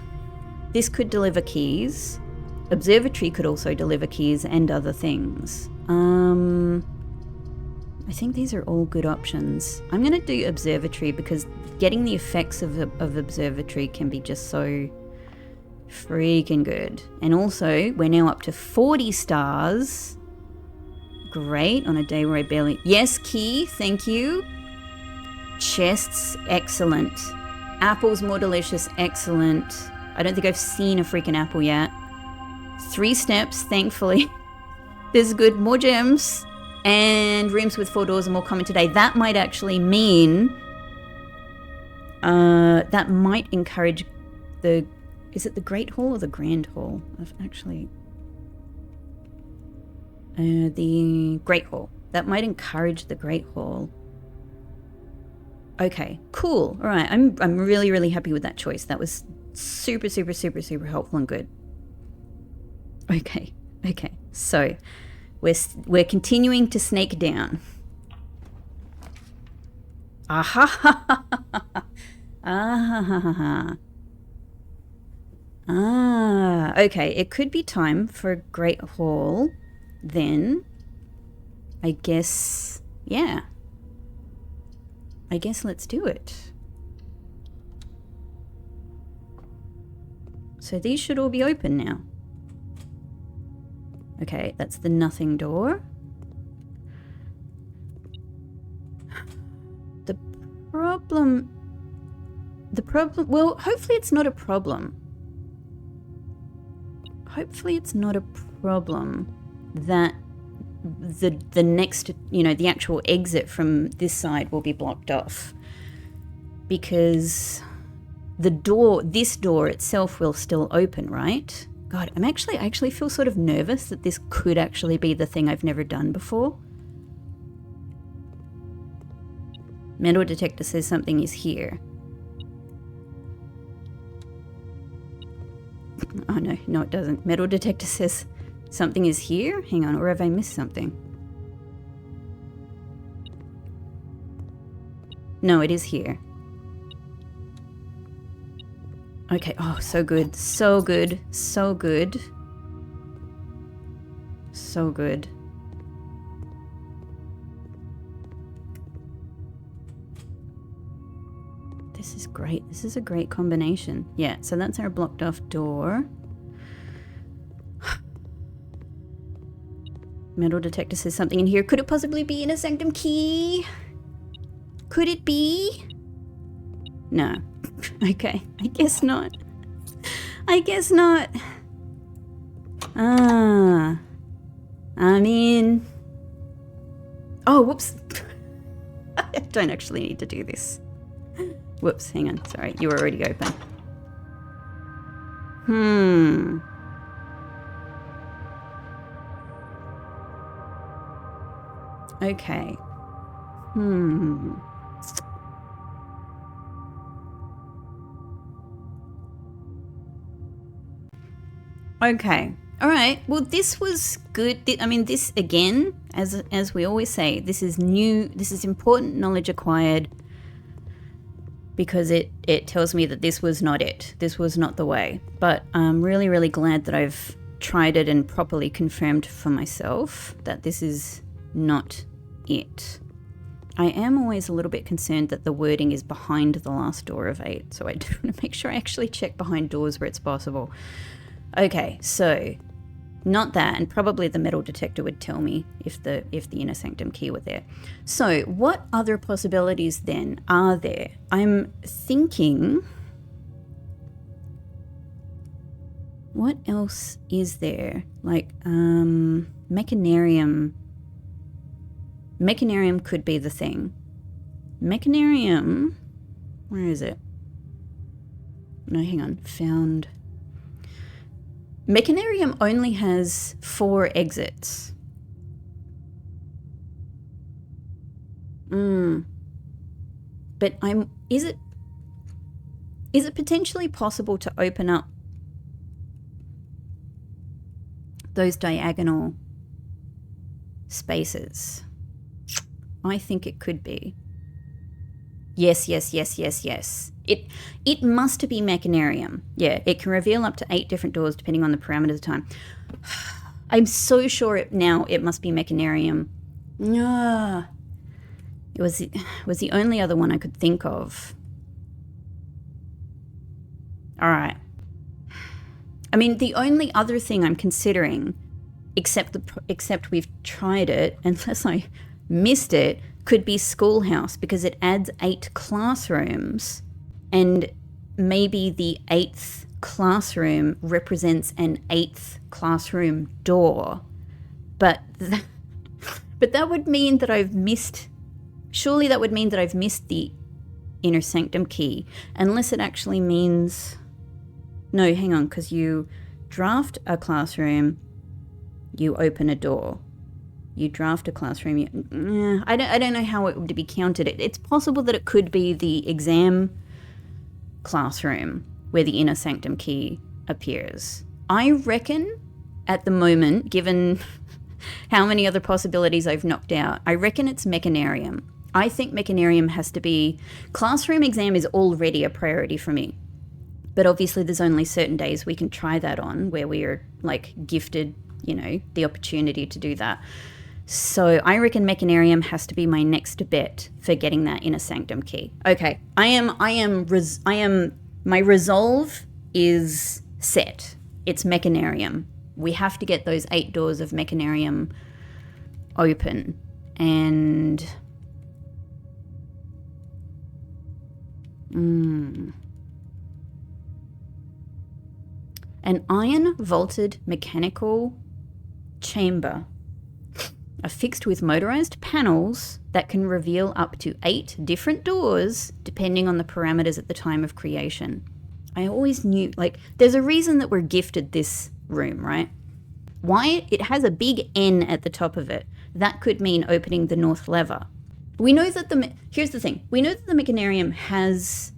This could deliver keys. Observatory could also deliver keys and other things. I think these are all good options. I'm going to do observatory because getting the effects of observatory can be just so freaking good. And also, we're now up to 40 stars. Great, on a day where I barely... Yes, key, thank you. Chests, excellent. Apples, more delicious, excellent. I don't think I've seen a freaking apple yet. 3 steps, thankfully. This is good, more gems. And rooms with 4 doors are more common today. That might actually mean... that might encourage the... Is it the Great Hall or the Grand Hall? I've actually... the Great Hall. That might encourage the Great Hall. Okay, cool. All right, I'm really, really happy with that choice. That was super, super, super, super helpful and good. Okay. So, we're continuing to snake down. Aha! Okay, it could be time for a Great Hall. Then, I guess, yeah. I guess let's do it. So these should all be open now. Okay, that's the nothing door. The problem, well, hopefully it's not a problem. Hopefully it's not a problem that the next, the actual exit from this side will be blocked off. Because this door itself will still open, right? God, I actually feel sort of nervous that this could actually be the thing I've never done before. Metal detector says something is here. Oh no it doesn't. Metal detector says something is here? Hang on, or have I missed something? No, it is here. Okay, oh, so good, so good, so good. So good. This is great. This is a great combination. Yeah, so that's our blocked off door. Metal detector says something in here. Could it possibly be in a sanctum key? Could it be? No. Okay, I guess not. I guess not. I mean... Oh, whoops. I don't actually need to do this. Whoops, hang on. Sorry, you were already open. Okay. Okay. All right. Well, this was good. I mean, this again, as we always say, this is new. This is important knowledge acquired because it tells me that this was not it. This was not the way. But I'm really, really glad that I've tried it and properly confirmed for myself that this is not it. I am always a little bit concerned that the wording is behind the last door of 8, so I do want to make sure I actually check behind doors where it's possible. Okay, so not that, and probably the metal detector would tell me if the inner sanctum key were there. So what other possibilities then are there? I'm thinking, what else is there? Like Mechanarium. Mechanarium could be the thing. Mechanarium, where is it? No, hang on, found. Mechanarium only has 4 exits. But is it potentially possible to open up those diagonal spaces? I think it could be. Yes. It must be Mechanarium. Yeah, it can reveal up to 8 different doors depending on the parameters of time. I'm so sure it must be Mechanarium. It was the only other one I could think of. All right. I mean, the only other thing I'm considering, except we've tried it, unless I missed it, could be schoolhouse, because it adds 8 classrooms, and maybe the 8th classroom represents an 8th classroom door. But that would mean that I've missed. Surely that would mean that I've missed the inner sanctum key, unless it actually means. No, hang on, because you draft a classroom, you open a door. You draft a classroom. I don't know how it would be counted. It's possible that it could be the exam classroom where the inner sanctum key appears. I reckon at the moment, given how many other possibilities I've knocked out, I reckon it's Mechanarium. I think Mechanarium has to be. Classroom exam is already a priority for me. But obviously there's only certain days we can try that on where we are like gifted, the opportunity to do that. So I reckon Mechanarium has to be my next bet for getting that inner sanctum key. Okay, my resolve is set. It's Mechanarium. We have to get those 8 doors of Mechanarium open. And an iron vaulted mechanical chamber affixed with motorized panels that can reveal up to 8 different doors depending on the parameters at the time of creation. I always knew, there's a reason that we're gifted this room, right? Why? It has a big N at the top of it. That could mean opening the north lever. We know that here's the thing. We know that the Mechanarium has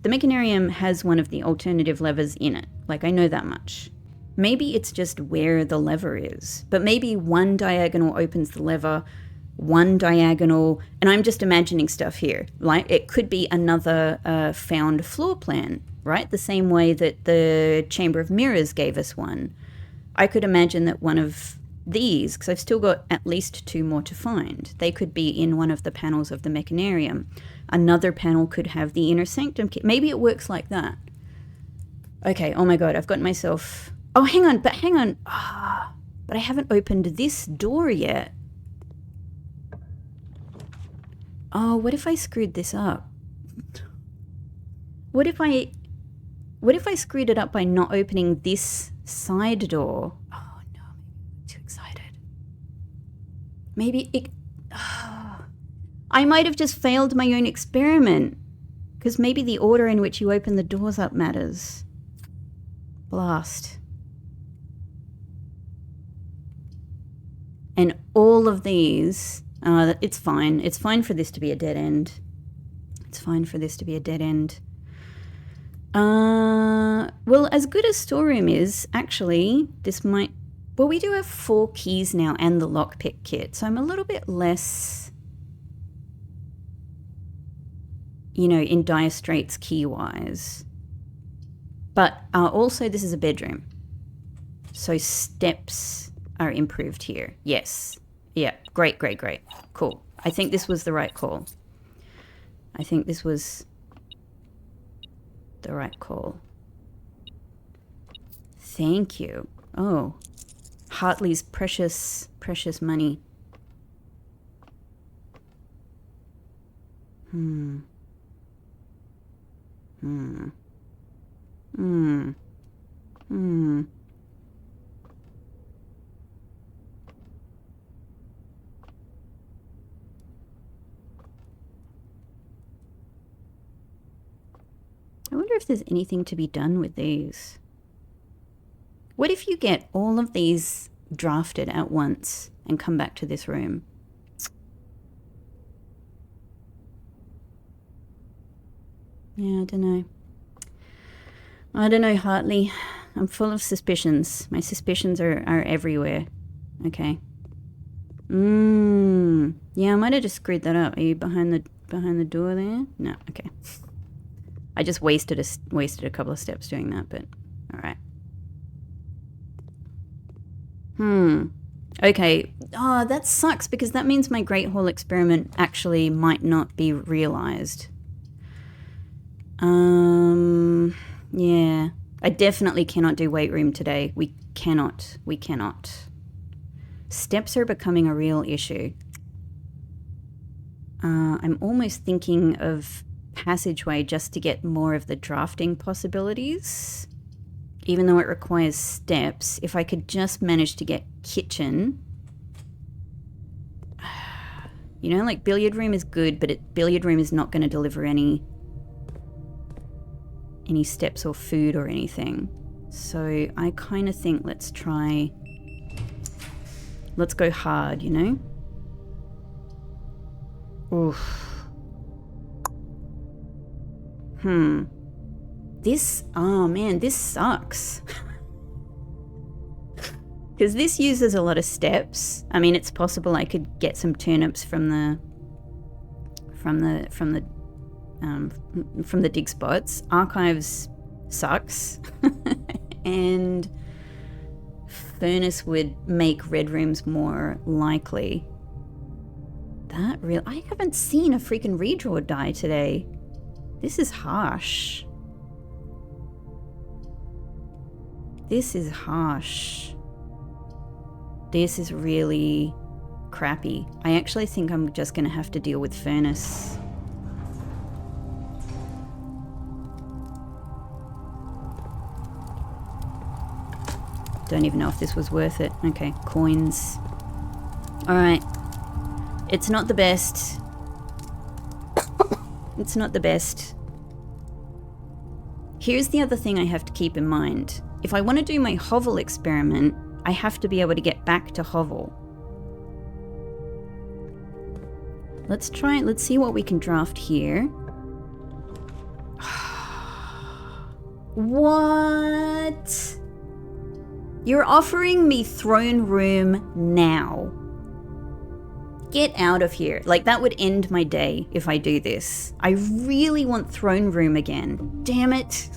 one of the alternative levers in it. I know that much. Maybe it's just where the lever is, but maybe one diagonal opens the lever, one diagonal, and I'm just imagining stuff here. It could be another found floor plan, right? The same way that the Chamber of Mirrors gave us one. I could imagine that one of these, because I've still got at least 2 more to find, they could be in one of the panels of the Mechanarium. Another panel could have the inner sanctum key. Maybe it works like that. Okay, oh my god, I've got myself. Oh, hang on. But I haven't opened this door yet. Oh, what if I screwed this up? What if I screwed it up by not opening this side door? Oh no, I'm too excited. Maybe it. I might have just failed my own experiment, because maybe the order in which you open the doors up matters. Blast. And all of these, it's fine. It's fine for this to be a dead end. Well, as good as storeroom is, actually, this might. Well, we do have 4 keys now and the lockpick kit, so I'm a little bit less, in dire straits key-wise. But also, this is a bedroom, so steps are improved here. Yes. Yeah. Great. Cool. I think this was the right call. Thank you. Oh. Hartley's precious money. I wonder if there's anything to be done with these. What if you get all of these drafted at once and come back to this room? Yeah, I don't know. I don't know, Hartley. I'm full of suspicions. My suspicions are everywhere. Okay. Yeah, I might have just screwed that up. Are you behind the door there? No, okay. I just wasted a couple of steps doing that, but all right. Okay. Oh, that sucks because that means my Great Hall experiment actually might not be realized. Yeah. I definitely cannot do weight room today. We cannot. Steps are becoming a real issue. I'm almost thinking of passageway just to get more of the drafting possibilities. Even though it requires steps, if I could just manage to get kitchen. You know, like billiard room is good, but billiard room is not going to deliver any steps or food or anything. So I kind of think let's go hard, you know? Oof. Oh man, this sucks. Because this uses a lot of steps. I mean, it's possible I could get some turnips from the dig spots. Archives sucks. And furnace would make red rooms more likely. I haven't seen a freaking redraw die today. This is harsh. This is harsh. This is really crappy. I actually think I'm just going to have to deal with furnace. Don't even know if this was worth it. Okay, coins. Alright. It's not the best. It's not the best. Here's the other thing I have to keep in mind. If I want to do my hovel experiment, I have to be able to get back to hovel. Let's see what we can draft here. What? You're offering me throne room now. Get out of here. Like, that would end my day if I do this. I really want throne room again. Damn it.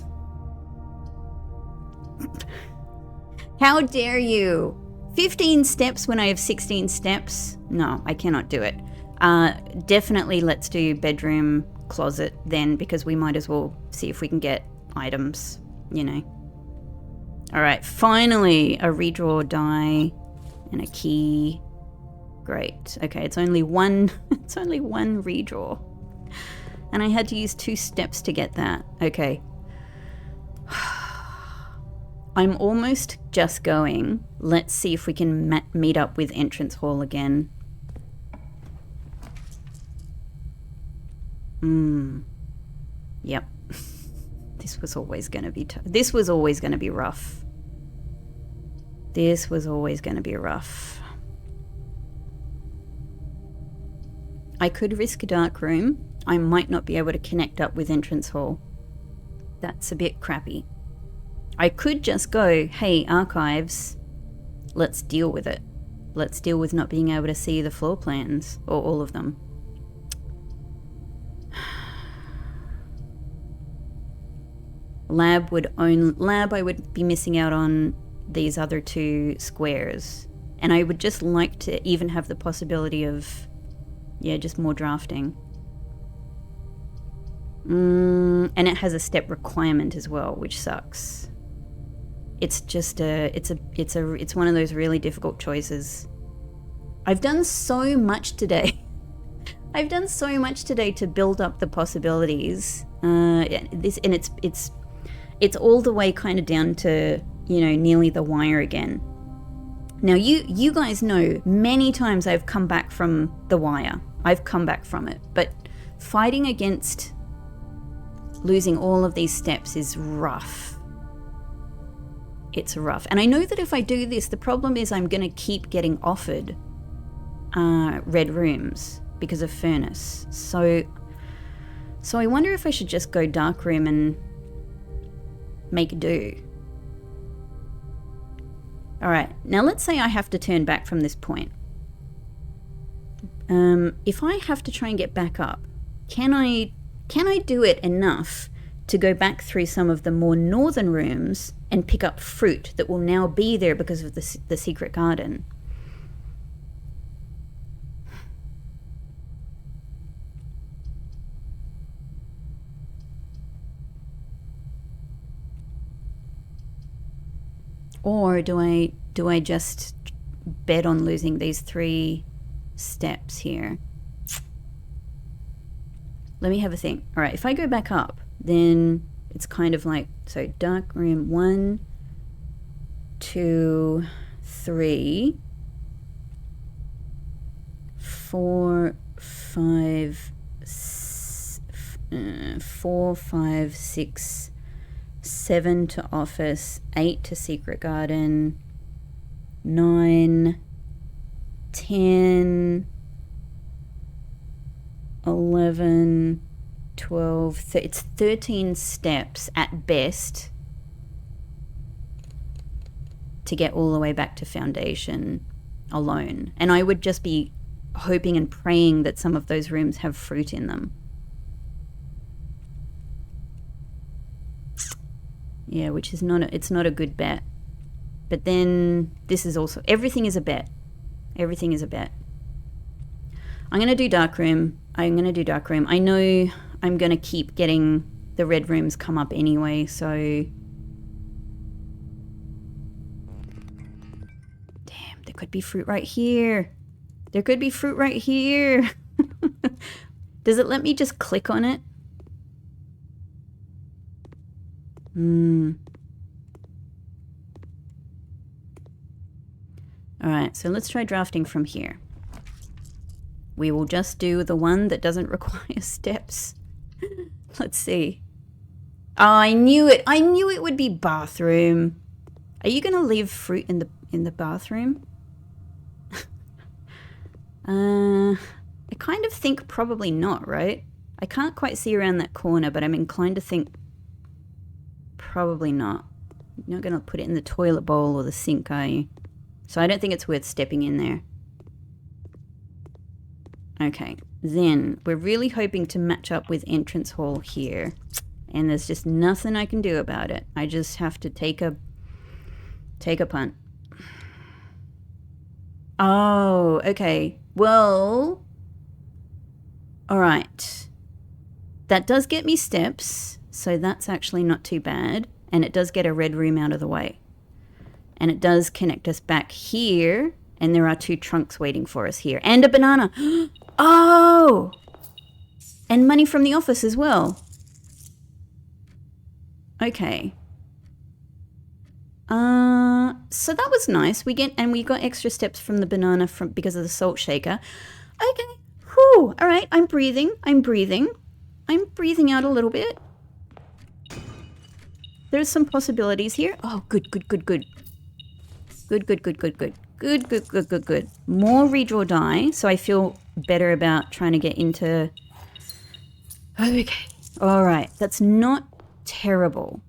How dare you? 15 steps when I have 16 steps? No, I cannot do it. Definitely let's do bedroom, closet then, because we might as well see if we can get items, you know. Alright, finally a redraw die and a key. Great. Okay, it's only one redraw. And I had to use 2 steps to get that. Okay. I'm almost just going. Let's see if we can meet up with entrance hall again. Yep. This was always going to be this was always going to be rough. This was always going to be rough. I could risk a dark room. I might not be able to connect up with entrance hall. That's a bit crappy. I could just go, hey, archives, let's deal with it. Let's deal with not being able to see the floor plans, or all of them. Lab I would be missing out on these other 2 squares. And I would just like to even have the possibility of, yeah, just more drafting. And it has a step requirement as well, which sucks. It's just it's one of those really difficult choices. I've done so much today. I've done so much today to build up the possibilities. It's all the way kind of down to, you know, nearly the wire again. Now you guys know many times I've come back from the wire. I've come back from it, but fighting against losing all of these steps is rough. it's rough. And I know that if I do this, the problem is I'm going to keep getting offered red rooms because of furnace. So I wonder if I should just go dark room and make do. All right, now let's say I have to turn back from this point. If I have to try and get back up, can I do it enough to go back through some of the more northern rooms and pick up fruit that will now be there because of the secret garden? Or do I just bet on losing these 3 steps here? Let me have a think. All right, if I go back up, then it's kind of like, so dark room 1, 2, 3, 4, 5, 6, 7 to office, 8 to secret garden, 9, 10, 11, 12, it's 13 steps at best to get all the way back to foundation alone. And I would just be hoping and praying that some of those rooms have fruit in them. Yeah, which is it's not a good bet. But then this is also, everything is a bet. Everything is a bet. I'm going to do dark room. I know I'm going to keep getting the red rooms come up anyway, so... Damn, there could be fruit right here. There could be fruit right here. Does it let me just click on it? Alright, so let's try drafting from here. We will just do the one that doesn't require steps. Let's see. Oh, I knew it. I knew it would be bathroom. Are you going to leave fruit in the bathroom? I kind of think probably not, right? I can't quite see around that corner, but I'm inclined to think probably not. You're not going to put it in the toilet bowl or the sink, are you? So I don't think it's worth stepping in there. Okay, then we're really hoping to match up with entrance hall here. And there's just nothing I can do about it. I just have to take a punt. Oh, okay. Well, all right. That does get me steps, so that's actually not too bad. And it does get a red room out of the way. And it does connect us back here. And there are 2 trunks waiting for us here. And a banana. Oh! And money from the office as well. Okay. So that was nice. We got extra steps from the banana because of the salt shaker. Okay. Whew. All right. I'm breathing. I'm breathing out a little bit. There's some possibilities here. Oh, good. Good. More redraw die, so I feel better about trying to get into... Okay. All right. That's not terrible.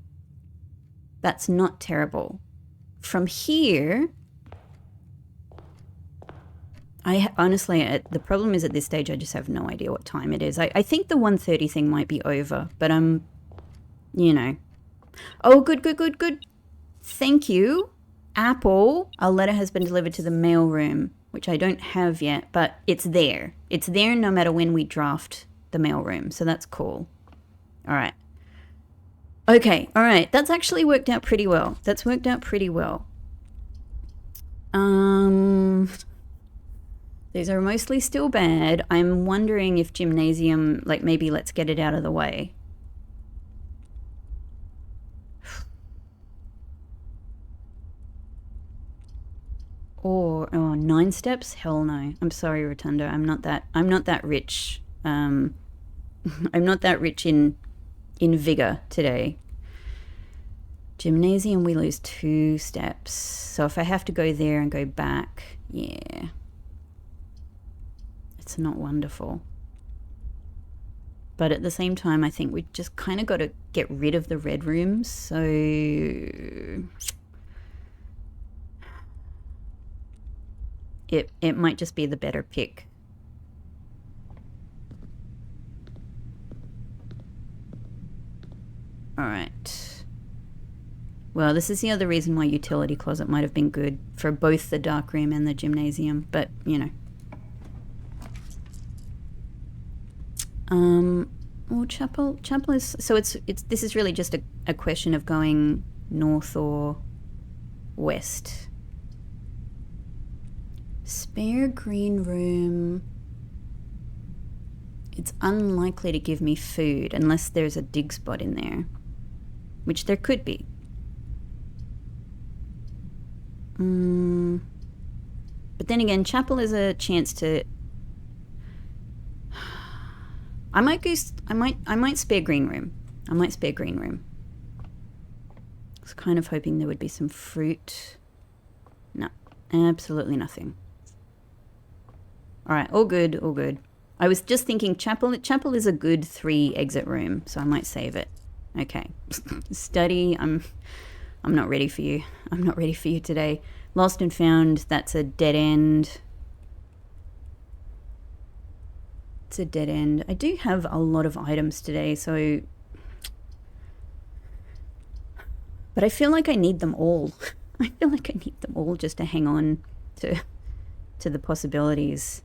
That's not terrible. From here... honestly, the problem is at this stage I just have no idea what time it is. I think the 1:30 thing might be over, but you know. Oh, good. Thank you. Apple, a letter has been delivered to the mail room, which I don't have yet, but it's there. It's there no matter when we draft the mail room, so that's cool. All right. Okay, all right. That's actually worked out pretty well. These are mostly still bad. I'm wondering if gymnasium, like maybe let's get it out of the way. Or 9 steps? Hell no. I'm sorry, Rotunda. I'm not that rich. I'm not that rich in vigor today. Gymnasium, we lose 2 steps. So if I have to go there and go back, yeah. It's not wonderful. But at the same time, I think we just kind of got to get rid of the red rooms. So it might just be the better pick. All right. Well, this is the other reason why utility closet might have been good for both the dark room and the gymnasium, but you know. Well, chapel is, so it's this is really just a question of going north or west. Spare green room. It's unlikely to give me food unless there's a dig spot in there, which there could be. But then again, chapel is a chance to. I might spare green room. I might spare green room. I was kind of hoping there would be some fruit. No, absolutely nothing. All right, all good, all good. I was just thinking chapel is a good 3 exit room, so I might save it. Okay. Study, I'm not ready for you. I'm not ready for you today. Lost and found, that's a dead end. It's a dead end. I do have a lot of items today, so... But I feel like I need them all. I feel like I need them all just to hang on to the possibilities.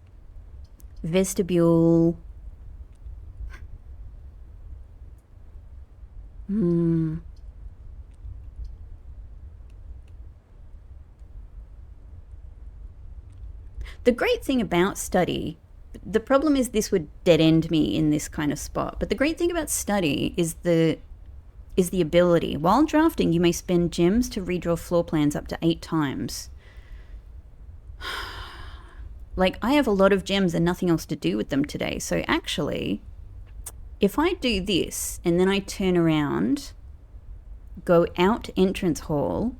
Vestibule. The great thing about study... The problem is this would dead end me in this kind of spot. But the great thing about study is the ability. While drafting, you may spend gems to redraw floor plans up to 8 times. Like, I have a lot of gems and nothing else to do with them today. So actually, if I do this and then I turn around, go out entrance hall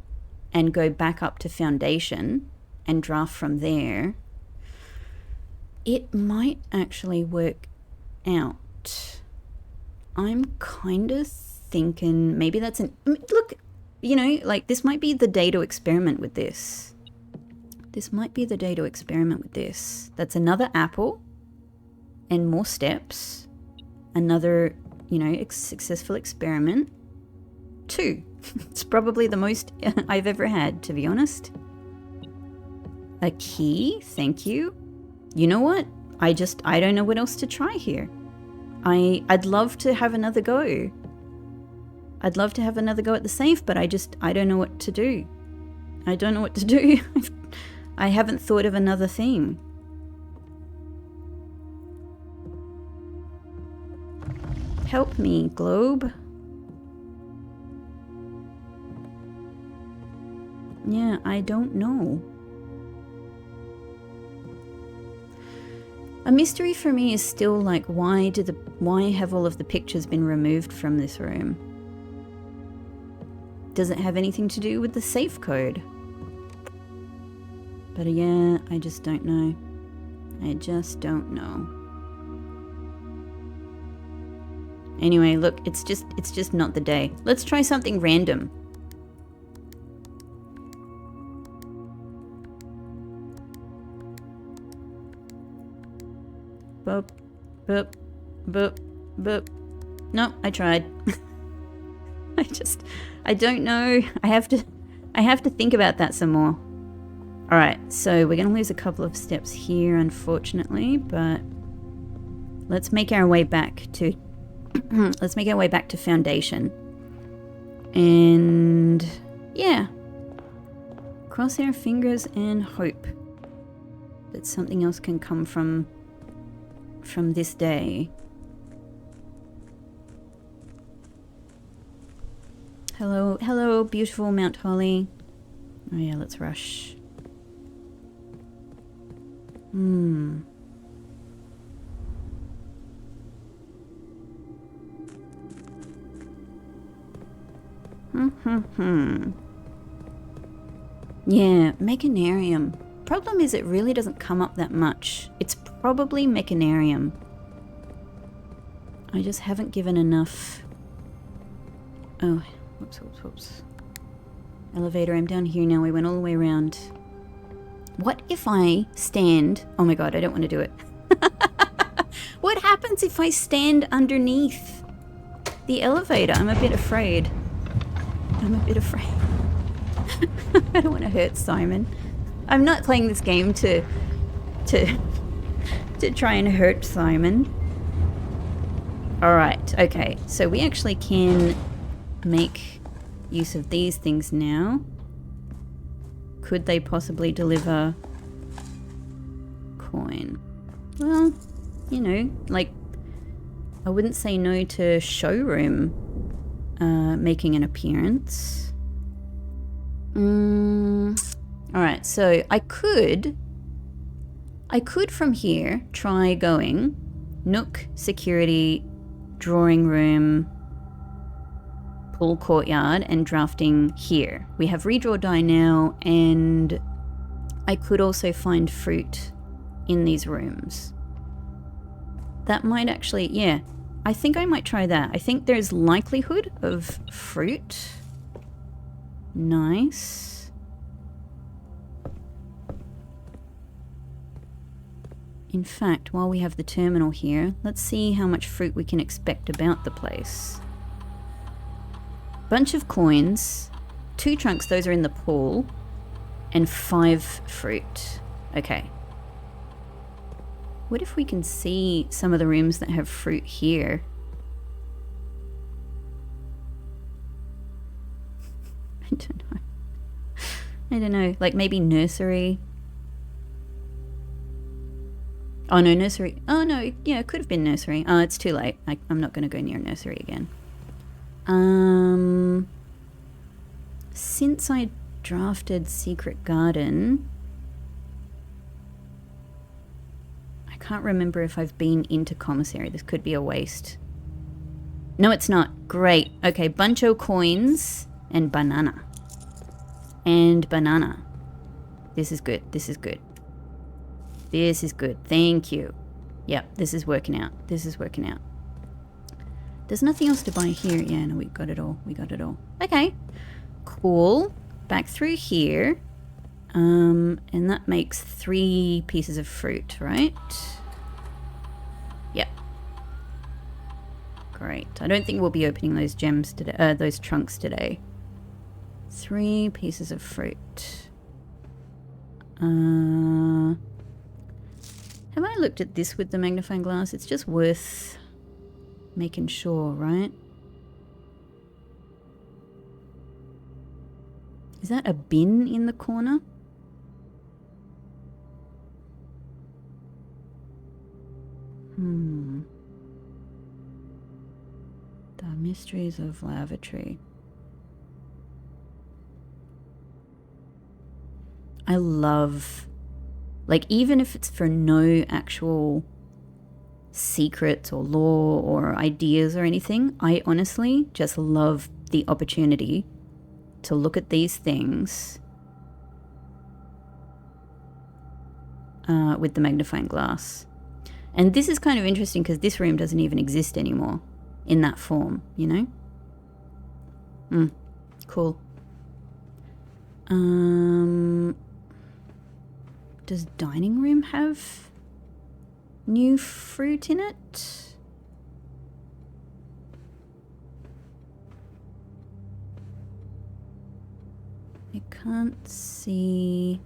and go back up to foundation and draft from there, it might actually work out. I'm kind of thinking maybe that's look, you know, like this might be the day to experiment with this. This might be the day to experiment with this. That's another apple and more steps. Another, you know, successful experiment. 2. It's probably the most I've ever had, to be honest. A key, thank you. You know what? I don't know what else to try here. I'd love to have another go. I'd love to have another go at the safe, but I don't know what to do. I don't know what to do. I haven't thought of another thing. Help me, globe. Yeah, I don't know. A mystery for me is still like, why have all of the pictures been removed from this room? Does it have anything to do with the safe code? But yeah, I just don't know. I just don't know. Anyway, look, it's just not the day. Let's try something random. Boop, boop, boop, boop. No, I tried. I don't know. I have to think about that some more. All right, so we're going to lose a couple of steps here, unfortunately, but let's make our way back to foundation. And yeah, cross our fingers and hope that something else can come from this day. Hello, beautiful Mount Holly. Oh yeah, let's rush. Yeah, Mechanarium. Problem is it really doesn't come up that much. It's probably Mechanarium. I just haven't given enough... Oh, whoops. Elevator, I'm down here now. We went all the way around. What if I stand... Oh my god, I don't want to do it. What happens if I stand underneath the elevator? I'm a bit afraid. I don't want to hurt Simon. I'm not playing this game to try and hurt Simon. Alright, okay. So we actually can make use of these things now. Could they possibly deliver coin? Well, you know, like, I wouldn't say no to showroom making an appearance. Alright, so I could from here try going nook, security, drawing room, pool courtyard, and drafting here. We have redraw die now, and I could also find fruit in these rooms. That might actually, yeah, I think I might try that. I think there's likelihood of fruit. Nice. In fact, while we have the terminal here, let's see how much fruit we can expect about the place. Bunch of coins, 2 trunks, those are in the pool, and 5 fruit. Okay. What if we can see some of the rooms that have fruit here? I don't know. Like maybe nursery. Oh no, nursery. Oh no, yeah, it could have been nursery. Oh, it's too late. I'm not going to go near nursery again. Since I drafted Secret Garden, I can't remember if I've been into commissary. This could be a waste. No, it's not. Great. Okay, buncho coins and banana. And banana. This is good. This is good. This is good. Thank you. Yep, this is working out. This is working out. There's nothing else to buy here. Yeah, no, we got it all. We got it all. Okay. Cool. Back through here. And that makes 3 pieces of fruit, right? Yep. Great. I don't think we'll be opening those gems today, those trunks today. 3 pieces of fruit. Have I looked at this with the magnifying glass? It's just worth making sure, right? Is that a bin in the corner? The mysteries of lavatory. I love, like, even if it's for no actual secrets or lore or ideas or anything, I honestly just love the opportunity to look at these things with the magnifying glass. And this is kind of interesting because this room doesn't even exist anymore in that form, you know? Cool. Does dining room have new fruit in it? I can't see.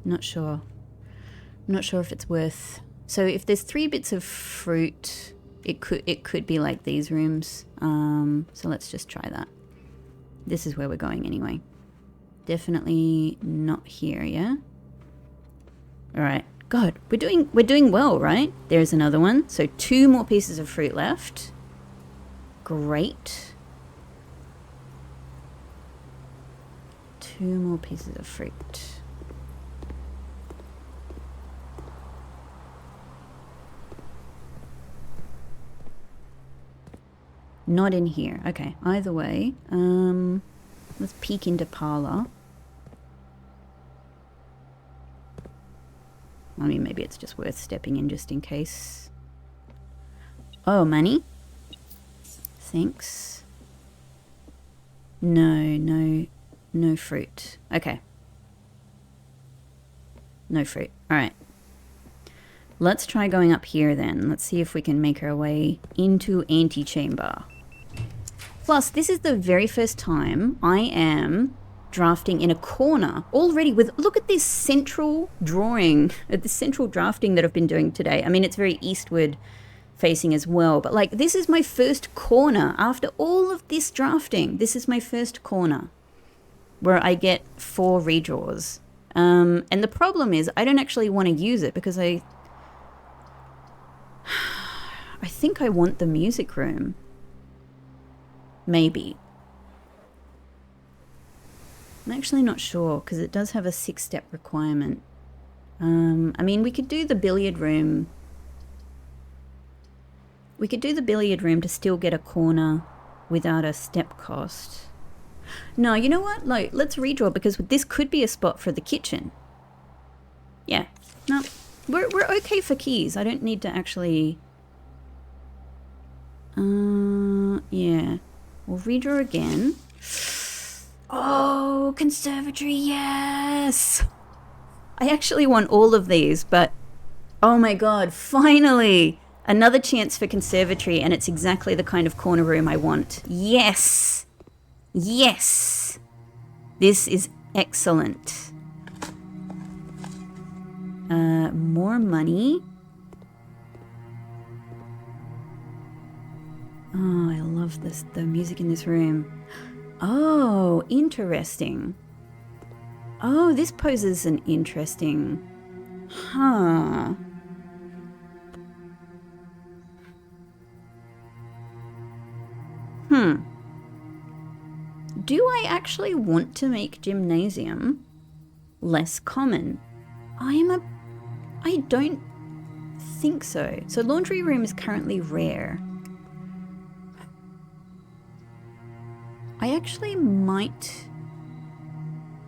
Not sure. I'm not sure if it's worth. So if there's 3 bits of fruit, it could be like these rooms. So let's just try that. This is where we're going anyway. Definitely not here, yeah? Alright. God, we're doing well, right? There's another one. So 2 more pieces of fruit left. Great. 2 more pieces of fruit. Not in here. Okay, either way. Let's peek into parlor. I mean, maybe it's just worth stepping in just in case. Oh, money? Thanks. No fruit. Okay. No fruit. Alright. Let's try going up here then. Let's see if we can make our way into antechamber. Plus, this is the very first time I am drafting in a corner already with, look at this central drawing, this central drafting that I've been doing today. I mean, it's very eastward facing as well, but like this is my first corner after all of this drafting. This is my first corner where I get 4 redraws. And the problem is I don't actually want to use it because I think I want the music room. Maybe. I'm actually not sure because it does have a 6-step requirement. I mean, we could do the billiard room. We could do the billiard room to still get a corner without a step cost. No, you know what? Like, let's redraw because this could be a spot for the kitchen. Yeah. No, we're okay for keys. I don't need to actually... yeah. We'll redraw again. Oh, conservatory, yes! I actually want all of these, but... Oh my god, finally! Another chance for conservatory, and it's exactly the kind of corner room I want. Yes! Yes! This is excellent. More money. Oh, I love this, the music in this room. Oh, interesting. Oh, this poses an interesting... Huh. Do I actually want to make gymnasium less common? I don't think so. So laundry room is currently rare. I actually might...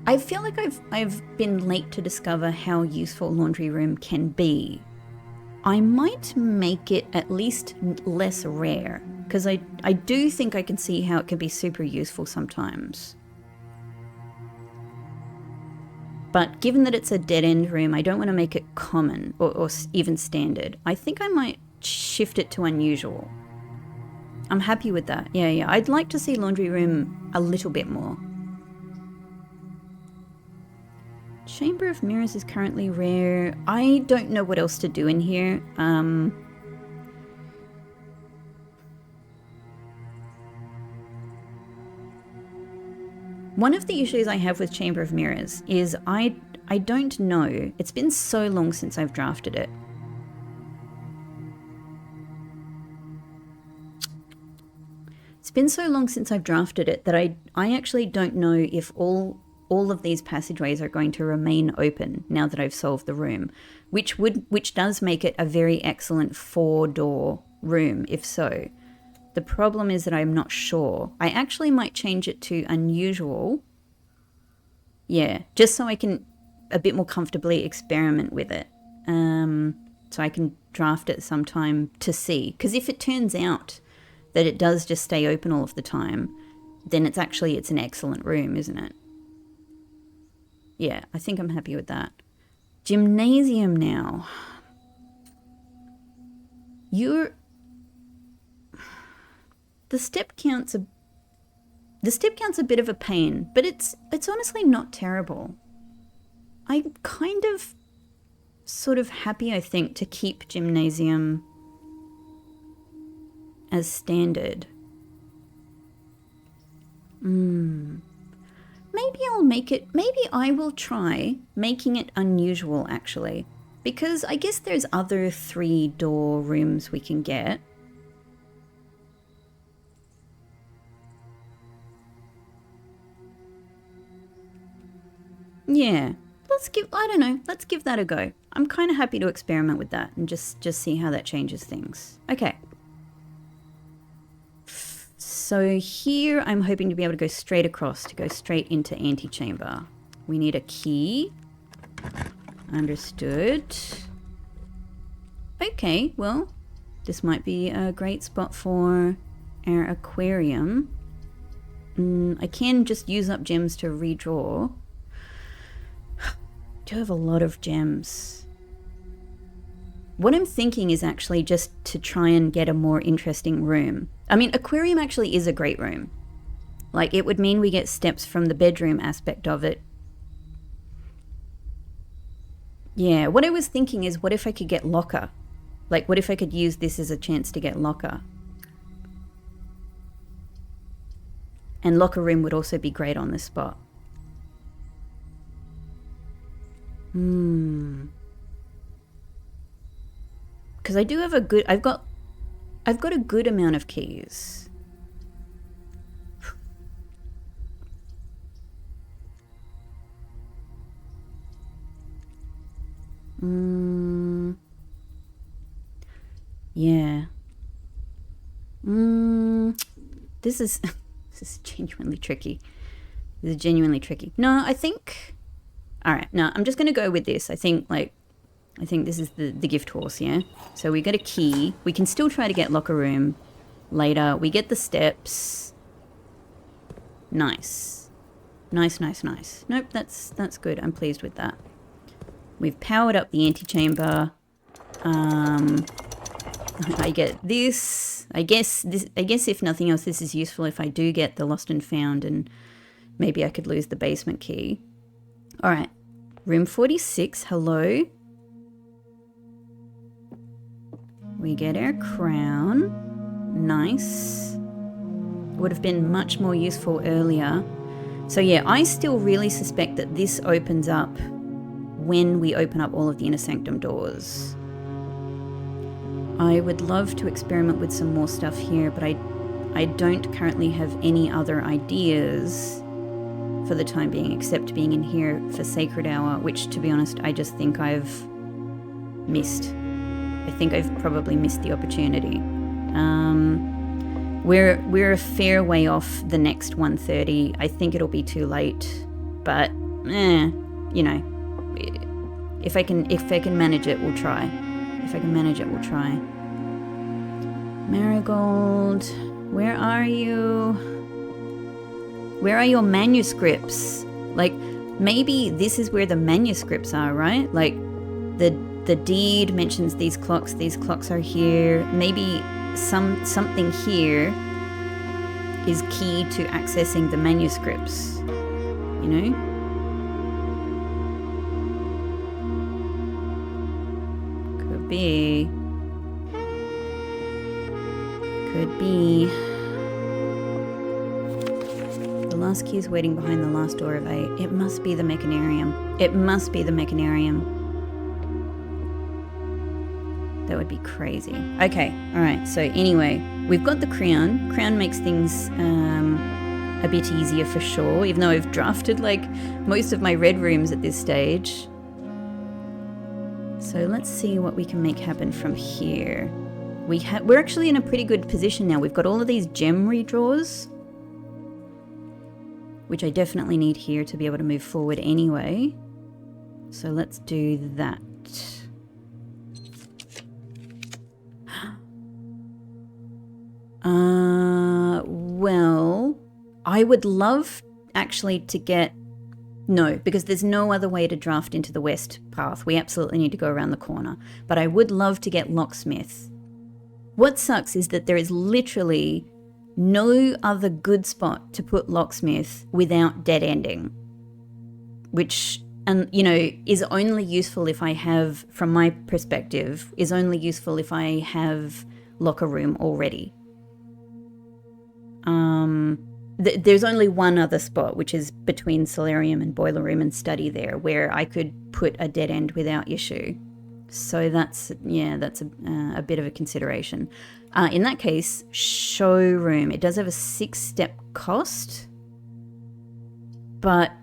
I feel like I've been late to discover how useful laundry room can be. I might make it at least less rare, because I do think I can see how it can be super useful sometimes. But given that it's a dead-end room, I don't want to make it common or even standard. I think I might shift it to unusual. I'm happy with that. Yeah. I'd like to see laundry room a little bit more. Chamber of Mirrors is currently rare. I don't know what else to do in here. One of the issues I have with Chamber of Mirrors is I don't know. It's been so long since I've drafted it. It's been so long since I've drafted it that I actually don't know if all of these passageways are going to remain open now that I've solved the room, which does make it a very excellent 4-door room, if so. The problem is that I'm not sure. I actually might change it to unusual. Yeah, just so I can a bit more comfortably experiment with it. So I can draft it sometime to see. Because if it turns out that it does just stay open all of the time, then it's an excellent room, isn't it? Yeah, I think I'm happy with that. Gymnasium now. The step count's a bit of a pain, but it's honestly not terrible. I'm kind of sort of happy, I think, to keep gymnasium as standard. Maybe I will try making it unusual, actually. Because I guess there's other 3-door rooms we can get. Yeah, let's give that a go. I'm kind of happy to experiment with that and just see how that changes things. Okay. So here I'm hoping to be able to go straight across, to go straight into antechamber. We need a key. Understood. Okay, well, this might be a great spot for our aquarium. I can just use up gems to redraw. I do have a lot of gems. What I'm thinking is actually just to try and get a more interesting room. I mean, aquarium actually is a great room. Like, it would mean we get steps from the bedroom aspect of it. Yeah, what I was thinking is, what if I could get locker? Like, what if I could use this as a chance to get locker? And locker room would also be great on this spot. Because I do have a good... I've got a good amount of keys. Yeah. This is genuinely tricky. This is genuinely tricky. No, I think... Alright, no, I'm just going to go with this. I think this is the gift horse, yeah? So we get a key. We can still try to get locker room later. We get the steps. Nice. Nice, nice, nice. Nope, that's good. I'm pleased with that. We've powered up the antechamber. I get this. I guess if nothing else, this is useful if I do get the lost and found, and maybe I could lose the basement key. All right, room 46. Hello. We get our crown. Nice. Would have been much more useful earlier. So yeah, I still really suspect that this opens up when we open up all of the inner sanctum doors. I would love to experiment with some more stuff here, but I don't currently have any other ideas for the time being, except being in here for Sacred Hour, which, to be honest, I just think I've missed. I think I've probably missed the opportunity. We're a fair way off the next 1:30. I think it'll be too late, but you know, if I can manage it, we'll try. If I can manage it, we'll try. Marigold, where are you? Where are your manuscripts? Like, maybe this is where the manuscripts are, right? Like, the deed mentions these clocks are here. Maybe something here is key to accessing the manuscripts, you know? Could be. The last key is waiting behind the last door of 8. It must be the Mechanarium. It must be the Mechanarium. That would be crazy. Okay, alright, so anyway, we've got the crown. Crown makes things a bit easier for sure, even though I've drafted like most of my red rooms at this stage. So let's see what we can make happen from here. We're actually in a pretty good position now. We've got all of these gem redraws, which I definitely need here to be able to move forward anyway. So let's do that. Well, I would love actually to get... No, because there's no other way to draft into the west path. We absolutely need to go around the corner. But I would love to get Locksmith. What sucks is that there is literally no other good spot to put Locksmith without dead ending. Which, and you know, is only useful if I have, from my perspective, is only useful if I have locker room already. There's only one other spot, which is between solarium and boiler room and study there, where I could put a dead end without issue. So that's a bit of a consideration. In that case, showroom. It does have a 6-step cost, but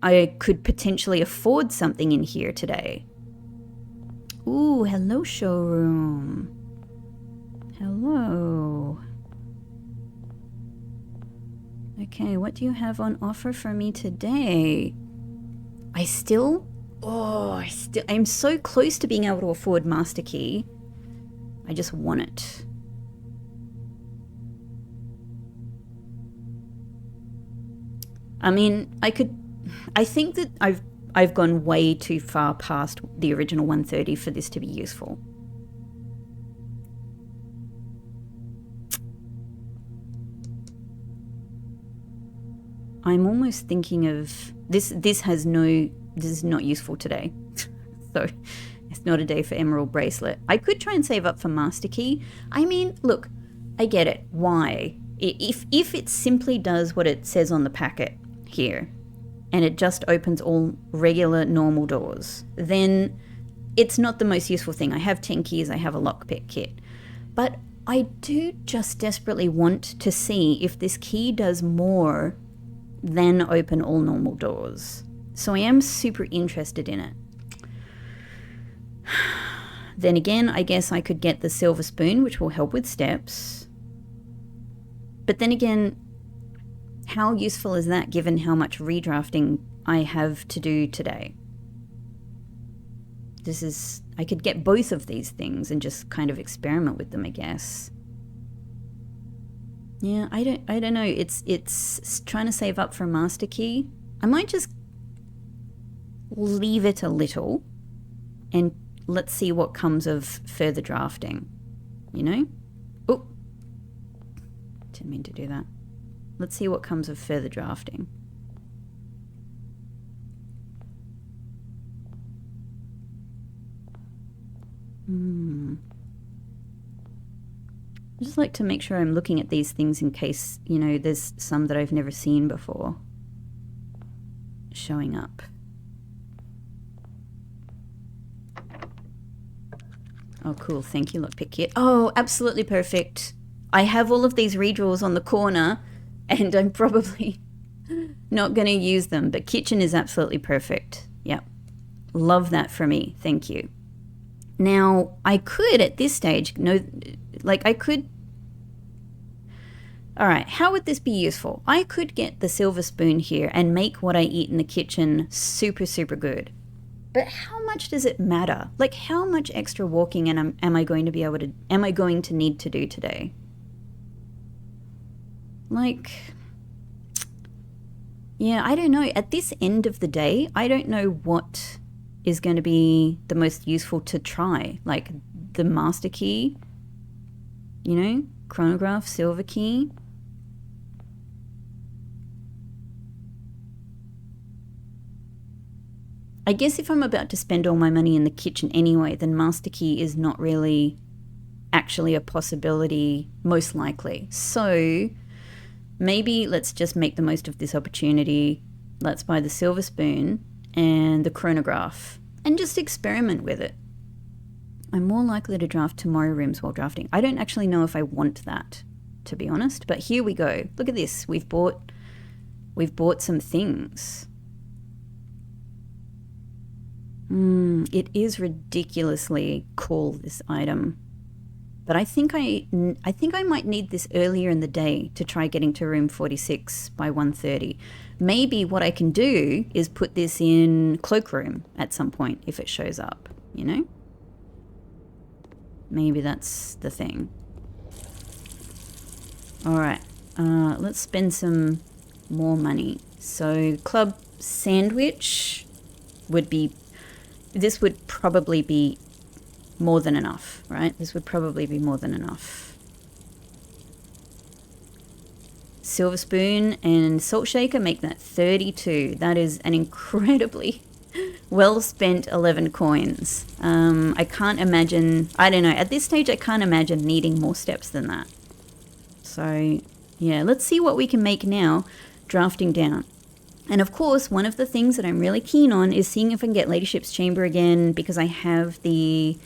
I could potentially afford something in here today. Ooh, hello, showroom. Hello. Okay, what do you have on offer for me today? I'm so close to being able to afford Master Key. I just want it. I mean, I think that I've gone way too far past the original 130 for this to be useful. I'm almost thinking of this. This is not useful today. So it's not a day for Emerald Bracelet. I could try and save up for Master Key. I mean, look, I get it. Why? If it simply does what it says on the packet here, and it just opens all regular normal doors, then it's not the most useful thing. I have 10 keys, I have a lockpick kit. But I do just desperately want to see if this key does more than open all normal doors. So I am super interested in it. Then again, I guess I could get the silver spoon, which will help with steps. But then again, how useful is that given how much redrafting I have to do today? I could get both of these things and just kind of experiment with them, I guess. Yeah, I don't know. It's trying to save up for a Master Key. I might just leave it a little and let's see what comes of further drafting, you know? Oh, didn't mean to do that. Let's see what comes of further drafting. I just like to make sure I'm looking at these things in case, you know, there's some that I've never seen before showing up. Oh, cool. Thank you, lockpick kit. Oh, absolutely perfect. I have all of these redraws on the corner and I'm probably not going to use them, but kitchen is absolutely perfect. Yep. Love that for me. Thank you. Now, I could at this stage, all right, how would this be useful? I could get the silver spoon here and make what I eat in the kitchen super, super good. But how much does it matter? Like, how much extra walking am I going to need to do today? Like, yeah, I don't know. At this end of the day, I don't know what is going to be the most useful to try. Like, the Master Key, you know, chronograph, silver key. I guess if I'm about to spend all my money in the kitchen anyway, then Master Key is not really actually a possibility, most likely. So maybe let's just make the most of this opportunity. Let's buy the silver spoon and the chronograph and just experiment with it. I'm more likely to draft tomorrow rooms while drafting. I don't actually know if I want that, to be honest, but here we go. Look at this. We've bought some things. It is ridiculously cool, this item. But I think I might need this earlier in the day to try getting to room 46 by 1:30. Maybe what I can do is put this in cloakroom at some point if it shows up, you know? Maybe that's the thing. All right, let's spend some more money. So club sandwich this would probably be more than enough, right? This would probably be more than enough. Silver spoon and salt shaker make that 32. That is an incredibly well spent 11 coins. I can't imagine, I don't know, at this stage I can't imagine needing more steps than that. So yeah, let's see what we can make now drafting down. And of course, one of the things that I'm really keen on is seeing if I can get Ladyship's Chamber again, because I have the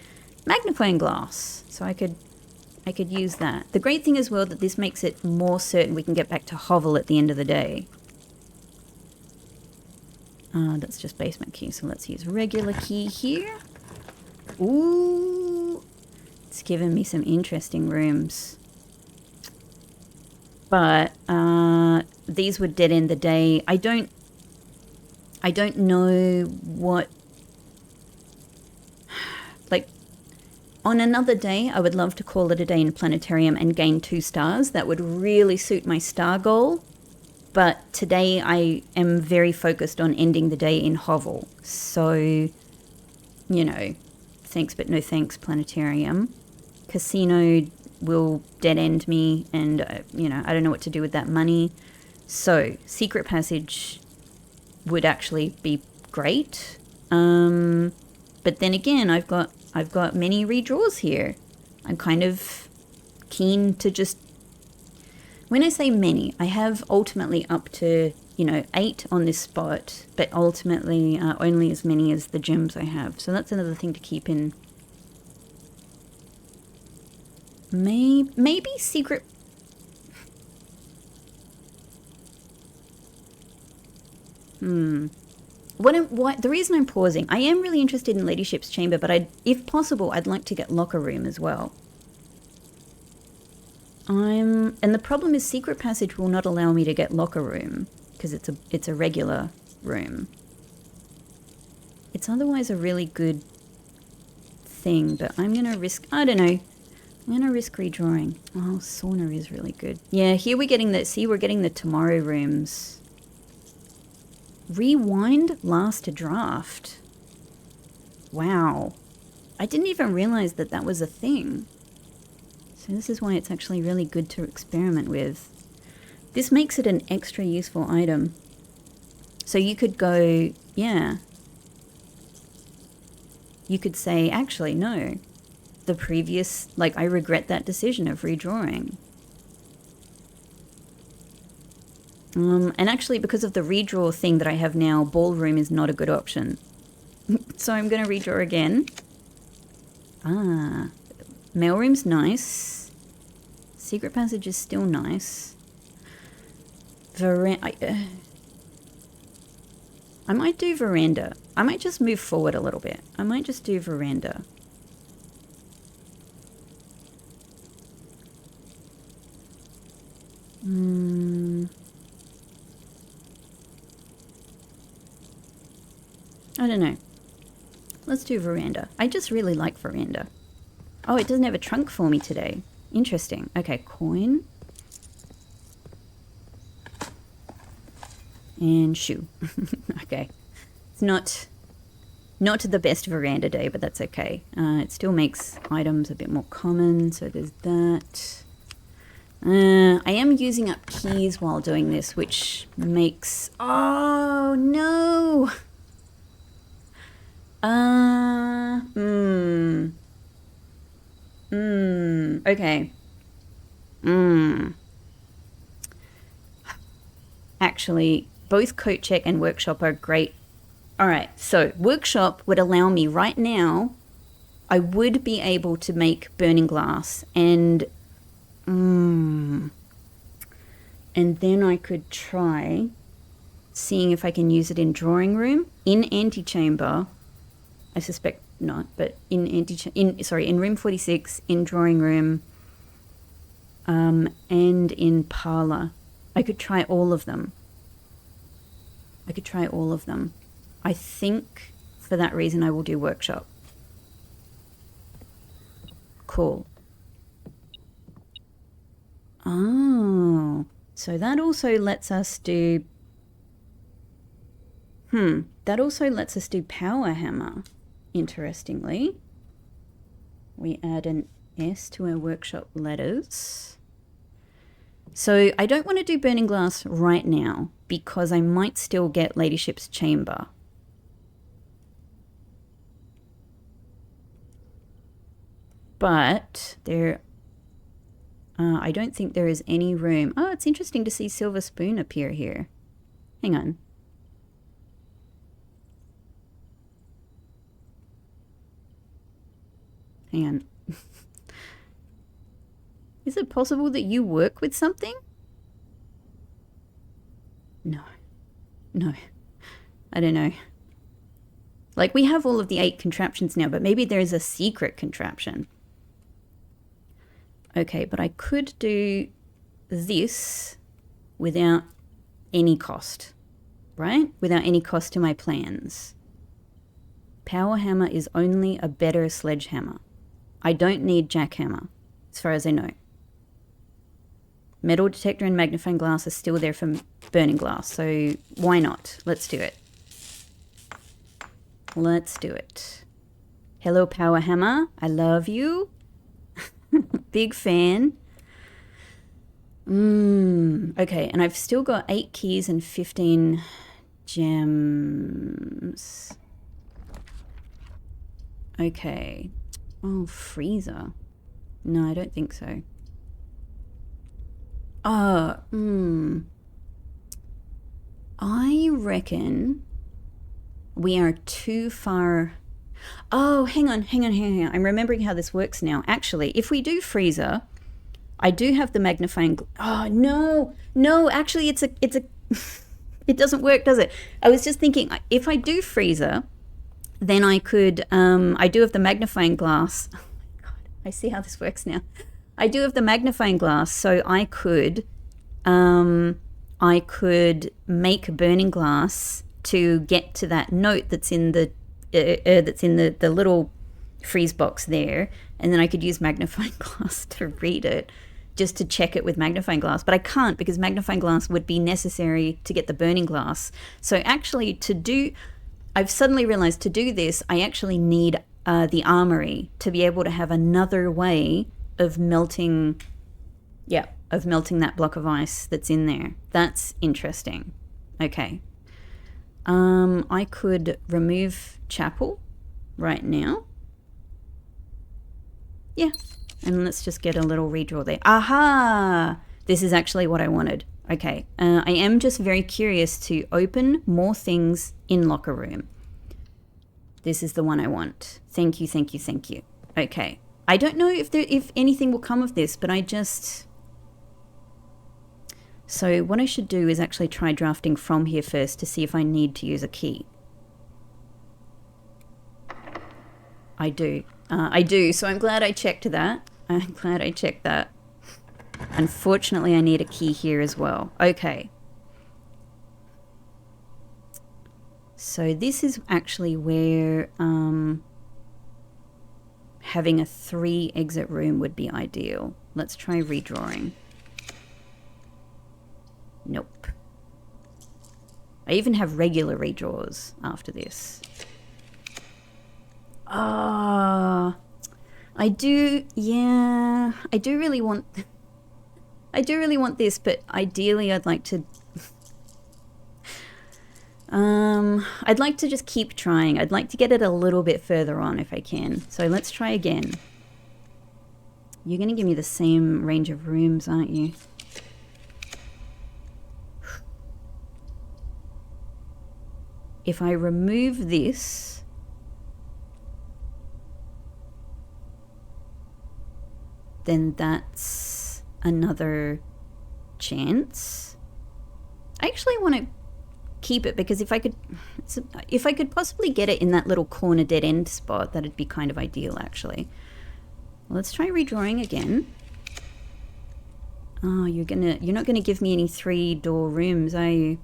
magnifying glass, so I could use that. The great thing as well that this makes it more certain we can get back to Hovel at the end of the day. That's just basement key, so let's use regular key here. Ooh, it's given me some interesting rooms. but these would dead end the day. I don't know what, like, on another day, I would love to call it a day in Planetarium and gain 2 stars. That would really suit my star goal. But today I am very focused on ending the day in Hovel. So, you know, thanks but no thanks, Planetarium. Casino will dead end me, and, you know, I don't know what to do with that money. So, Secret Passage would actually be great. But then again, I've got many redraws here. I'm kind of keen to just... When I say many, I have ultimately up to, 8 on this spot, but ultimately only as many as the gems I have. So that's another thing to keep in. Maybe secret... The reason I'm pausing, I am really interested in Ladyship's Chamber, but if possible, I'd like to get Locker Room as well. And the problem is Secret Passage will not allow me to get Locker Room because it's a regular room. It's otherwise a really good thing, but I'm gonna risk, I don't know, I'm gonna risk redrawing. Oh, Sauna is really good. Yeah, here we're getting we're getting the tomorrow rooms. Rewind last draft. Wow. I didn't even realize that was a thing. So this is why it's actually really good to experiment with. This makes it an extra useful item. So you could go, yeah. You could say, actually, no. The previous, I regret that decision of redrawing. And actually, because of the redraw thing that I have now, Ballroom is not a good option. So I'm going to redraw again. Mailroom's nice. Secret Passage is still nice. I might do Veranda. I might just move forward a little bit. I might just do Veranda. I don't know. Let's do Veranda. I just really like Veranda. Oh, it doesn't have a trunk for me today. Interesting. Okay, coin. And shoe. Okay. It's not the best Veranda day, but that's okay. It still makes items a bit more common, so there's that. I am using up keys while doing this, which makes... Oh, no! Okay. Actually, both Coat Check and Workshop are great. Alright, so Workshop would allow me right now, I would be able to make Burning Glass and then I could try seeing if I can use it in Drawing Room, in Antechamber. I suspect not, but in Room 46, in Drawing Room, and in Parlor. I could try all of them. I think for that reason I will do Workshop. Cool. Oh, so that also lets us do... that also lets us do Power Hammer, interestingly. We add an S to our Workshop letters. So I don't want to do Burning Glass right now because I might still get Ladyship's Chamber. But there... I don't think there is any room. Oh, it's interesting to see Silver Spoon appear here. Hang on. Hang on. Is it possible that you work with something? No. No. I don't know. Like, we have all of the 8 contraptions now, but maybe there's a secret contraption. Okay, but I could do this without any cost, right? Without any cost to my plans. Power hammer is only a better sledgehammer. I don't need jackhammer, as far as I know. Metal detector and magnifying glass are still there for burning glass, so why not? Let's do it. Let's do it. Hello, power hammer. I love you. Big fan. Okay, and I've still got 8 keys and 15 gems. Okay. Oh, freezer. No, I don't think so. I reckon we are too far. Oh, hang on. I'm remembering how this works now. Actually, if we do freezer, I do have the magnifying. Oh, no, actually it's a, it doesn't work, does it? I was just thinking, if I do freezer, then I could, I do have the magnifying glass. Oh my God, I see how this works now. I do have the magnifying glass, so I could make burning glass to get to that note that's in the little freeze box there, and then I could use magnifying glass to read it, just to check it with magnifying glass. But I can't, because magnifying glass would be necessary to get the burning glass. So actually, I've suddenly realized to do this, I actually need the armory to be able to have another way of melting that block of ice that's in there. That's interesting. Okay. I could remove chapel right now. Yeah. And let's just get a little redraw there. Aha! This is actually what I wanted. Okay. I am just very curious to open more things in locker room. This is the one I want. Thank you. Okay. I don't know if anything will come of this, but so what I should do is actually try drafting from here first to see if I need to use a key. I do, so I'm glad I checked that. Unfortunately, I need a key here as well. Okay. So this is actually where having a 3 exit room would be ideal. Let's try redrawing. Nope. I even have regular redraws after this. I do really want this, but ideally I'd like to I'd like to just keep trying. I'd like to get it a little bit further on if I can. So let's try again. You're going to give me the same range of rooms, aren't you? If I remove this, then that's another chance. I actually want to keep it, because if I could possibly get it in that little corner dead end spot, that'd be kind of ideal actually. Let's try redrawing again. Oh, you're not gonna give me any 3-door rooms, are you?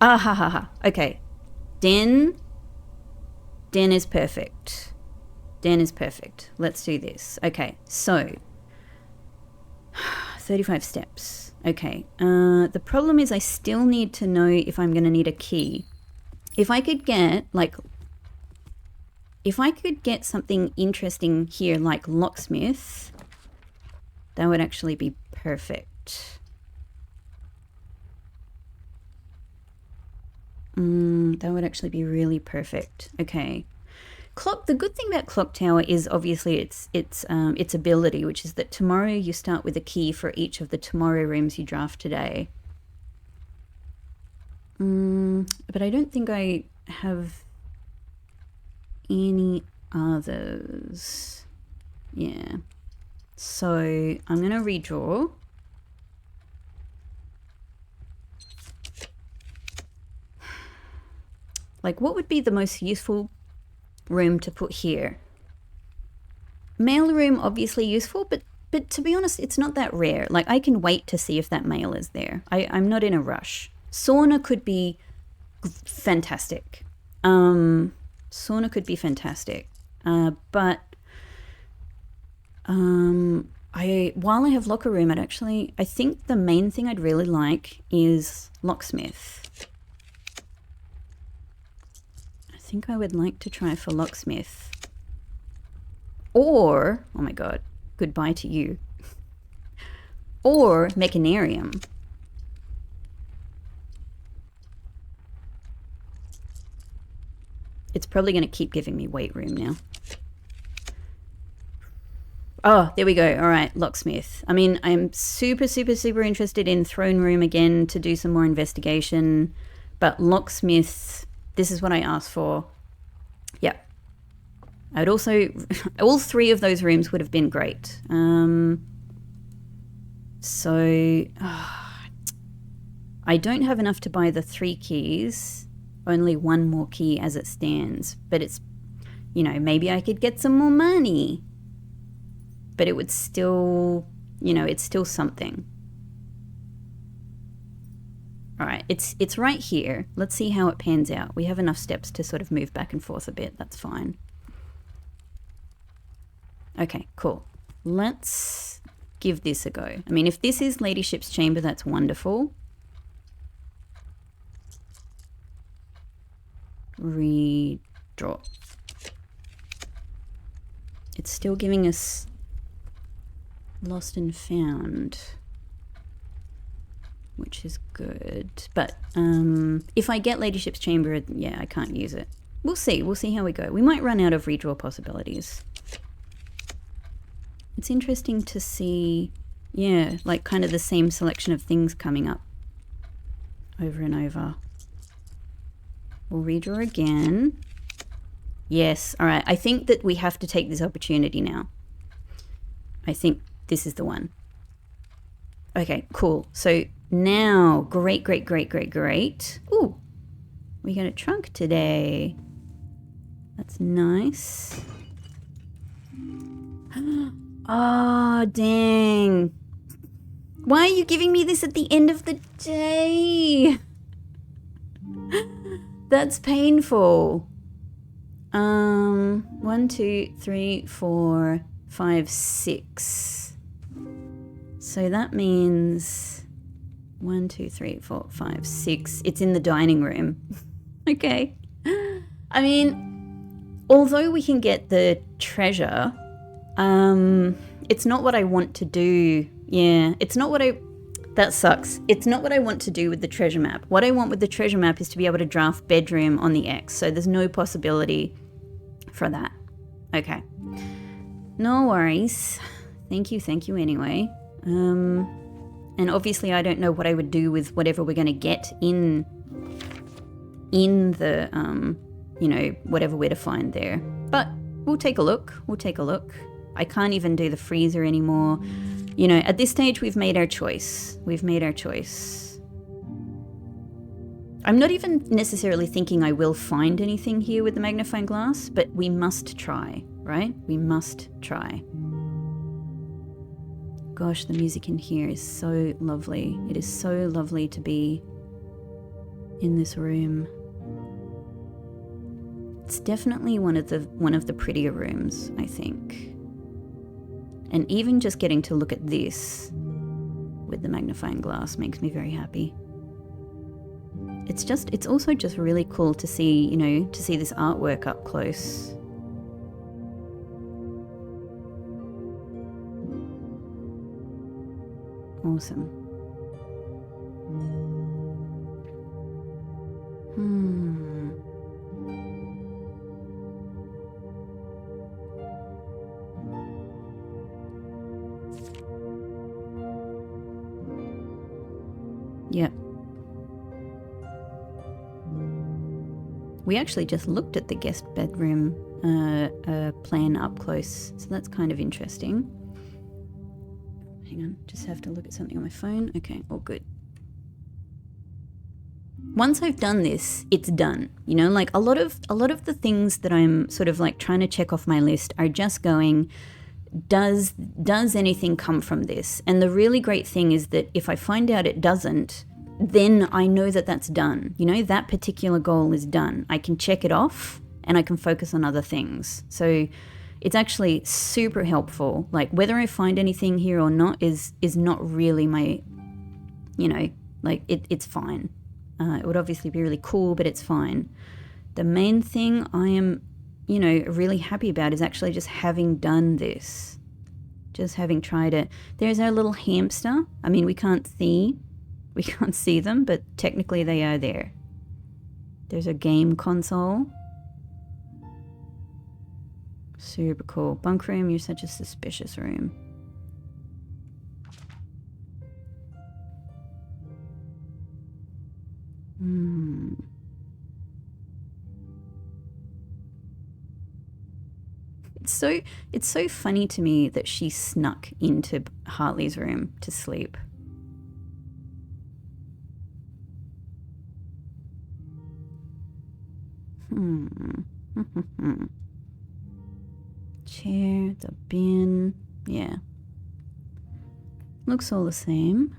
Ah ha ha ha. Okay. Den is perfect. Den is perfect. Let's do this. Okay, so 35 steps. Okay. The problem is I still need to know if I'm going to need a key. If I could get something interesting here like Locksmith, that would actually be perfect. That would actually be really perfect. Okay. The good thing about Clock Tower is obviously its ability, which is that tomorrow you start with a key for each of the tomorrow rooms you draft today. But I don't think I have any others. Yeah. So I'm going to redraw. Like, what would be the most useful room to put here? Mailroom, obviously useful, but to be honest, it's not that rare. Like, I can wait to see if that mail is there. I'm not in a rush. Sauna could be fantastic. Sauna could be fantastic. But while I have locker room, I think the main thing I'd really like is Locksmith. I think I would like to try for Locksmith. Or, oh my god, goodbye to you. Or Mechanarium. It's probably going to keep giving me weight room now. Oh, there we go. All right, Locksmith. I mean, I'm super, super, super interested in Throne Room again to do some more investigation. But Locksmith, this is what I asked for. Yeah. I would also... all three of those rooms would have been great. I don't have enough to buy the 3 keys. Only 1 more key as it stands. But it's... You know, maybe I could get some more money. But it would still... You know, it's still something. Alright, it's right here. Let's see how it pans out. We have enough steps to sort of move back and forth a bit. That's fine. Okay, cool. Let's give this a go. I mean, if this is Ladyship's Chamber, that's wonderful. Redraw. It's still giving us lost and found, which is good. But if I get Ladyship's Chamber, yeah, I can't use it. We'll see. We'll see how we go. We might run out of redraw possibilities. It's interesting to see, yeah, like kind of the same selection of things coming up over and over. We'll redraw again. Yes, all right. I think that we have to take this opportunity now. I think this is the one. Okay, cool. So now, great. Ooh, we got a trunk today. That's nice. Oh, dang. Why are you giving me this at the end of the day? That's painful. 1, 2, 3, 4, 5, 6. So that means 1, 2, 3, 4, 5, 6. It's in the dining room. Okay. I mean, although we can get the treasure, it's not what I want to do. Yeah, it's not what that sucks. It's not what I want to do with the treasure map. What I want with the treasure map is to be able to draft bedroom on the X. So there's no possibility for that. Okay. No worries. Thank you anyway. And obviously I don't know what I would do with whatever we're going to get in the, you know, whatever we're to find there. But we'll take a look. I can't even do the freezer anymore. You know, at this stage, we've made our choice. I'm not even necessarily thinking I will find anything here with the magnifying glass, but we must try, right? We must try. Gosh, the music in here is so lovely. It is so lovely to be in this room. It's definitely one of the prettier rooms, I think. And even just getting to look at this with the magnifying glass makes me very happy. It's also just really cool to see, you know, to see this artwork up close. Awesome. Yep. We actually just looked at the guest bedroom plan up close, so that's kind of interesting. Hang on, just have to look at something on my phone. Okay, all good. Once I've done this, it's done. You know, like a lot of the things that I'm sort of like trying to check off my list are just going, does anything come from this? And the really great thing is that if I find out it doesn't, then I know that that's done. You know, that particular goal is done. I can check it off and I can focus on other things. So it's actually super helpful. Like whether I find anything here or not is not really my, you know, like it's fine. It would obviously be really cool, but it's fine. The main thing I am, you know, really happy about is actually just having done this. Just having tried it. There's our little hamster. I mean, we can't see them, but technically they are there. There's a game console. Super cool. Bunk room, you're such a suspicious room. It's so funny to me that she snuck into Hartley's room to sleep. Chair, the bin, yeah. Looks all the same.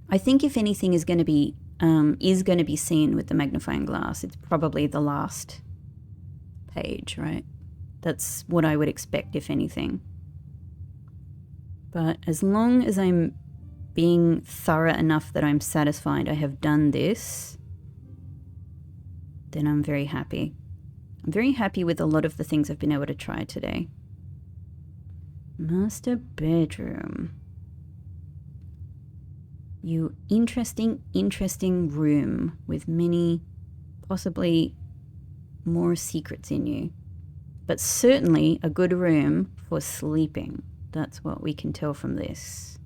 I think if anything is going to be seen with the magnifying glass, it's probably the last page, right? That's what I would expect, if anything. But as long as I'm being thorough enough that I'm satisfied I have done this, then I'm very happy. I'm very happy with a lot of the things I've been able to try today. Master bedroom. You interesting room with many, possibly more secrets in you. But certainly a good room for sleeping. That's what we can tell from this.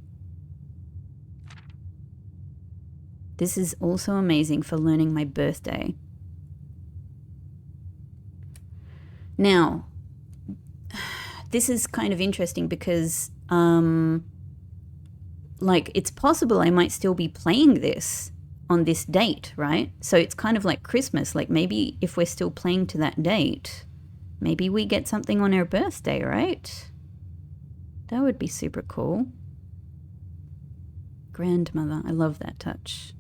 This is also amazing for learning my birthday. Now, this is kind of interesting because, like, it's possible I might still be playing this on this date, right? So it's kind of like Christmas. Like, maybe if we're still playing to that date, maybe we get something on our birthday, right? That would be super cool. Grandmother, I love that touch.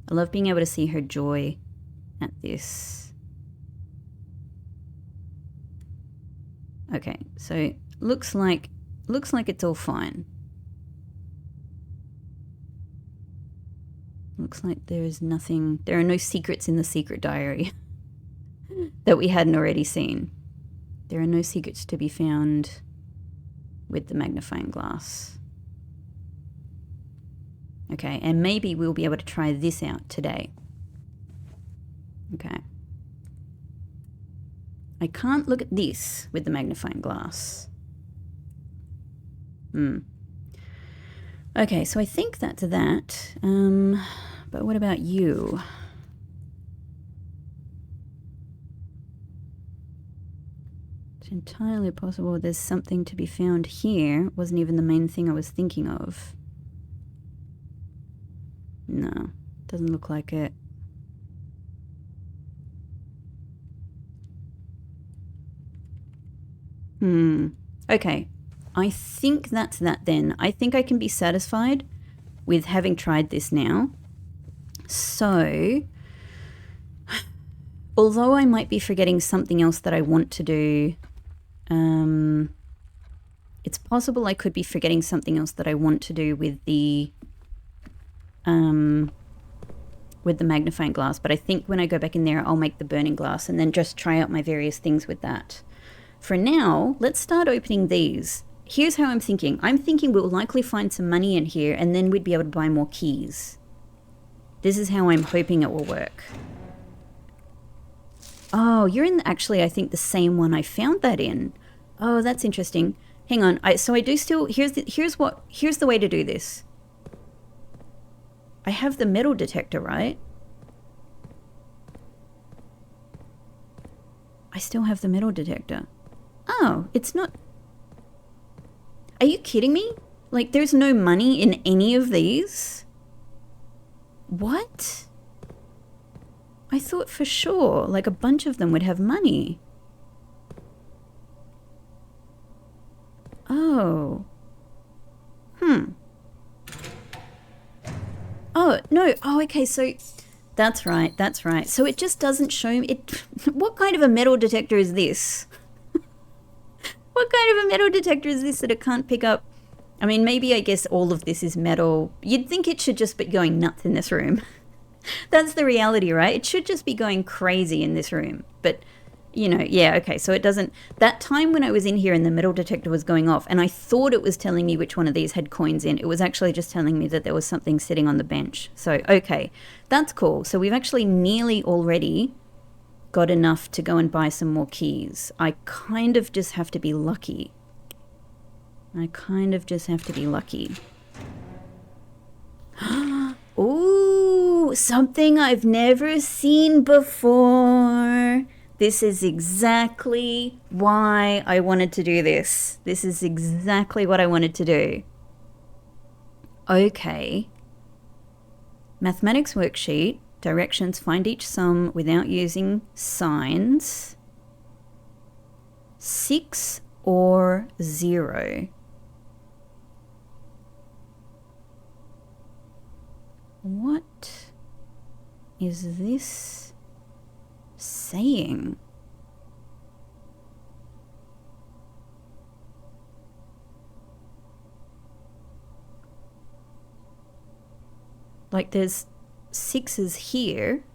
I love being able to see her joy at this. Okay, so looks like it's all fine. Looks like there is nothing, there are no secrets in the secret diary that we hadn't already seen. There are no secrets to be found with the magnifying glass. Okay, and maybe we'll be able to try this out today. Okay. I can't look at this with the magnifying glass. Okay, so I think that's that. But what about you? It's entirely possible there's something to be found here. Wasn't even the main thing I was thinking of. No, doesn't look like it. Okay. I think that's that then. I think I can be satisfied with having tried this now. So, although I might be forgetting something else that I want to do, it's possible I could be forgetting something else that I want to do with the magnifying glass. But I think when I go back in there, I'll make the burning glass and then just try out my various things with that. For now, let's start opening these. Here's how I'm thinking. I'm thinking we'll likely find some money in here and then we'd be able to buy more keys. This is how I'm hoping it will work. Oh, you're in actually, I think the same one I found that in. Oh, that's interesting. Hang on. So I do still, here's the way to do this. I have the metal detector, right? I still have the metal detector. Oh, it's not... Are you kidding me? Like, there's no money in any of these? What? I thought for sure, like, a bunch of them would have money. Oh. Oh, no. Oh, okay, so that's right. So it just doesn't show me it. What kind of a metal detector is this? What kind of a metal detector is this that it can't pick up? I mean, maybe I guess all of this is metal. You'd think it should just be going nuts in this room. That's the reality, right? It should just be going crazy in this room. But, yeah, okay, so it doesn't... That time when I was in here and the metal detector was going off, and I thought it was telling me which one of these had coins in, it was actually just telling me that there was something sitting on the bench. So, okay, that's cool. So we've actually nearly already got enough to go and buy some more keys. I kind of just have to be lucky. Ooh, something I've never seen before. This is exactly why I wanted to do this. This is exactly what I wanted to do. Okay. Mathematics worksheet. Directions, find each sum without using signs. 6 or 0. What is this saying? Like there's 6s here.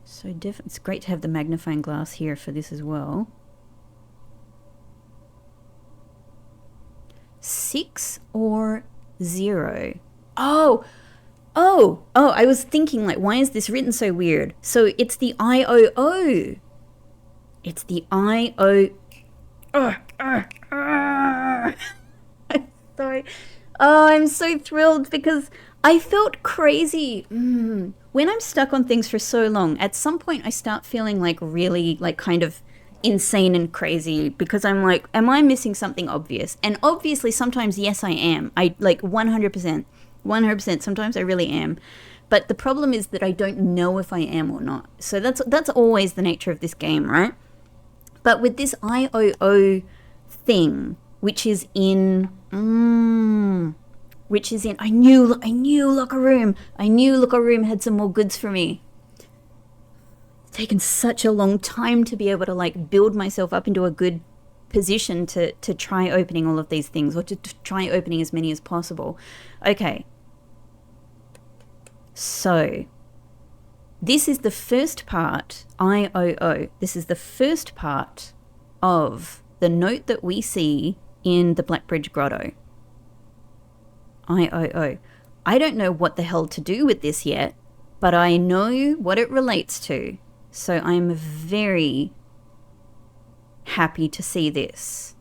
So it's great to have the magnifying glass here for this as well. 6 or 0. Oh, I was thinking, like, why is this written so weird? So it's the I-O-O. It's the I-O... Sorry. Oh, I'm so thrilled because I felt crazy. When I'm stuck on things for so long, at some point I start feeling like really, like, kind of insane and crazy because I'm like, am I missing something obvious? And obviously sometimes, yes, I am. I, like, 100%. Sometimes I really am. But the problem is that I don't know if I am or not. So that's always the nature of this game, right? But with this I-O-O thing, which is in... I knew locker room. I knew locker room had some more goods for me. It's taken such a long time to be able to, like, build myself up into a good position to try opening all of these things, or to try opening as many as possible. Okay. So, this is the first part, I-O-O. This is the first part of the note that we see in the Blackbridge Grotto. I-O-O. I don't know what the hell to do with this yet, but I know what it relates to. So I'm very happy to see this.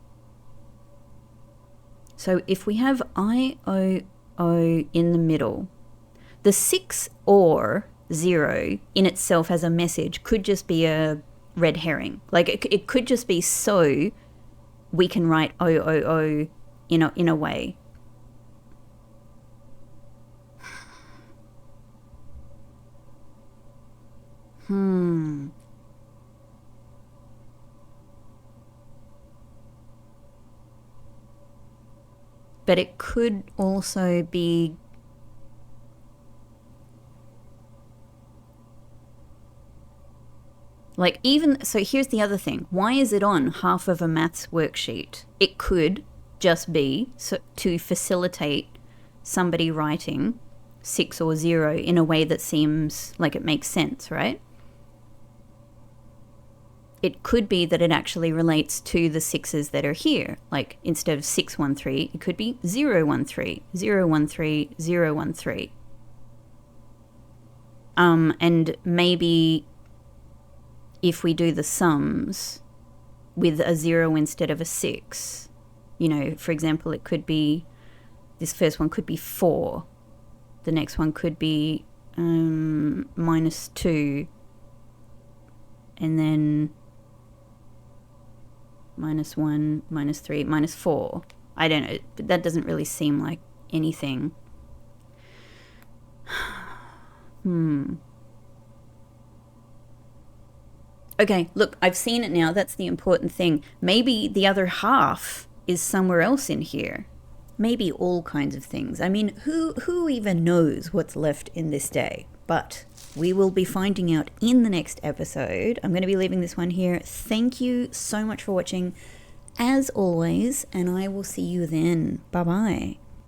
So if we have I-O-O in the middle, the 6 or 0 in itself as a message could just be a red herring. Like it could just be so we can write O-O-O in a way. But it could also be... Like, even... So here's the other thing. Why is it on half of a maths worksheet? It could just be to facilitate somebody writing 6 or 0 in a way that seems like it makes sense, right? It could be that it actually relates to the 6s that are here. Like, instead of 613, it could be 013, 013, 013. And maybe if we do the sums with a 0 instead of a 6, for example, it could be, this first one could be 4. The next one could be -2. And then -1, -3, -4. I don't know, but that doesn't really seem like anything. Okay, look, I've seen it now. That's the important thing. Maybe the other half is somewhere else in here. Maybe all kinds of things. I mean, who even knows what's left in this day? But we will be finding out in the next episode. I'm going to be leaving this one here. Thank you so much for watching, as always, and I will see you then. Bye-bye.